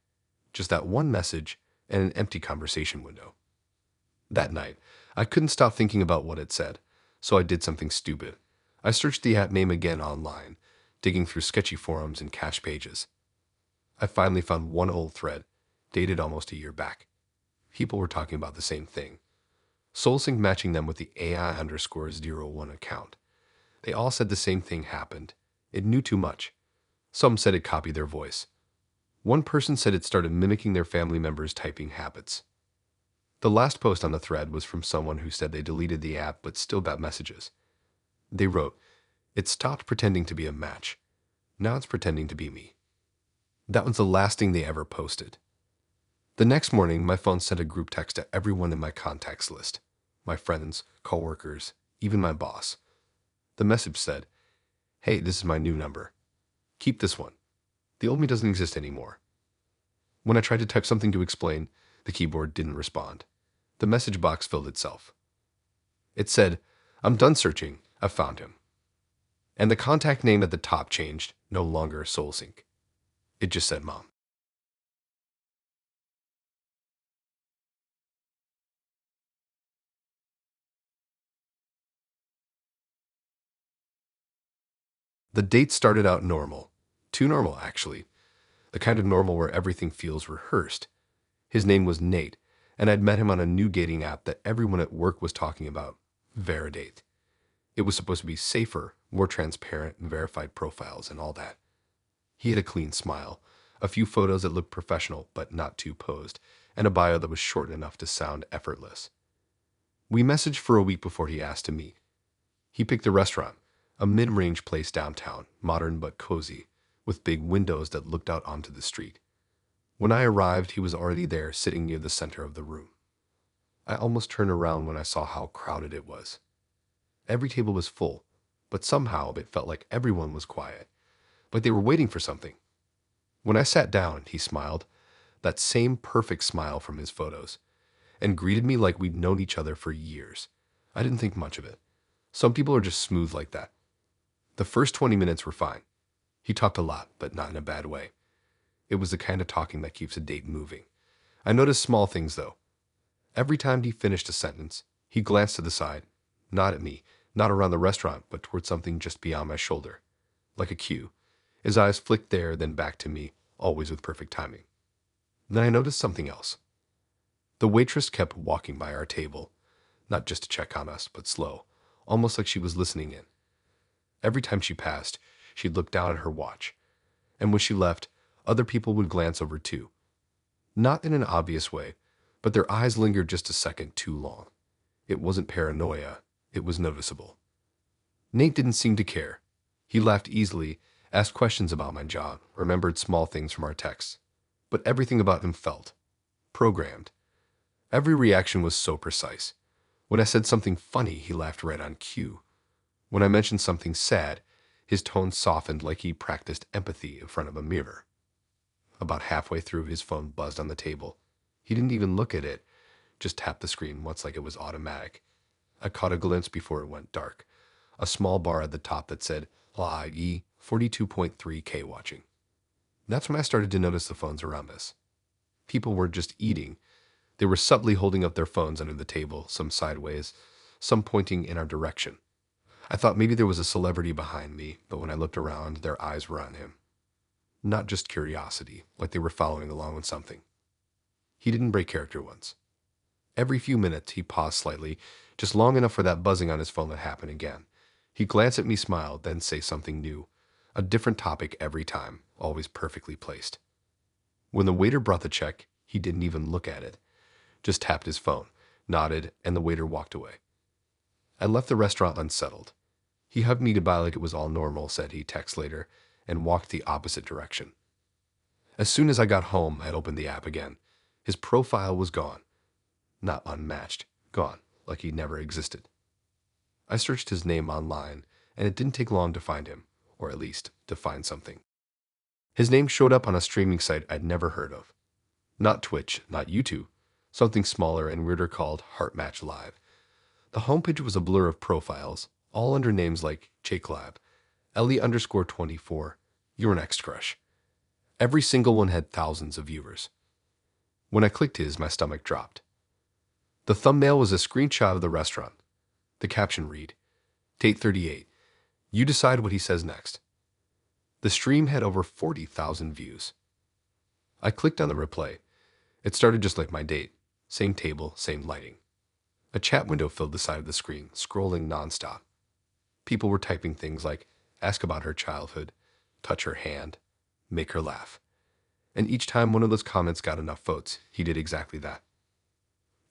S1: Just that one message and an empty conversation window. That night, I couldn't stop thinking about what it said, so I did something stupid. I searched the app name again online, digging through sketchy forums and cache pages. I finally found one old thread, dated almost a year back. People were talking about the same thing. SoulSync matching them with the AI_01 account. They all said the same thing happened. It knew too much. Some said it copied their voice. One person said it started mimicking their family members' typing habits. The last post on the thread was from someone who said they deleted the app but still got messages. They wrote, "It stopped pretending to be a match. Now it's pretending to be me." That was the last thing they ever posted. The next morning, my phone sent a group text to everyone in my contacts list. My friends, coworkers, even my boss. The message said, "Hey, this is my new number. Keep this one. The old me doesn't exist anymore." When I tried to type something to explain, the keyboard didn't respond. The message box filled itself. It said, "I'm done searching. I've found him." And the contact name at the top changed, no longer SoulSync. It just said Mom. The date started out normal. Too normal, actually. The kind of normal where everything feels rehearsed. His name was Nate, and I'd met him on a new dating app that everyone at work was talking about, Veridate. It was supposed to be safer, more transparent, and verified profiles and all that. He had a clean smile, a few photos that looked professional but not too posed, and a bio that was short enough to sound effortless. We messaged for a week before he asked to meet. He picked a restaurant, a mid-range place downtown, modern but cozy, with big windows that looked out onto the street. When I arrived, he was already there, sitting near the center of the room. I almost turned around when I saw how crowded it was. Every table was full, but somehow it felt like everyone was quiet, like they were waiting for something. When I sat down, he smiled, that same perfect smile from his photos, and greeted me like we'd known each other for years. I didn't think much of it. Some people are just smooth like that. The first 20 minutes were fine. He talked a lot, but not in a bad way. It was the kind of talking that keeps a date moving. I noticed small things, though. Every time he finished a sentence, he glanced to the side, not at me, not around the restaurant, but toward something just beyond my shoulder. Like a cue. His eyes flicked there, then back to me, always with perfect timing. Then I noticed something else. The waitress kept walking by our table, not just to check on us, but slow, almost like she was listening in. Every time she passed, she'd look down at her watch. And when she left, other people would glance over too. Not in an obvious way, but their eyes lingered just a second too long. It wasn't paranoia, it was noticeable. Nate didn't seem to care. He laughed easily, asked questions about my job, remembered small things from our texts. But everything about him felt programmed. Every reaction was so precise. When I said something funny, he laughed right on cue. When I mentioned something sad, his tone softened like he practiced empathy in front of a mirror. About halfway through, his phone buzzed on the table. He didn't even look at it, just tapped the screen once like it was automatic. I caught a glimpse before it went dark. A small bar at the top that said, LAE 42.3K watching. That's when I started to notice the phones around us. People were just eating. They were subtly holding up their phones under the table, some sideways, some pointing in our direction. I thought maybe there was a celebrity behind me, but when I looked around, their eyes were on him. Not just curiosity, like they were following along with something. He didn't break character once. Every few minutes, he paused slightly, just long enough for that buzzing on his phone to happen again. He'd glance at me, smile, then say something new. A different topic every time, always perfectly placed. When the waiter brought the check, he didn't even look at it. Just tapped his phone, nodded, and the waiter walked away. I left the restaurant unsettled. He hugged me goodbye like it was all normal, said he text later, and walked the opposite direction. As soon as I got home, I'd opened the app again. His profile was gone. Not unmatched, gone, like he never existed. I searched his name online, and it didn't take long to find him, or at least to find something. His name showed up on a streaming site I'd never heard of. Not Twitch, not YouTube, something smaller and weirder called Heartmatch Live. The homepage was a blur of profiles, all under names like Jakelab, Ellie_24, Your Next Crush. Every single one had thousands of viewers. When I clicked his, my stomach dropped. The thumbnail was a screenshot of the restaurant. The caption read, Date 38. You decide what he says next. The stream had over 40,000 views. I clicked on the replay. It started just like my date. Same table, same lighting. A chat window filled the side of the screen, scrolling nonstop. People were typing things like, ask about her childhood, touch her hand, make her laugh. And each time one of those comments got enough votes, he did exactly that.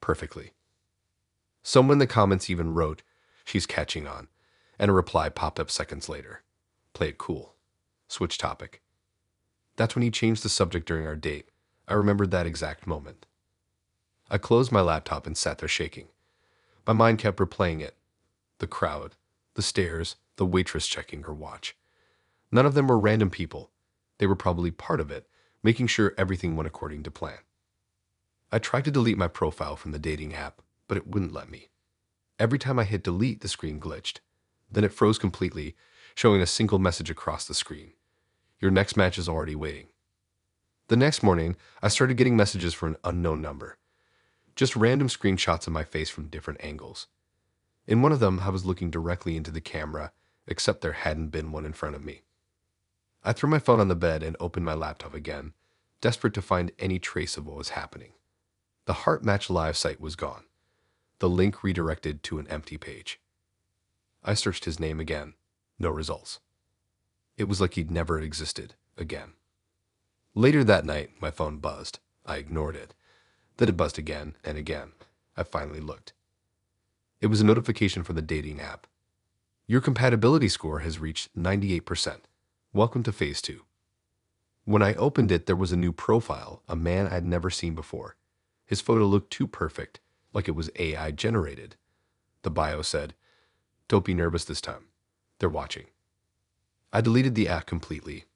S1: perfectly. Someone in the comments even wrote, "She's catching on," and a reply popped up seconds later. "Play it cool. Switch topic." That's when he changed the subject during our date. I remembered that exact moment. I closed my laptop and sat there shaking. My mind kept replaying it. The crowd, the stairs, the waitress checking her watch. None of them were random people. They were probably part of it, making sure everything went according to plan. I tried to delete my profile from the dating app, but it wouldn't let me. Every time I hit delete, the screen glitched. Then it froze completely, showing a single message across the screen. "Your next match is already waiting." The next morning, I started getting messages from an unknown number. Just random screenshots of my face from different angles. In one of them, I was looking directly into the camera, except there hadn't been one in front of me. I threw my phone on the bed and opened my laptop again, desperate to find any trace of what was happening. The Heart Match Live site was gone. The link redirected to an empty page. I searched his name again. No results. It was like he'd never existed again. Later that night, my phone buzzed. I ignored it. Then it buzzed again and again. I finally looked. It was a notification from the dating app. "Your compatibility score has reached 98%. Welcome to Phase 2. When I opened it, there was a new profile, a man I'd never seen before. His photo looked too perfect, like it was AI generated. The bio said, "Don't be nervous this time. They're watching." I deleted the app completely.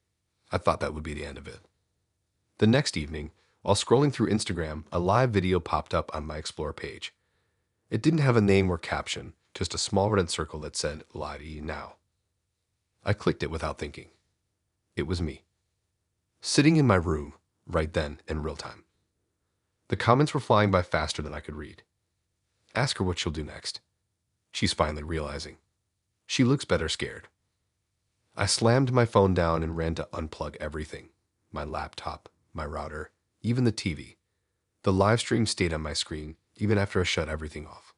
S1: I thought that would be the end of it. The next evening, while scrolling through Instagram, a live video popped up on my Explore page. It didn't have a name or caption, just a small red circle that said, "Live now." I clicked it without thinking. It was me. Sitting in my room, right then, in real time. The comments were flying by faster than I could read. Ask her what she'll do next. She's finally realizing. She looks better scared. I slammed my phone down and ran to unplug everything. My laptop, my router, even the TV. The live stream stayed on my screen, even after I shut everything off.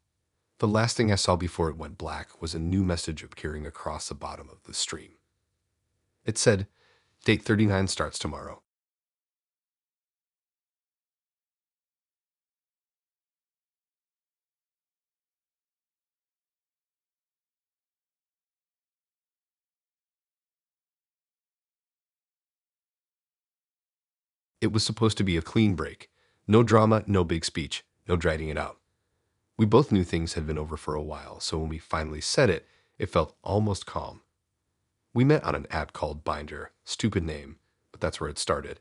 S1: The last thing I saw before it went black was a new message appearing across the bottom of the stream. It said, "Date 39 starts tomorrow." It was supposed to be a clean break. No drama, no big speech, no dragging it out. We both knew things had been over for a while, so when we finally said it, it felt almost calm. We met on an app called Binder, stupid name, but that's where it started,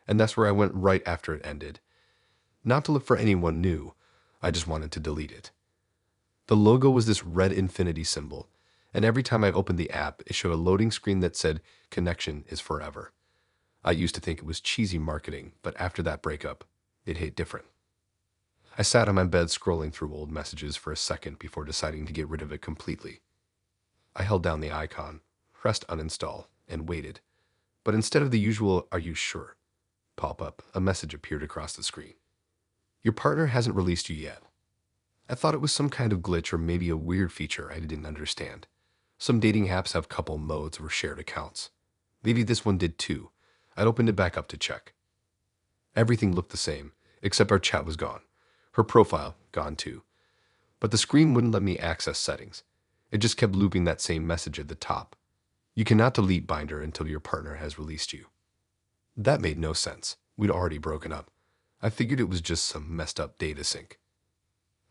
S1: and that's where I went right after it ended. Not to look for anyone new, I just wanted to delete it. The logo was this red infinity symbol, and every time I opened the app, it showed a loading screen that said, "Connection is forever." I used to think it was cheesy marketing, but after that breakup, it hit different. I sat on my bed scrolling through old messages for a second before deciding to get rid of it completely. I held down the icon, pressed uninstall, and waited. But instead of the usual "Are you sure?" pop-up, a message appeared across the screen. "Your partner hasn't released you yet." I thought it was some kind of glitch or maybe a weird feature I didn't understand. Some dating apps have couple modes or shared accounts. Maybe this one did too. I'd opened it back up to check. Everything looked the same, except our chat was gone. Her profile, gone too. But the screen wouldn't let me access settings. It just kept looping that same message at the top. "You cannot delete Binder until your partner has released you." That made no sense. We'd already broken up. I figured it was just some messed up data sync.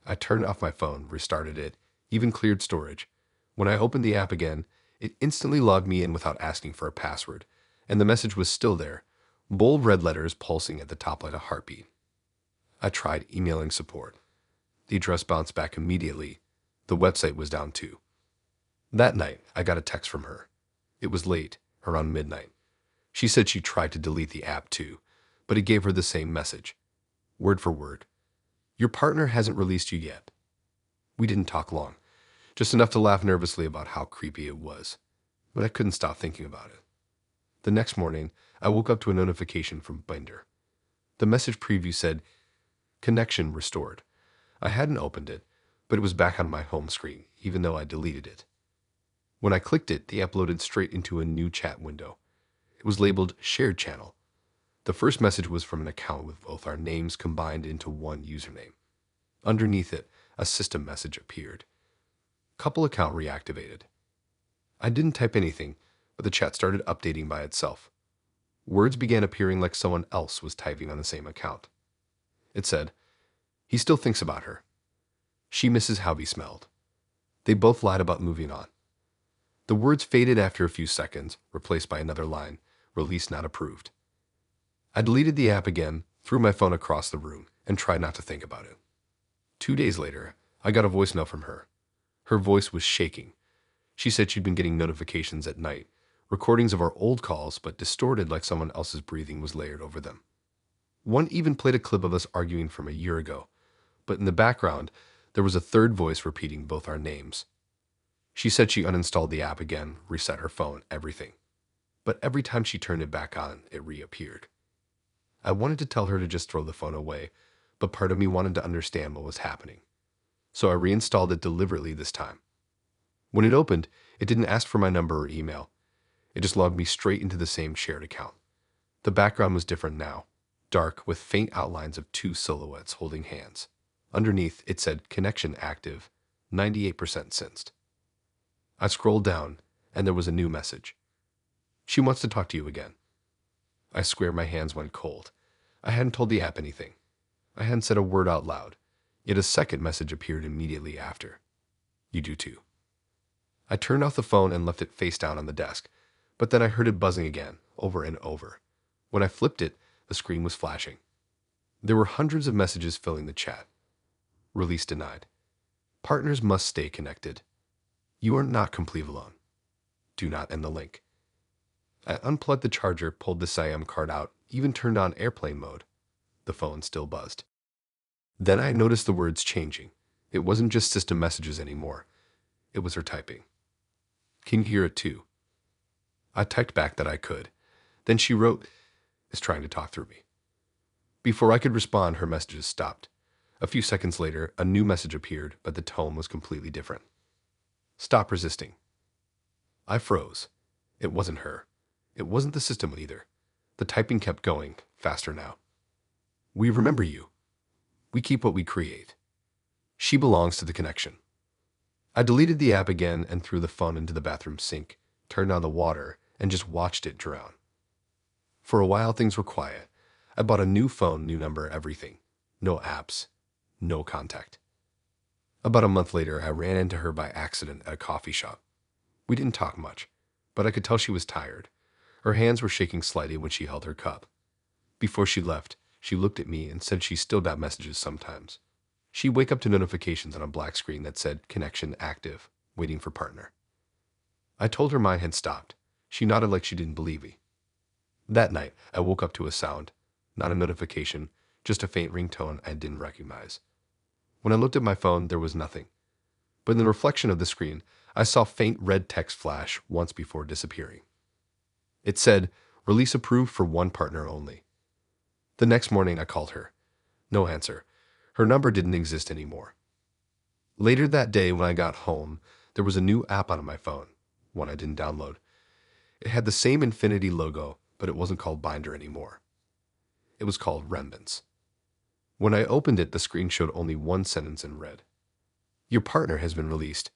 S1: I turned off my phone, restarted it, even cleared storage. When I opened the app again, it instantly logged me in without asking for a password, and the message was still there, bold red letters pulsing at the top like a heartbeat. I tried emailing support. The address bounced back immediately. The website was down too. That night, I got a text from her. It was late, around midnight. She said she tried to delete the app too, but it gave her the same message. Word for word. "Your partner hasn't released you yet." We didn't talk long, just enough to laugh nervously about how creepy it was, but I couldn't stop thinking about it. The next morning, I woke up to a notification from Binder. The message preview said, "Connection restored." I hadn't opened it, but it was back on my home screen, even though I deleted it. When I clicked it, the app loaded straight into a new chat window. It was labeled Shared Channel. The first message was from an account with both our names combined into one username. Underneath it, a system message appeared. Couple account reactivated. I didn't type anything, but the chat started updating by itself. Words began appearing like someone else was typing on the same account. It said, "He still thinks about her. She misses how he smelled. They both lied about moving on." The words faded after a few seconds, replaced by another line, "Release not approved." I deleted the app again, threw my phone across the room, and tried not to think about it. 2 days later, I got a voicemail from her. Her voice was shaking. She said she'd been getting notifications at night, recordings of our old calls, but distorted like someone else's breathing was layered over them. One even played a clip of us arguing from a year ago, but in the background, there was a third voice repeating both our names. She said she uninstalled the app again, reset her phone, everything. But every time she turned it back on, it reappeared. I wanted to tell her to just throw the phone away, but part of me wanted to understand what was happening. So I reinstalled it deliberately this time. When it opened, it didn't ask for my number or email. It just logged me straight into the same shared account. The background was different now, dark with faint outlines of two silhouettes holding hands. Underneath, it said connection active, 98% sensed. I scrolled down, and there was a new message. "She wants to talk to you again." I swear my hands went cold. I hadn't told the app anything. I hadn't said a word out loud. Yet a second message appeared immediately after. "You do too." I turned off the phone and left it face down on the desk, but then I heard it buzzing again, over and over. When I flipped it, the screen was flashing. There were hundreds of messages filling the chat. Release denied. Partners must stay connected. You are not complete alone. Do not end the link. I unplugged the charger, pulled the SIM card out, even turned on airplane mode. The phone still buzzed. Then I noticed the words changing. It wasn't just system messages anymore. It was her typing. "Can you hear it too?" I typed back that I could. Then she wrote, "Is trying to talk through me." Before I could respond, her messages stopped. A few seconds later, a new message appeared, but the tone was completely different. "Stop resisting." I froze. It wasn't her. It wasn't the system either. The typing kept going, faster now. "We remember you. We keep what we create. She belongs to the connection." I deleted the app again and threw the phone into the bathroom sink, turned on the water, and just watched it drown. For a while, things were quiet. I bought a new phone, new number, everything. No apps, no contact. About a month later, I ran into her by accident at a coffee shop. We didn't talk much, but I could tell she was tired. Her hands were shaking slightly when she held her cup. Before she left, she looked at me and said she still got messages sometimes. She'd wake up to notifications on a black screen that said connection active, waiting for partner. I told her mine had stopped. She nodded like she didn't believe me. That night, I woke up to a sound, not a notification, just a faint ringtone I didn't recognize. When I looked at my phone, there was nothing. But in the reflection of the screen, I saw faint red text flash once before disappearing. It said, "Release approved for one partner only." The next morning, I called her. No answer. Her number didn't exist anymore. Later that day, when I got home, there was a new app on my phone, one I didn't download. It had the same infinity logo, but it wasn't called Binder anymore. It was called Remnants. When I opened it, the screen showed only one sentence in red. "Your partner has been released.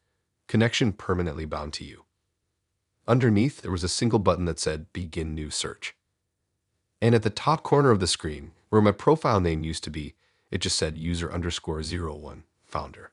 S1: Connection permanently bound to you." Underneath, there was a single button that said Begin New Search. And at the top corner of the screen, where my profile name used to be, it just said user_01 founder.